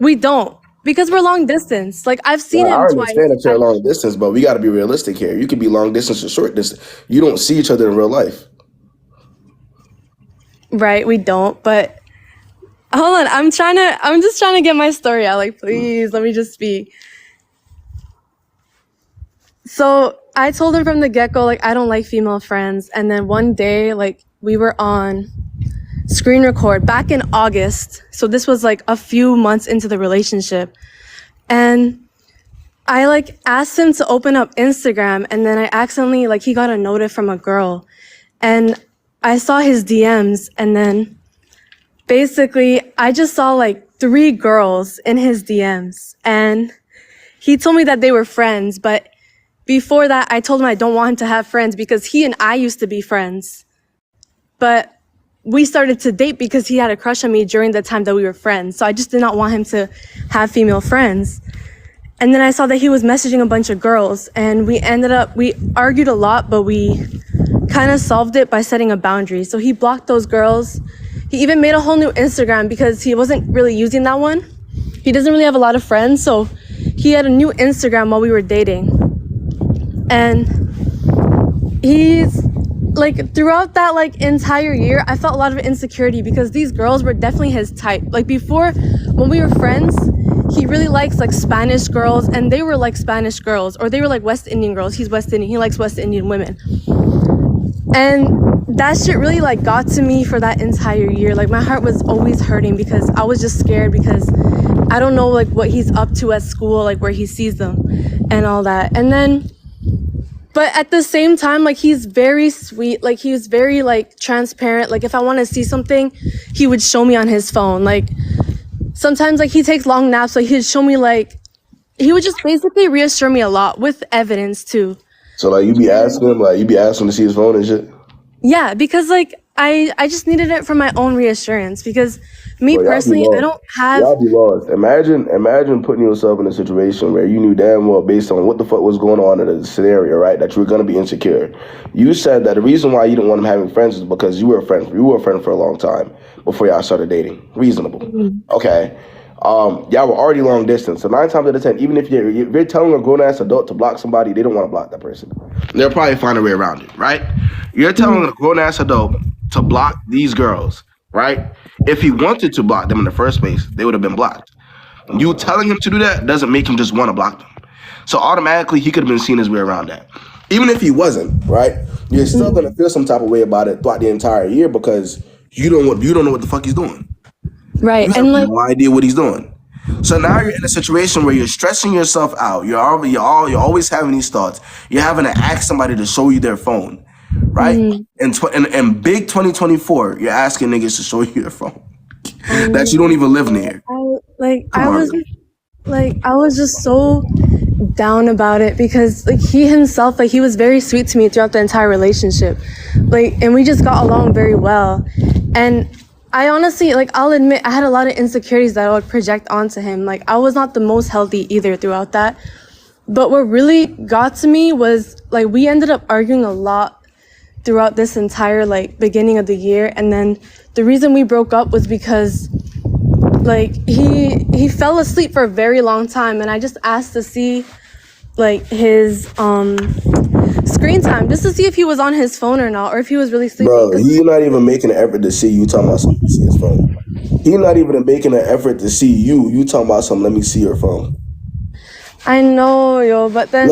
We don't. Because we're long distance. Like, I've seen I him already twice. understand that you're long distance, but we got to be realistic here. You could be long distance or short distance. You don't see each other in real life. Right, we don't. But hold on, I'm just trying to get my story out. Like, please, let me just speak. So I told him from the get-go, like, I don't like female friends. And then one day, like, we were on screen record back in August. So this was like a few months into the relationship. And I like asked him to open up Instagram, and then I accidentally, like, he got a notif from a girl. And I saw his DMs, and then basically I just saw like 3 girls in his DMs. And he told me that they were friends, but before that, I told him I don't want him to have friends because he and I used to be friends. But we started to date because he had a crush on me during the time that we were friends. So I just did not want him to have female friends. And then I saw that he was messaging a bunch of girls, and we argued a lot, but we kind of solved it by setting a boundary. So he blocked those girls. He even made a whole new Instagram because he wasn't really using that one. He doesn't really have a lot of friends, so he had a new Instagram while we were dating. And he's like, throughout that like entire year, I felt a lot of insecurity because these girls were definitely his type. Like before, when we were friends, he really likes like Spanish girls, and they were like Spanish girls, or they were like West Indian girls. He's West Indian. He likes West Indian women. And that shit really like got to me for that entire year. Like my heart was always hurting because I was just scared because I don't know like what he's up to at school, like where he sees them and all that. And then, but at the same time, like he's very sweet. Like he was very like transparent. Like if I want to see something, he would show me on his phone. Like sometimes like he takes long naps. Like he'd show me like he would just basically reassure me a lot with evidence too. So like you be asking him to see his phone and shit. Yeah, because like I just needed it for my own reassurance because me Bro, y'all be personally, I lost. don't have. Y'all be lost. Imagine putting yourself in a situation where you knew damn well, based on what the fuck was going on in the scenario, right, that you were gonna be insecure. You said that the reason why you didn't want him having friends is because you were a friend for a long time before y'all started dating. Reasonable. Okay. Y'all were already long distance. So 9 times out of 10, even if you're telling a grown ass adult to block somebody, they don't want to block that person. They'll probably find a way around it, right? You're telling a grown ass adult to block these girls, right? If he wanted to block them in the first place, they would have been blocked. You telling him to do that doesn't make him just want to block them. So automatically he could have been seen his way around that. Even if he wasn't, right? You're still gonna feel some type of way about it throughout the entire year because you don't know what the fuck he's doing. Right. You have no idea what he's doing. So now you're in a situation where you're stressing yourself out. You're always having these thoughts. You're having to ask somebody to show you their phone, right? In big 2024, you're asking niggas to show you their phone that you don't even live near. I was just so down about it because like he himself, like he was very sweet to me throughout the entire relationship, like, and we just got along very well. And I honestly, like, I'll admit I had a lot of insecurities that I would project onto him. Like, I was not the most healthy either throughout that. But what really got to me was, like, we ended up arguing a lot throughout this entire, like, beginning of the year. And then the reason we broke up was because, like, he fell asleep for a very long time. And I just asked to see, like, his screen time just to see if he was on his phone or not, or if he was really sleeping. Bro, he's not even making an effort to see you talking about something to see his phone. He's not even making an effort to see you talking about something, let me see your phone. I know, yo, but then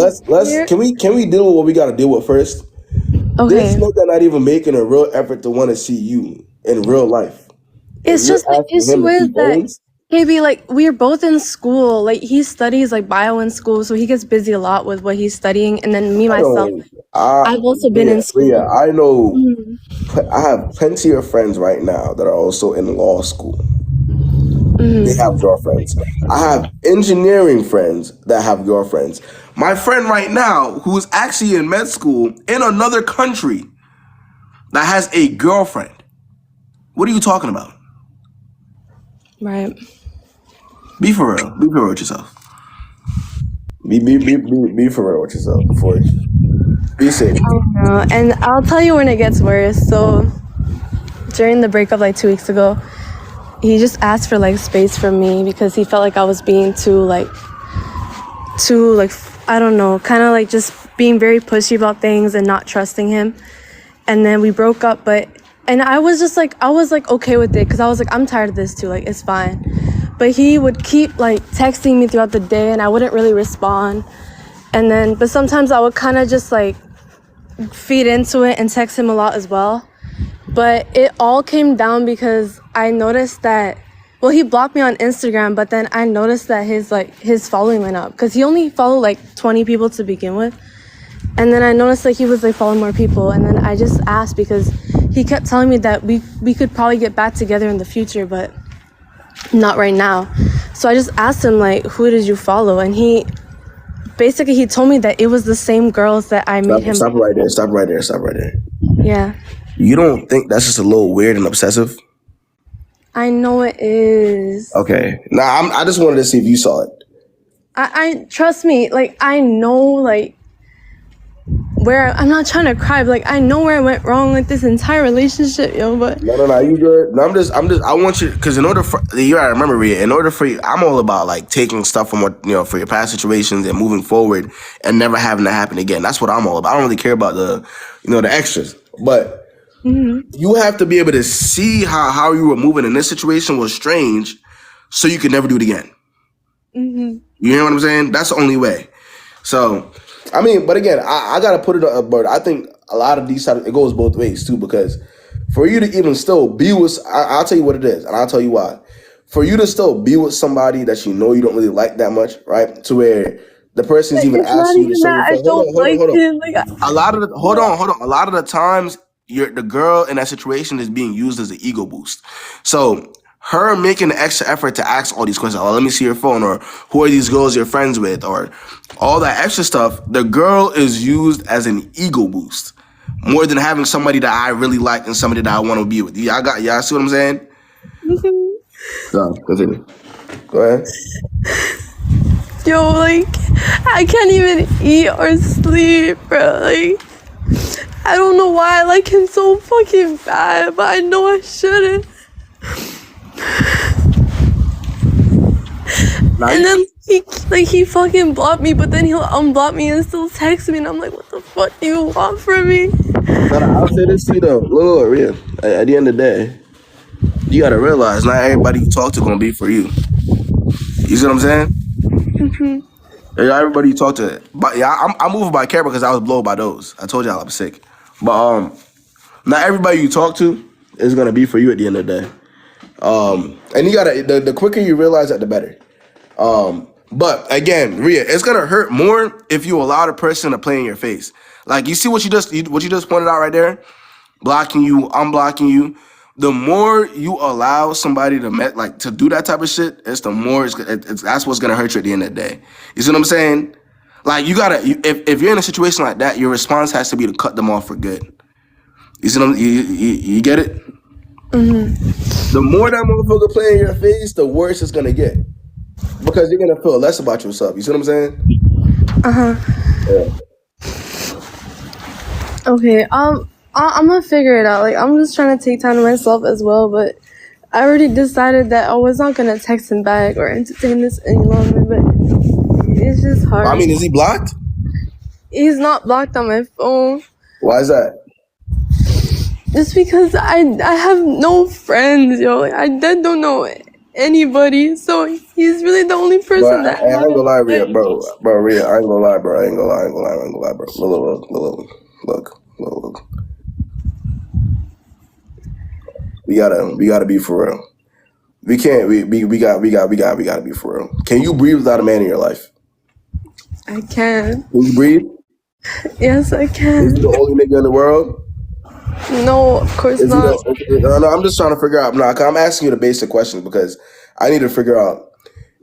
can we deal with what we gotta deal with first? Okay. This nigga not even making a real effort to want to see you in real life. It's just the issue is that Kayb, like, we're both in school. Like, he studies like bio in school, so he gets busy a lot with what he's studying. And then me myself, I've also been in school. Yeah, I know. I have plenty of friends right now that are also in law school. They have girlfriends. I have engineering friends that have girlfriends. My friend right now, who is actually in med school in another country, that has a girlfriend. What are you talking about? Right. Be for real. Be for real with yourself. Be for real with yourself before you be safe. I don't know. And I'll tell you when it gets worse. So during the breakup like 2 weeks ago, he just asked for like space from me because he felt like I was being too I don't know, kind of like just being very pushy about things and not trusting him. And then we broke up, and I was okay with it because I was like, I'm tired of this too, like, it's fine. But he would keep like texting me throughout the day and I wouldn't really respond. But sometimes I would kind of just like feed into it and text him a lot as well. But it all came down because I noticed that, well, he blocked me on Instagram, but then I noticed that his following went up because he only followed like 20 people to begin with. And then I noticed that he was like following more people. And then I just asked because he kept telling me that we could probably get back together in the future, but not right now. So I just asked him, like, who did you follow? And he told me that it was the same girls that I made him. Stop right there. Yeah. You don't think that's just a little weird and obsessive? I know it is. Okay. Nah, I just wanted to see if you saw it. I trust me, like, I know, like, where I'm not trying to cry, but like I know where I went wrong with this entire relationship, yo. But no, you good. No, I want you, because in order for you gotta remember, Rhea, in order for you, I'm all about like taking stuff from what for your past situations and moving forward and never having that happen again. That's what I'm all about. I don't really care about the the extras, but you have to be able to see how you were moving in this situation was strange, so you could never do it again. You hear what I'm saying? That's the only way. So, I mean, but again, I gotta put it up, but I think a lot of these it goes both ways too, because for you to even still be with, I'll tell you what it is, and I'll tell you why. For you to still be with somebody that you know you don't really like that much, right? To where the person's even asking you to show your phone. A lot of the times, the girl in that situation is being used as an ego boost. So her making the extra effort to ask all these questions. Oh, let me see your phone, or who are these girls you're friends with, or all that extra stuff. The girl is used as an ego boost more than having somebody that I really like and somebody that I want to be with. Y'all see what I'm saying? No, continue. Go ahead. Yo, like, I can't even eat or sleep, bro. Like, I don't know why I like him so fucking bad, but I know I shouldn't. And then he fucking blocked me, but then he'll unblock me and still text me, and I'm like, what the fuck do you want from me? I'll say this to you though, look, Rhea. At the end of the day, you gotta realize not everybody you talk to gonna be for you. You see what I'm saying? Mm-hmm. Yeah, everybody you talk to, but yeah, I'm moving by Kayb because I was blown by those. I told y'all I'm sick, but not everybody you talk to is gonna be for you at the end of the day. And you gotta the quicker you realize that, the better. But again, Rhea, it's gonna hurt more if you allow the person to play in your face. Like you see what you just pointed out right there, blocking you, unblocking you. The more you allow somebody to do that type of shit, it's the more that's what's gonna hurt you at the end of the day. You see what I'm saying? Like you gotta, if you're in a situation like that, your response has to be to cut them off for good. You see what you get it? Mm-hmm. The more that motherfucker play in your face, the worse it's gonna get. Because you're gonna feel less about yourself. You see what I'm saying? Yeah. Okay, I'm gonna figure it out. Like, I'm just trying to take time to myself as well, but I already decided that I was not gonna text him back or entertain this any longer, but it's just hard. I mean, is he blocked? He's not blocked on my phone. Why is that? Just because I have no friends, yo. Like, I don't know anybody, so he's really the only person that. I ain't gonna lie, Rhea, bro, Rhea, I ain't gonna lie, bro. I ain't gonna lie, bro. Look. We gotta be for real. We can't. We gotta be for real. Can you breathe without a man in your life? I can. Can you breathe? Yes, I can. Is he the only nigga in the world? No, of course not. No, I'm just trying to figure out. No, I'm asking you the basic questions because I need to figure out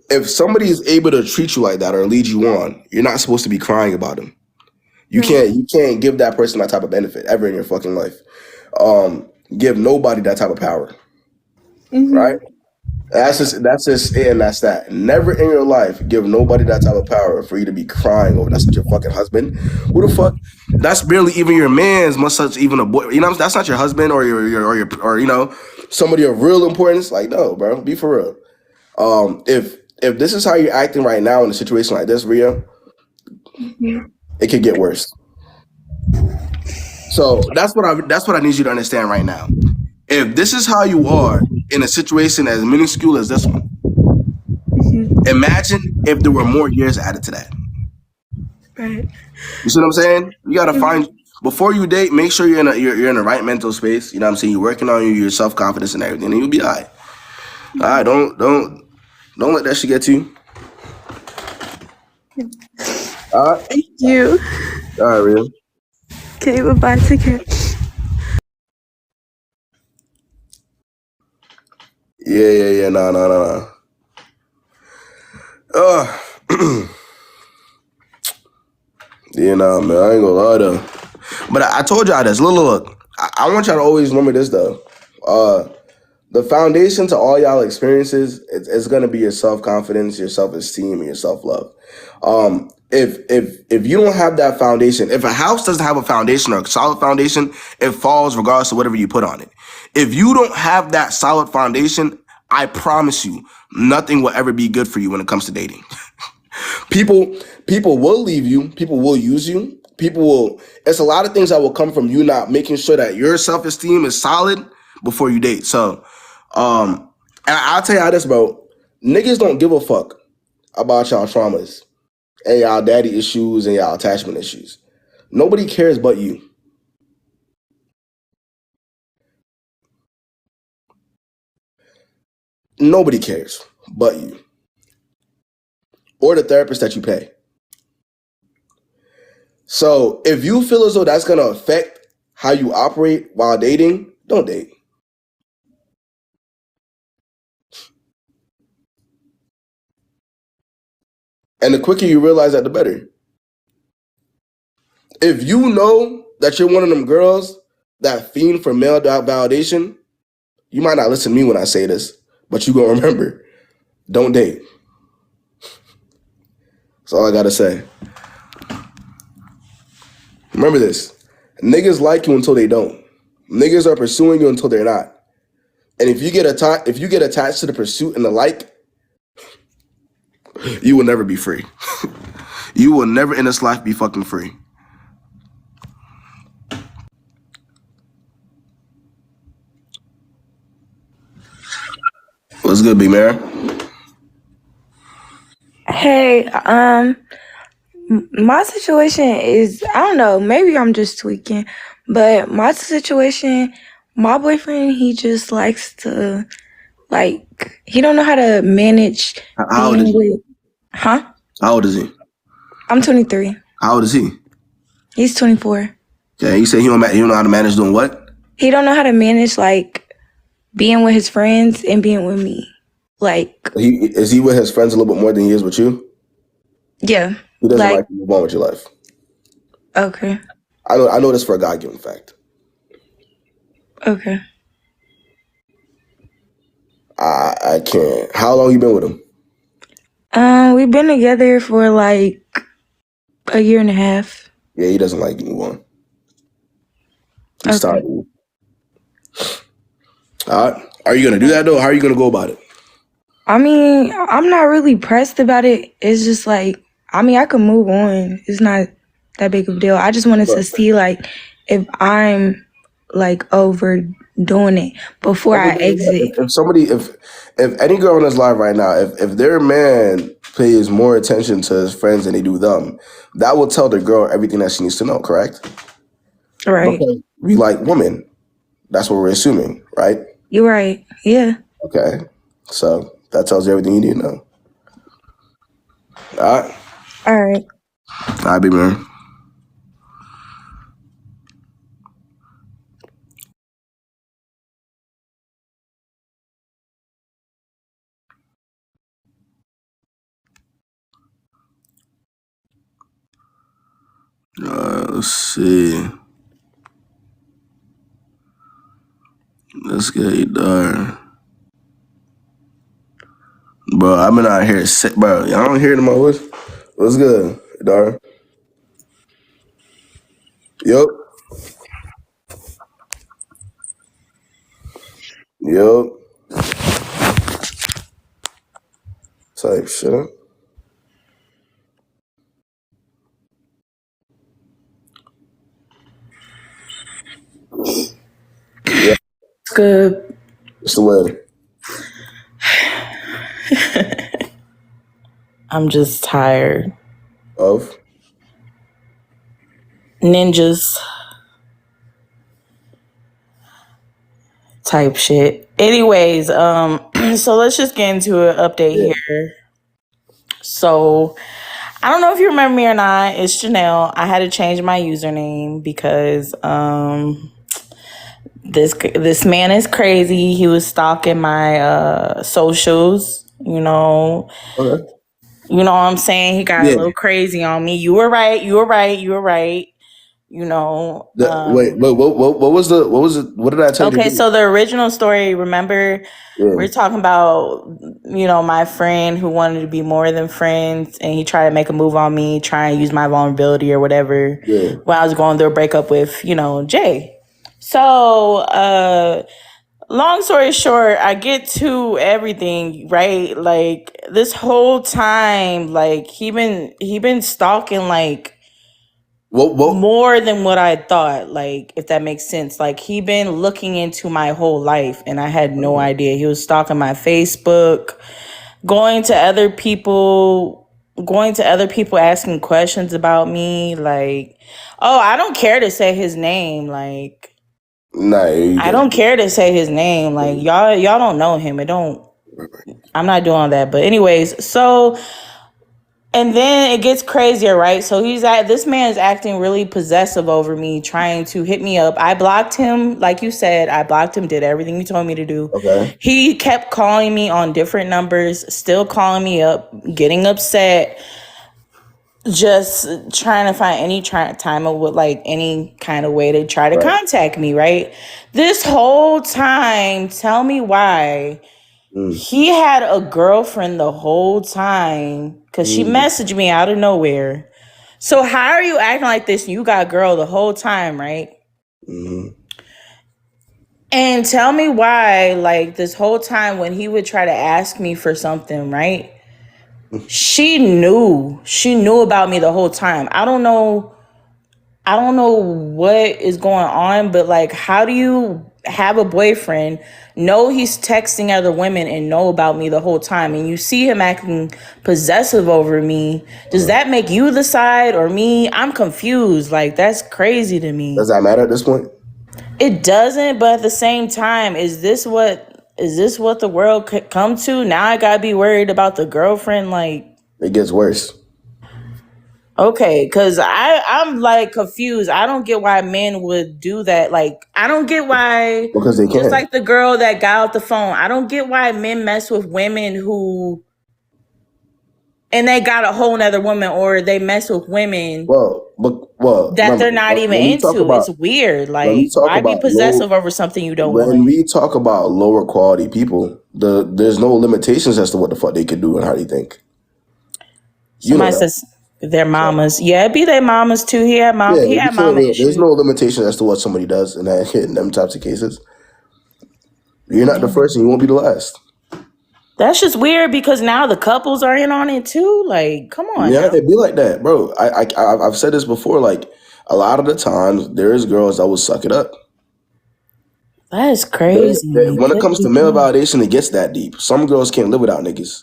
if somebody is able to treat you like that or lead you on. You're not supposed to be crying about them. You can't give that person that type of benefit ever in your fucking life. Give nobody that type of power. Mm-hmm. Right? That's just it, and that's that. Never in your life give nobody that type of power for you to be crying over. That's not your fucking husband. Who the fuck? That's barely even your man's, much such even a boy. You know, that's not your husband or your you know, somebody of real importance. Like, no, bro, be for real. If this is how you're acting right now in a situation like this, Rhea, it could get worse. So that's what I need you to understand right now. If this is how you are in a situation as minuscule as this one, imagine if there were more years added to that. Right. You see what I'm saying? You gotta find before you date. Make sure you're in the right mental space. You know what I'm saying? You're working on your self confidence and everything, and you'll be alright. Alright, don't let that shit get to you. Alright. Thank you. Alright, Rhea. Okay, bye-bye. Take care. Yeah. No. Yeah, nah, man. I ain't gonna lie though. But I told y'all this. Look. I want y'all to always remember this though. The foundation to all y'all experiences, it's gonna be your self-confidence, your self-esteem, and your self-love. If you don't have that foundation, if a house doesn't have a foundation or a solid foundation, it falls regardless of whatever you put on it. If you don't have that solid foundation, I promise you, nothing will ever be good for you when it comes to dating. People will leave you. People will use you. It's a lot of things that will come from you not making sure that your self-esteem is solid before you date. So, and I'll tell y'all this, bro. Niggas don't give a fuck about y'all traumas and y'all daddy issues and y'all attachment issues. Nobody cares but you. Nobody cares but you. Or the therapist that you pay. So if you feel as though that's going to affect how you operate while dating, don't date. And the quicker you realize that, the better. If you know that you're one of them girls that fiend for male validation, you might not listen to me when I say this, but you gonna remember. Don't date. That's all I gotta say. Remember this. Niggas like you until they don't. Niggas are pursuing you until they're not. And if you get attached to the pursuit and the like, you will never be free. You will never in this life be fucking free. What's good, big man? Hey, my situation is, I don't know, maybe I'm just tweaking, but my situation, my boyfriend, he just likes to, like, he don't know how to manage How old is he? Huh? How old is he? I'm 23. How old is he? He's 24. Okay, you say he don't know how to manage doing what? He don't know how to manage, like, being with his friends and being with me. Like, Is he with his friends a little bit more than he is with you? yeah. He doesn't like to move on with your life. Okay. I know this for a God-given fact. Okay. I can't. How long you been with him? We've been together for like a year and a half. Yeah, he doesn't like you. Move on. He's tired of you. All right. Are you gonna do that though? How are you gonna go about it? I mean, I'm not really pressed about it. It's just like, I mean, I could move on. It's not that big of a deal. I just wanted to see like if I'm like overdoing it before I exit. If any girl in his life right now, if their man pays more attention to his friends than they do them, that will tell the girl everything that she needs to know, correct? Right. Because we like women. That's what we're assuming, right? You're right. Yeah. Okay. So that tells you everything you need to know. All right. All right. All right, big man. Let's see. Let's get it done. Bro, I've been out here sick, bro. Y'all don't hear it in my voice? What's good, Dar? Yup. Yup. Type shit. Yeah. Good. What's the weather? I'm just tired. Of? Ninjas. Type shit. Anyways, so let's just get into an update here. So I don't know if you remember me or not. It's Janelle. I had to change my username because this man is crazy. He was stalking my socials, you know. Okay. You know what I'm saying? He got a little crazy on me. You were right. You know. Wait, what did I tell you? Okay, so the original story, remember, we're talking about, you know, my friend who wanted to be more than friends, and he tried to make a move on me, try and use my vulnerability or whatever, when I was going through a breakup with, you know, Jay. So, long story short, I get to everything, right? Like, this whole time, like, he been stalking, like, more than what I thought, like, if that makes sense. Like, he been looking into my whole life, and I had no idea. He was stalking my Facebook, going to other people asking questions about me, like, oh, I don't care to say his name, like, I don't care to say his name, like, y'all don't know him. I'm not doing that. But anyways, so, and then it gets crazier, right? So this man is acting really possessive over me, trying to hit me up. I blocked him, like you said. I blocked him, did everything you told me to do. Okay. He kept calling me on different numbers, still calling me up, getting upset. just trying to find any time with like any kind of way to try to contact me, right? This whole time, tell me why he had a girlfriend the whole time, because she messaged me out of nowhere. So how are you acting like this? You got a girl the whole time, right? And tell me why, like, this whole time when he would try to ask me for something, right? She knew about me the whole time. I don't know what is going on, but like, how do you have a boyfriend, know he's texting other women, and know about me the whole time, and you see him acting possessive over me? Does that make you the side or me? I'm confused. Like, that's crazy to me. Does that matter at this point? It doesn't, but at the same time, is this what the world could come to? Now I gotta be worried about the girlfriend. Like, it gets worse. Okay, because I'm like confused. I don't get why men would do that. Like, I don't get why, because they can. Just like the girl that got out the phone, I don't get why men mess with women who, and they got a whole nother woman, or they mess with women that they're not even into. It's weird. Like, why be possessive over something you don't want? When we talk about lower quality people, there's no limitations as to what the fuck they could do and how they think. Somebody says their mamas. Yeah, it'd be their mamas too. He had mama issues. There's no limitation as to what somebody does in them types of cases. You're not the first and you won't be the last. That's just weird, because now the couples are in on it too. Like, come on. Yeah, it'd be like that, bro. I've said this before. Like, a lot of the times there is girls that will suck it up. That is crazy. When it comes to male validation, it gets that deep. Some girls can't live without niggas.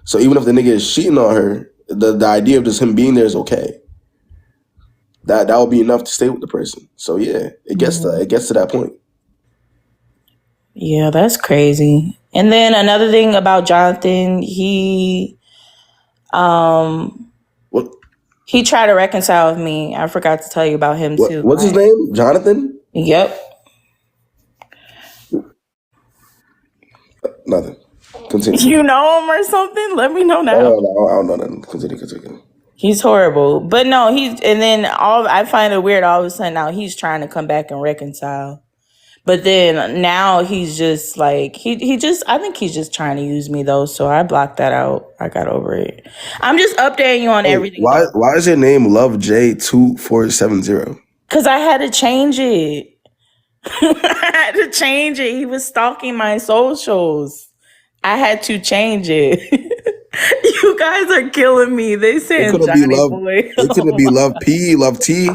So even if the nigga is cheating on her, the idea of just him being there is okay. That would be enough to stay with the person. So yeah, it gets to that point. Yeah, that's crazy. And then another thing about Jonathan, he tried to reconcile with me. I forgot to tell you about him too. What's his name? Jonathan? Yep. Nothing. Continue. You know him or something? Let me know now. I don't know nothing. Continue. He's horrible. But no, I find it weird all of a sudden now he's trying to come back and reconcile. But then now he's just like, I think he's just trying to use me though. So I blocked that out. I got over it. I'm just updating you on everything. Why is your name LoveJ2470? Because I had to change it. He was stalking my socials. I had to change it. You guys are killing me. They said Johnny Boy. It couldn't be Love P, Love T.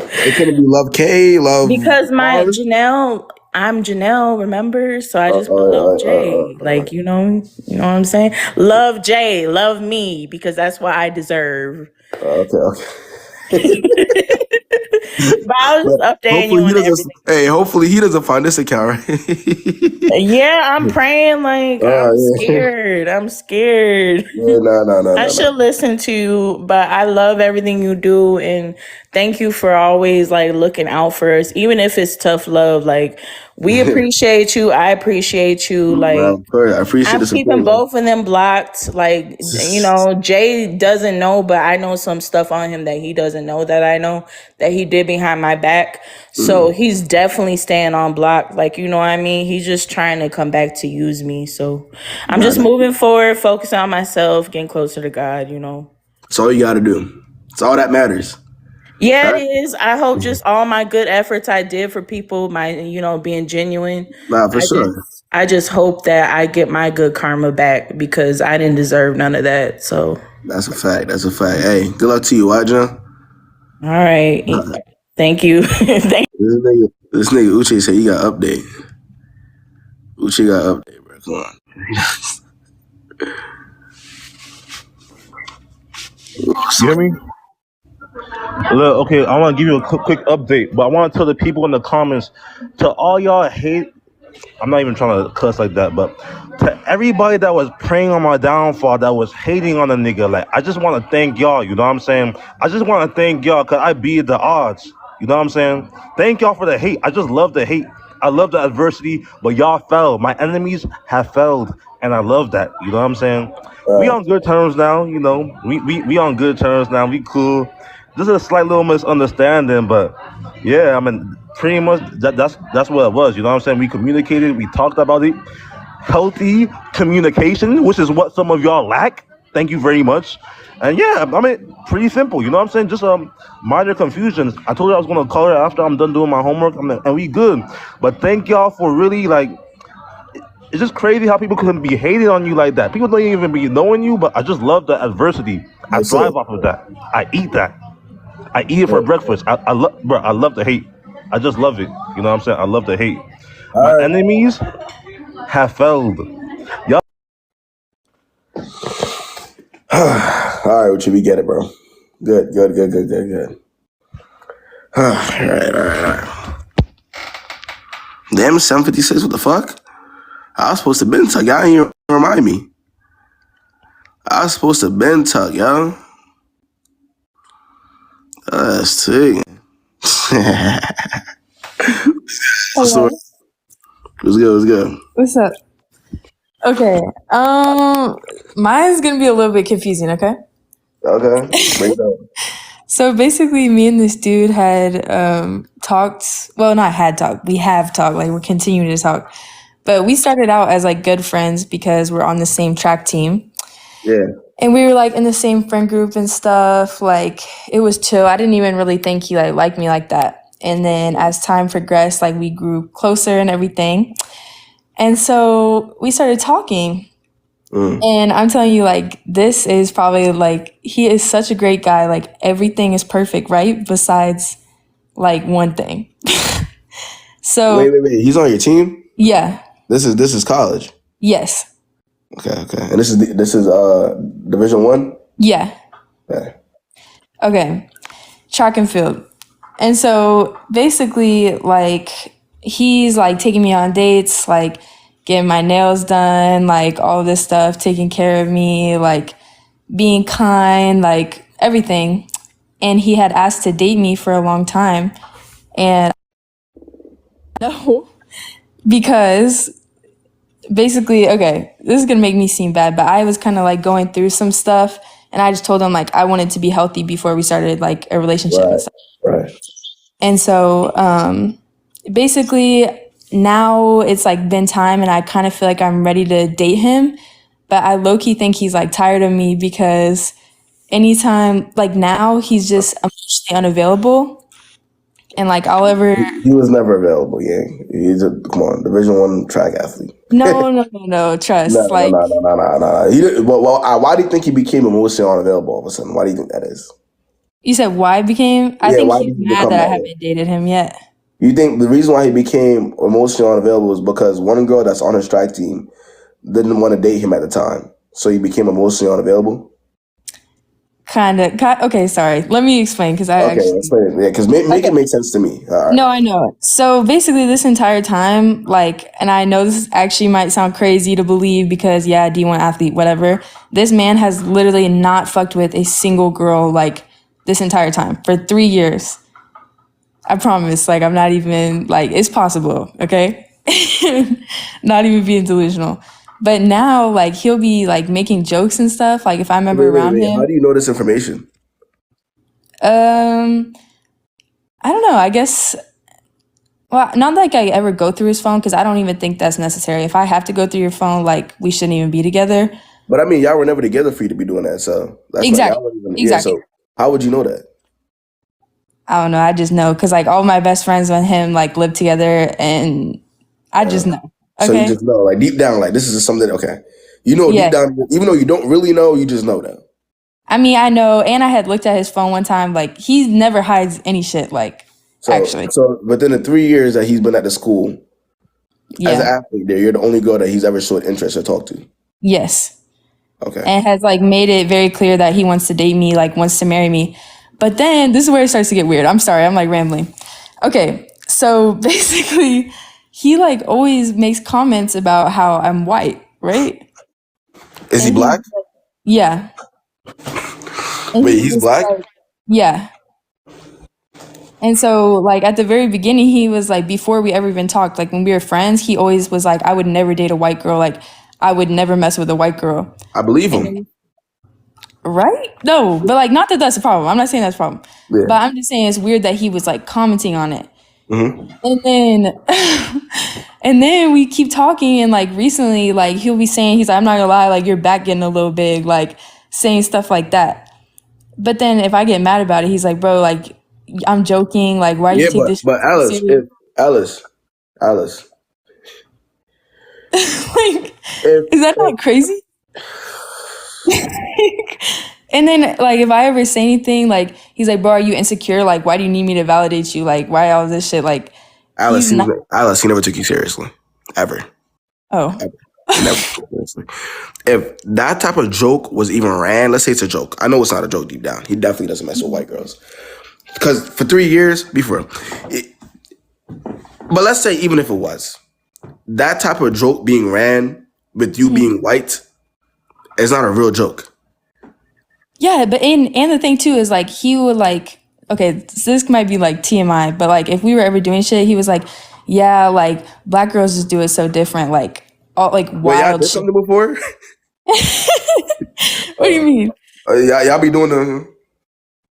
It couldn't be Love K, Love. Because my Janelle, I'm Janelle, remember? So I just put Love J. Like, you know what I'm saying? Love J, love me, because that's what I deserve. Okay. But I was just updating you on everything. Hey, hopefully he doesn't find this account, right? Yeah, I'm praying. Like, I'm scared. I'm scared. Yeah, no. I should listen to you, but I love everything you do, and thank you for always like looking out for us, even if it's tough love. Like, we appreciate you. I appreciate you. Like, I appreciate I'm keeping both of them blocked. Like, Jay doesn't know, but I know some stuff on him that he doesn't know that I know that he did behind my back. So he's definitely staying on block. Like, you know what I mean? He's just trying to come back to use me. So I'm just moving forward, focusing on myself, getting closer to God, you know. That's all you got to do. It's all that matters. Yeah, it is. I hope just all my good efforts I did for people, being genuine. Nah, for sure. I just hope that I get my good karma back, because I didn't deserve none of that. So that's a fact. Hey, good luck to you, right, John? All right. Thank you. This nigga Uche said he got update. Uche got update, bro. Come on. You hear me? Look, okay, I want to give you a quick update, but I want to tell the people in the comments, to all y'all hate, I'm not even trying to cuss like that, but to everybody that was praying on my downfall, that was hating on a nigga, like, I just want to thank y'all, you know what I'm saying? I just want to thank y'all, because I beat the odds, you know what I'm saying? Thank y'all for the hate. I just love the hate. I love the adversity, but y'all fell. My enemies have failed, and I love that. You know what I'm saying? We on good terms now. You know, we on good terms now. We cool. This is a slight little misunderstanding, but yeah, I mean, pretty much that's what it was. You know what I'm saying? We communicated. We talked about it. Healthy communication, which is what some of y'all lack. Thank you very much. And yeah, I mean, pretty simple. You know what I'm saying? Just minor confusions. I told you I was gonna call her after I'm done doing my homework. And we good. But thank y'all for really like. It's just crazy how people can be hating on you like that. People don't even be knowing you, but I just love the adversity. I thrive off of that. I eat that. I eat it for breakfast. I love, bro. I love the hate. I just love it. You know what I'm saying? I love the hate. My enemies have failed. Y'all. All right, Uchi, we get it, bro. Good. All right. Damn, it's 7:56. What the fuck? I was supposed to been tuck. Y'all ain't even remind me. I was supposed to been tuck, yo. That's sick. Hello. Let's go. What's up? Okay. Mine's gonna be a little bit confusing, okay? Okay. Break it down. So basically me and this dude had talked, well, not had talked, we have talked, like we're continuing to talk. But we started out as like good friends because we're on the same track team. Yeah. And we were like in the same friend group and stuff. Like it was chill. I didn't even really think he like liked me like that. And then as time progressed, like we grew closer and everything. And so we started talking. And I'm telling you, like, this is probably like, he is such a great guy. Like everything is perfect, right? Besides like one thing. So wait. He's on your team? Yeah. This is college. Yes. Okay. And this is Division 1? Yeah. Okay. Track and field. And so basically, like, he's like taking me on dates, like getting my nails done, like all this stuff, taking care of me, like being kind, like everything. And he had asked to date me for a long time. And no, because basically, okay, this is gonna make me seem bad, but I was kind of like going through some stuff, and I just told him like I wanted to be healthy before we started like a relationship and stuff. Right. And so basically now it's like been time, and I kind of feel like I'm ready to date him, but I low-key think he's like tired of me because anytime, like now he's just emotionally unavailable. And like I'll ever He was never available, yeah. He's come on, Division 1 track athlete. no, trust. No. He didn't, why do you think he became emotionally unavailable all of a sudden? Why do you think that is? You said why I became? I think why he's did he mad become that I that way? haven't dated him yet. You think the reason why he became emotionally unavailable is because one girl that's on his track team didn't want to date him at the time, so he became emotionally unavailable? Kind of. Okay, sorry. Let me explain because explain it. Yeah, because make it make sense to me. All right. No, I know. So basically this entire time, like, and I know this actually might sound crazy to believe because, yeah, D1 athlete, whatever. This man has literally not fucked with a single girl, like, this entire time for 3 years. I promise. Like, I'm not even, like, it's possible, okay? Not even being delusional. But now, like, he'll be, like, making jokes and stuff. Like, if I'm ever around him. How do you know this information? I don't know. I guess, well, not like I ever go through his phone because I don't even think that's necessary. If I have to go through your phone, like, we shouldn't even be together. But I mean, y'all were never together for you to be doing that, so that's Exactly. why y'all weren't even, Exactly. Yeah, so how would you know that? I don't know. I just know because, like, all my best friends and him, like, live together, and I just know. So Okay. you just know, like deep down, like this is just something. Okay, you know, Yeah. deep down, even though you don't really know, you just know that. I mean, I know, and I had looked at his phone one time. Like, he never hides any shit. Like, actually. So within the 3 years that he's been at the school, as an Yeah. athlete, there, you're the only girl that he's ever showed interest or talked to. Yes. Okay. And has like made it very clear that he wants to date me, like wants to marry me. But then this is where it starts to get weird. I'm sorry, I'm like rambling. Okay, so basically he like always makes comments about how I'm white, right? Is he black? Yeah. And Wait, he's just, black? like, yeah. And so, like, at the very beginning, he was like, before we ever even talked, like, when we were friends, he always was like, I would never date a white girl. Like, I would never mess with a white girl. I believe And him. then, right? No, but like, not that that's a problem. I'm not saying that's a problem. Yeah. But I'm just saying it's weird that he was like commenting on it. Mm-hmm. And then, and then we keep talking, and like recently, like he'll be saying, he's like, I'm not gonna lie, like your back getting a little big, like saying stuff like that. But then if I get mad about it, he's like, bro, like I'm joking, like why do you take this but shit so Alice, serious? Alice, Like, is that not crazy? And then like if I ever say anything, like he's like, bro, are you insecure? Like, why do you need me to validate you? Like, why all this shit? Like, Alice, he's not. Alice, he never took you seriously, ever. Oh. Ever. He never took you seriously. If that type of joke was even ran, let's say it's a joke. I know it's not a joke deep down. He definitely doesn't mess with white girls. Because for 3 years, before, but let's say even if it was, that type of joke being ran with you being white is not a real joke. Yeah, but and the thing too is like he would like, okay, so this might be like TMI, but like if we were ever doing shit, he was like, yeah, like black girls just do it so different, like all like Wait, y'all wild did shit. something before? What do you mean? Y'all be doing the...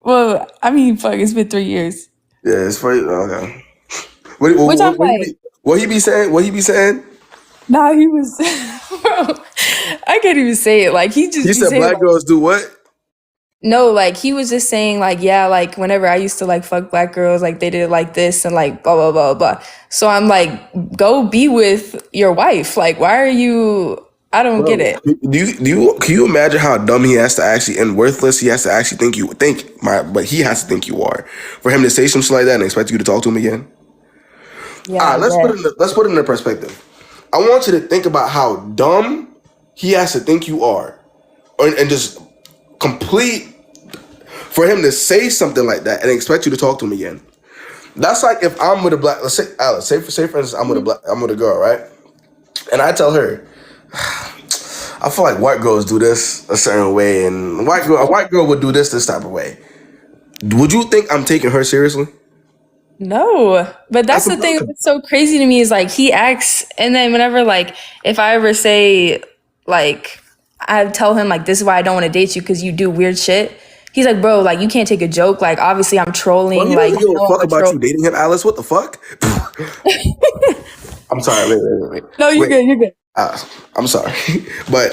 Well, I mean, fuck, it's been 3 years. Yeah, it's for you. Okay. Which I'm like, What he be saying? What he be saying? nah, he was, bro, I can't even say it. Like he just He be said saying black like, girls do what? no, like he was just saying like, yeah, like whenever I used to like fuck black girls, like they did it like this and like blah blah blah blah. So I'm like, go be with your wife. Like, why are you? I don't get it. Can you imagine how dumb he has to actually and worthless he has to actually but he has to think you are for him to say some shit like that and expect you to talk to him again? Yeah, All right, let's put it in perspective. I want you to think about how dumb he has to think you are, and just complete for him to say something like that and expect you to talk to him again. That's like if I'm with a black, let's say Alice, say for instance, I'm with a girl, right? And I tell her, I feel like white girls do this a certain way, and a white girl would do this type of way. Would you think I'm taking her seriously? No, but that's the thing that's so crazy to me is like he acts, and then whenever like if I ever say like I tell him like this is why I don't want to date you because you do weird shit. He's like, bro, like you can't take a joke. Like obviously I'm trolling. Well, he like doesn't give a fuck I'm a about troll. you dating him, Alice. What the fuck? I'm sorry. Wait. No, you're good. You're good. I'm sorry, but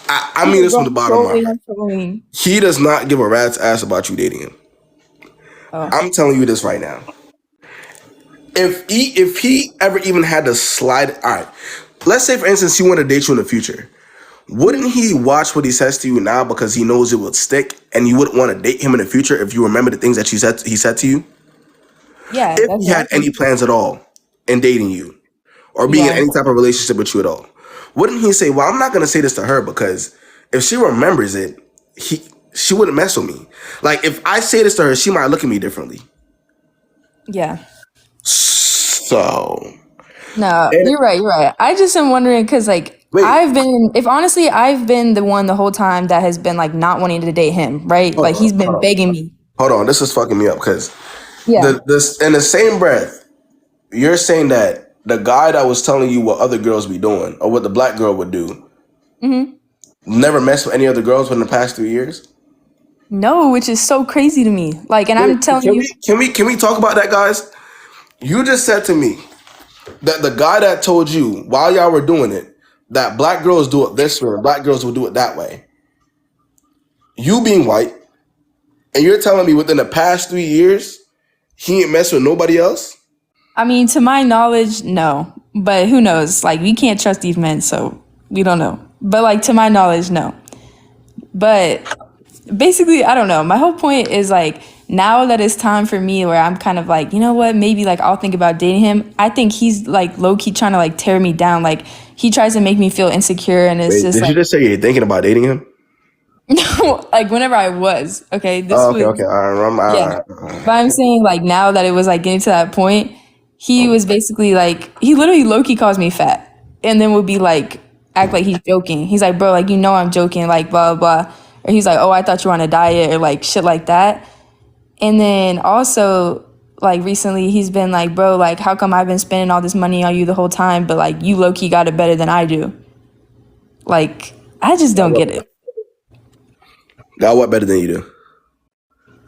I mean this from the bottom of my heart. He does not give a rat's ass about you dating him. Oh. I'm telling you this right now. If he ever even had to slide, all right, let's say for instance he wanted to date you in the future, wouldn't he watch what he says to you now because he knows it will stick, and you wouldn't want to date him in the future if you remember the things that he said to you? Yeah. If he had any plans at all in dating you or being in any type of relationship with you at all, wouldn't he say, well, I'm not going to say this to her because if she remembers it, she wouldn't mess with me. Like, if I say this to her, she might look at me differently. Yeah. So. No, you're right. I just am wondering because like I've been the one the whole time that has been like not wanting to date him, right? Like he's been begging me. Hold on, this is fucking me up because Yeah. this in the same breath, you're saying that the guy that was telling you what other girls be doing or what the black girl would do never messed with any other girls within the past 3 years? No, which is so crazy to me. Like, and I'm telling you, can we talk about that, guys? You just said to me that the guy that told you while y'all were doing it that black girls do it this way and black girls will do it that way. You being white, and you're telling me within the past 3 years he ain't messed with nobody else? I mean, to my knowledge, no. But who knows? Like, we can't trust these men, so we don't know. But like to my knowledge, no. But basically, I don't know. My whole point is like now that it's time for me where I'm kind of like, you know what, maybe like I'll think about dating him. I think he's like low-key trying to like tear me down. Like he tries to make me feel insecure, and it's just did like, you just say you're thinking about dating him? no, like whenever I was, okay, this okay, was okay. But I'm saying like now that it was like getting to that point, he was basically like he literally low-key calls me fat and then would be like act like he's joking. He's like, bro, like you know I'm joking, like blah blah blah. Or he's like, oh, I thought you were on a diet or like shit like that. And then also like recently he's been like, bro, like how come I've been spending all this money on you the whole time, but like you low-key got it better than I do? Like, I just don't get it. Got what better than you do?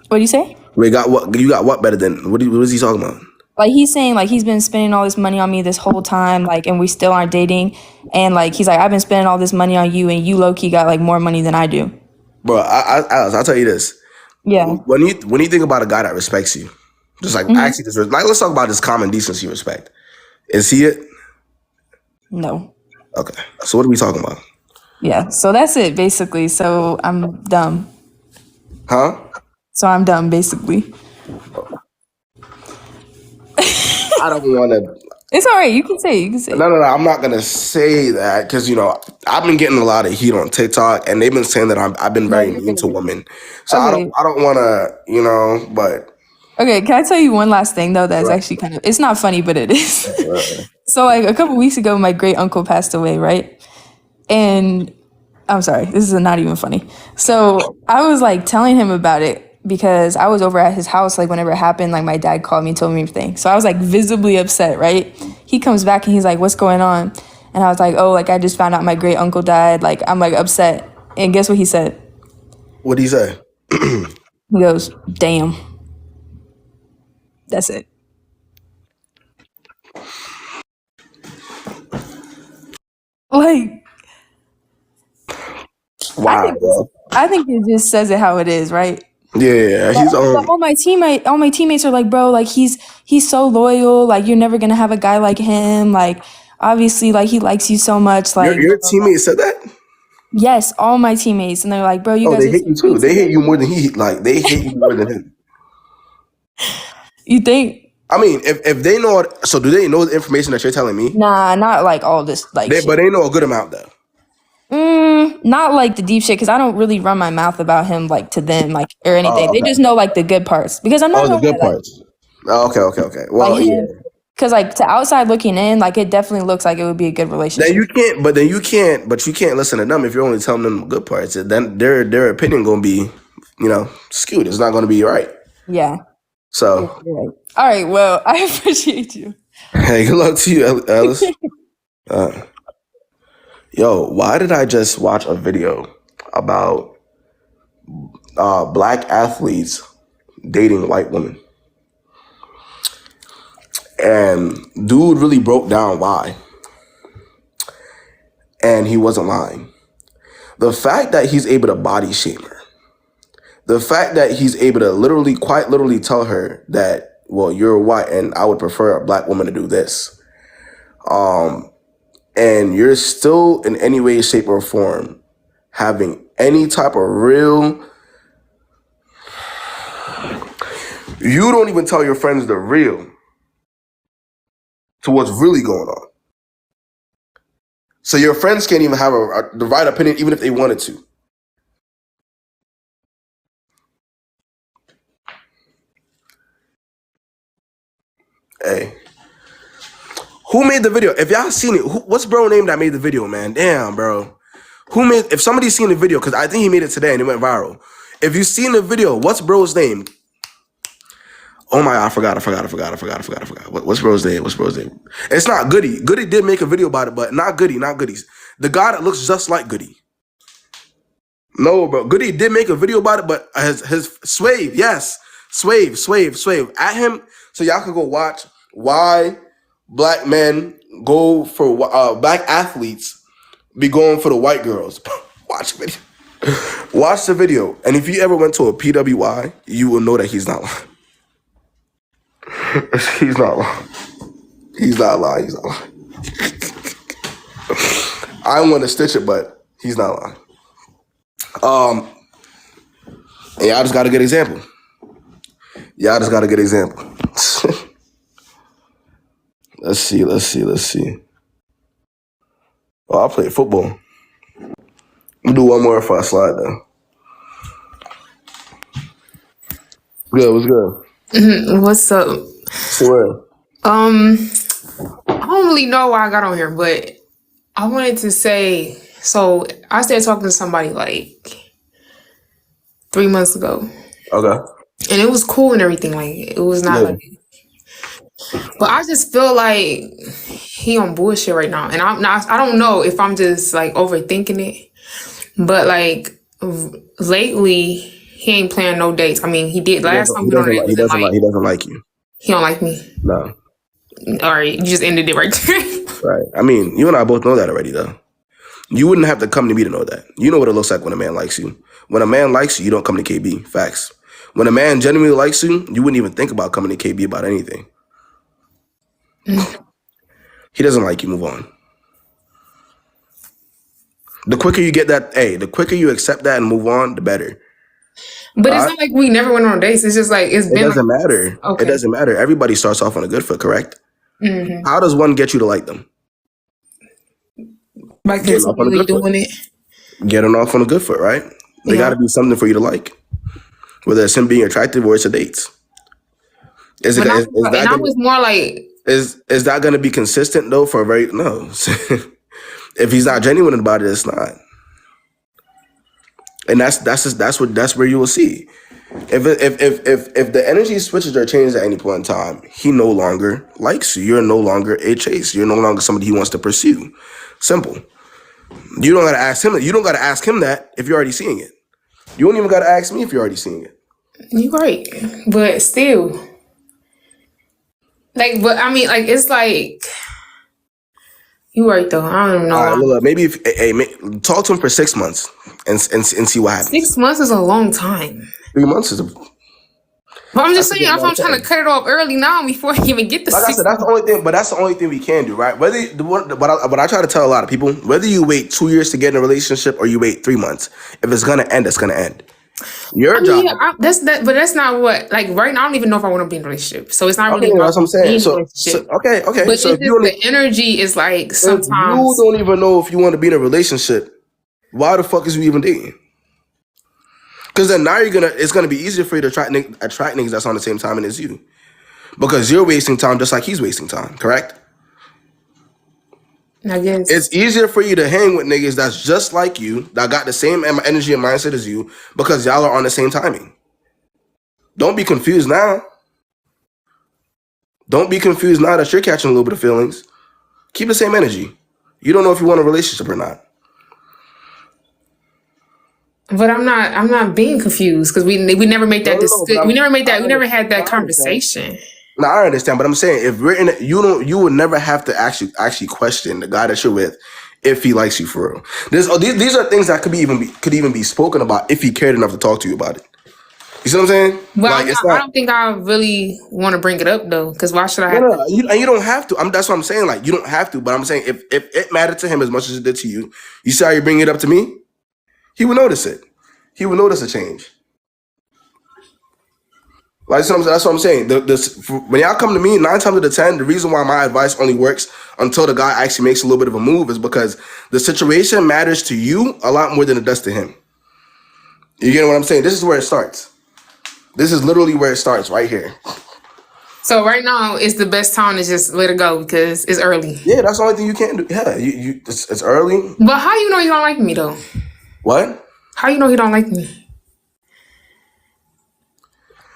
What do you say? Wait, got what better than? What is he talking about? Like he's saying like he's been spending all this money on me this whole time, like, and we still aren't dating. And like he's like, I've been spending all this money on you, and you low key got like more money than I do. Bro, I'll tell you this. Yeah. When you think about a guy that respects you, just like actually this, like let's talk about this common decency respect. Is he it? No. Okay. So what are we talking about? Yeah. So that's it basically. So I'm dumb. Huh? So I'm dumb basically. I don't want to. It's all right. You can say it. You can say it. No. I'm not gonna say that because I've been getting a lot of heat on TikTok, and they've been saying that I've been very mean to women. So Okay. I don't want to, but. Okay, can I tell you one last thing though that's actually kind of, it's not funny, but it is. So like a couple weeks ago, my great uncle passed away, right? And I'm sorry, this is not even funny. So I was like telling him about it because I was over at his house, like whenever it happened, like my dad called me and told me everything. So I was like visibly upset, right? He comes back and he's like, what's going on? And I was like, oh, like I just found out my great uncle died. Like I'm like upset. And guess what he said? What did he say? He goes, damn. That's it. Like, wow, I think it just says it how it is, right? Yeah, he's on. All my teammates are like, bro, like he's so loyal. Like you're never gonna have a guy like him. Like obviously, like he likes you so much. Like Your teammate said that? Yes, all my teammates, and they're like, bro, you guys. They hate you too. They hate you more than they hate you more than him. You think? I mean, if they know, so do they know the information that you're telling me? Nah, not like all this, like. But they know a good amount though. Not like the deep shit, because I don't really run my mouth about him like to them, like or anything. Okay. They just know like the good parts because I'm not. The good parts. Okay. Well, like yeah. Because like to outside looking in, like it definitely looks like it would be a good relationship. Then you can't listen to them if you're only telling them the good parts. Then their opinion gonna be, skewed. It's not gonna be right. Yeah. So. You're right. All right. Well, I appreciate you. Hey, good luck to you, Alice. Yo, why did I just watch a video about black athletes dating white women? And dude really broke down why. And he wasn't lying. The fact that he's able to body shame her, the fact that he's able to quite literally tell her that, well, you're white and I would prefer a black woman to do this. And you're still in any way, shape, or form having any type of real. You don't even tell your friends the real to what's really going on. So your friends can't even have the right opinion, even if they wanted to. Hey. Who made the video? If y'all seen it, what's bro name that made the video, man? Damn, bro. If somebody's seen the video, because I think he made it today and it went viral. If you've seen the video, what's bro's name? Oh my God, I forgot. What's bro's name? It's not Goody. Goody did make a video about it, but not Goody's. The guy that looks just like Goody. No, bro. Goody did make a video about it, but his Swave, yes. Swave. At him, so y'all can go watch why black men go for black athletes be going for the white girls. Watch the video. Watch the video. And if you ever went to a PWI, you will know that he's not lying. He's not lying. I want to stitch it, but he's not lying. And y'all just got a good example. Let's see. Oh, I'll play football. We'll do one more if I slide though. Good, what's good? What's up? Swear. I don't really know why I got on here, but I wanted to say, so I started talking to somebody like 3 months ago. Okay. And it was cool and everything. Like it was not like But I just feel like he on bullshit right now, and I'm not. I don't know if I'm just like overthinking it, but like lately he ain't planning no dates. I mean, he did last time we went on a date. He doesn't like you. He don't like me. No. All right, you just ended it right there. Right. I mean, you and I both know that already, though. You wouldn't have to come to me to know that. You know what it looks like when a man likes you. When a man likes you, you don't come to KB. Facts. When a man genuinely likes you, you wouldn't even think about coming to KB about anything. He doesn't like you. Move on. The quicker you get that, the quicker you accept that and move on, the better. But it's not like we never went on dates. It's just like it's been. It doesn't matter. Okay. It doesn't matter. Everybody starts off on a good foot, correct? Mm-hmm. How does one get you to like them? By consistently doing it. Getting off on a good foot, right? They got to do something for you to like. Whether it's him being attractive or it's a date. Is that going to be consistent though? For a very no. If he's not genuine about it, it's not. And that's where you will see. If the energy switches or changes at any point in time, he no longer likes you. You're no longer a chase. You're no longer somebody he wants to pursue. Simple. You don't gotta ask him that. You don't gotta ask him that if you're already seeing it. You don't even gotta ask me if you're already seeing it. You're right, but still, like, but I mean, like, it's like you're right though. I don't know. All right, look, maybe talk to him for 6 months and see what happens. 6 months is a long time. 3 months is a. But I'm just saying, if I'm trying to cut it off early now before I even get the. Like I said, that's the only thing. But that's the only thing we can do, right? But I try to tell a lot of people, whether you wait 2 years to get in a relationship or you wait 3 months, if it's gonna end, it's gonna end. Your job. Yeah, but that's not what. Like right now, I don't even know if I want to be in a relationship. So it's not really. Okay, that's what I'm saying. So okay. But So if the energy is like sometimes you don't even know if you want to be in a relationship, why the fuck is you even dating? Because then now it's gonna be easier for you to attract niggas that's on the same timing as you, because you're wasting time just like he's wasting time. Correct? I guess it's easier for you to hang with niggas that's just like you, that got the same energy and mindset as you, because y'all are on the same timing. Don't be confused now. Don't be confused now that you're catching a little bit of feelings. Keep the same energy. You don't know if you want a relationship or not. But I'm not being confused because we never made that discussion. We never had that conversation. No, I understand, but I'm saying if we're in it, you would never have to actually question the guy that you're with if he likes you for real. These are things that could even be spoken about if he cared enough to talk to you about it. You see what I'm saying? Well, I don't think I really want to bring it up though, because why should I have to? You don't have to. That's what I'm saying. Like, you don't have to, but I'm saying if it mattered to him as much as it did to you, you see how you bring it up to me? He would notice it. He would notice a change. Like, that's what I'm saying. When y'all come to me, 9 times out of 10, the reason why my advice only works until the guy actually makes a little bit of a move is because the situation matters to you a lot more than it does to him. You get what I'm saying? This is where it starts. This is literally where it starts, right here. So right now, it's the best time to just let it go because it's early. Yeah, that's the only thing you can do. Yeah, it's early. But how you know you don't like me though? What? How you know he don't like me?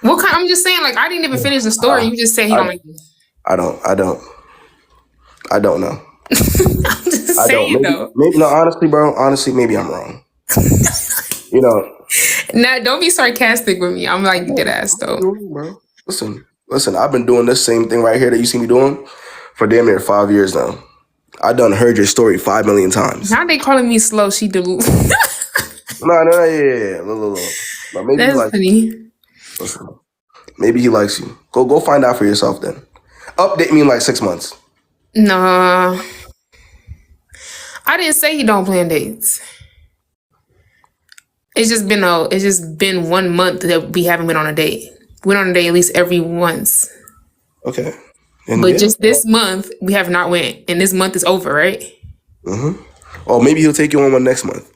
What kind? I'm just saying, like, I didn't even finish the story. You just said he don't like me. I don't know. I'm just saying, though. Maybe, no, honestly, bro. Honestly, maybe I'm wrong. You know. Nah, don't be sarcastic with me. I'm like dead ass though. Bro. Listen. I've been doing this same thing right here that you see me doing for damn near 5 years now. I done heard your story 5 million times. Now they calling me slow. She deludes. No, yeah. Look. Maybe that's funny. Listen, maybe he likes you. Go find out for yourself then. Update me in like 6 months. Nah. I didn't say he don't plan dates. It's just been 1 month that we haven't been on a date. Went on a date at least every once. Okay. But just this month we have not went, and this month is over, right? Mm-hmm. Or maybe he'll take you on one next month.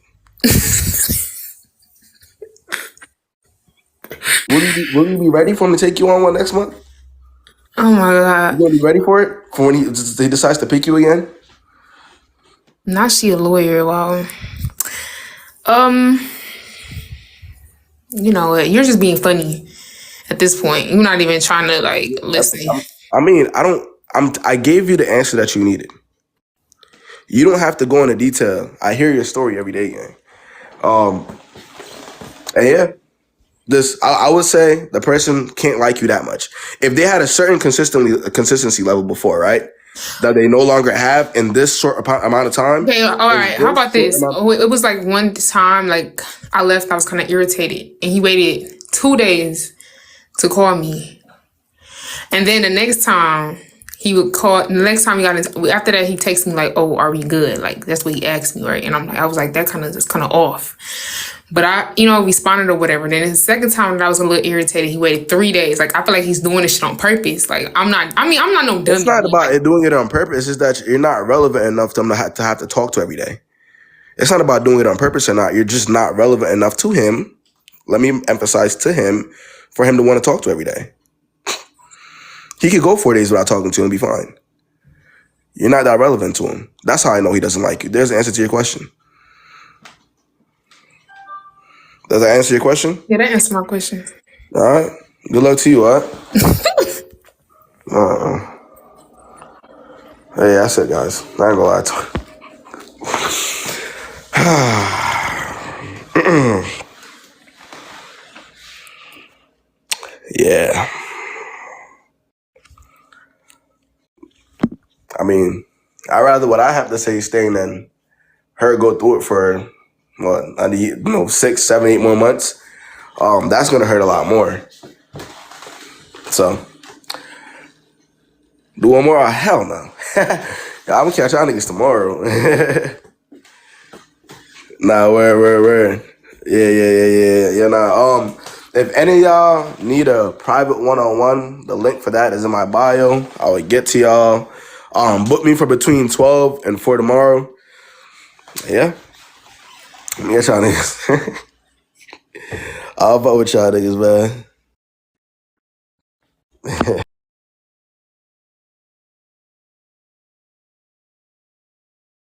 Will you be ready for him to take you on one next month? Oh my God. You gonna be ready for it? For when he decides to pick you again? Now she a lawyer. Wow. You know what? You're just being funny at this point. You're not even trying to like listen. I mean, I gave you the answer that you needed. You don't have to go into detail. I hear your story every day, gang. And yeah, I would say the person can't like you that much. If they had a certain consistency level before, right? That they no longer have in this short amount of time. Okay, all right. How about this? It was like one time, like I left, I was kind of irritated, and he waited 2 days to call me, and then the next time he would call. The next time he got after that, he texted me like, "Oh, are we good?" Like that's what he asked me, right? And I was like, that kind of off. But I, responded or whatever. Then the second time that I was a little irritated, he waited 3 days. Like I feel like he's doing this shit on purpose. Like I'm not no dummy. It's not about doing it on purpose. It's just that you're not relevant enough to him to have to talk to every day. It's not about doing it on purpose or not. You're just not relevant enough to him. Let me emphasize to him for him to want to talk to every day. He could go 4 days without talking to him and be fine. You're not that relevant to him. That's how I know he doesn't like you. There's the answer to your question. Does that answer your question? Yeah, that answered my question. All right. Good luck to you, all right? Hey, that's it, guys. I ain't gonna lie to you. Yeah. I mean, I'd rather what I have to say staying than her go through it for, 6, 7, 8 more months. That's gonna hurt a lot more. So, do one more? Oh, hell no. I'm gonna catch y'all niggas tomorrow. Nah, where? Yeah. Nah. If any of y'all need a private one-on-one, the link for that is in my bio. I will get to y'all. Book me for between 12 and 4 tomorrow. Yeah. Let me get y'all niggas. I'll vote with y'all niggas, man.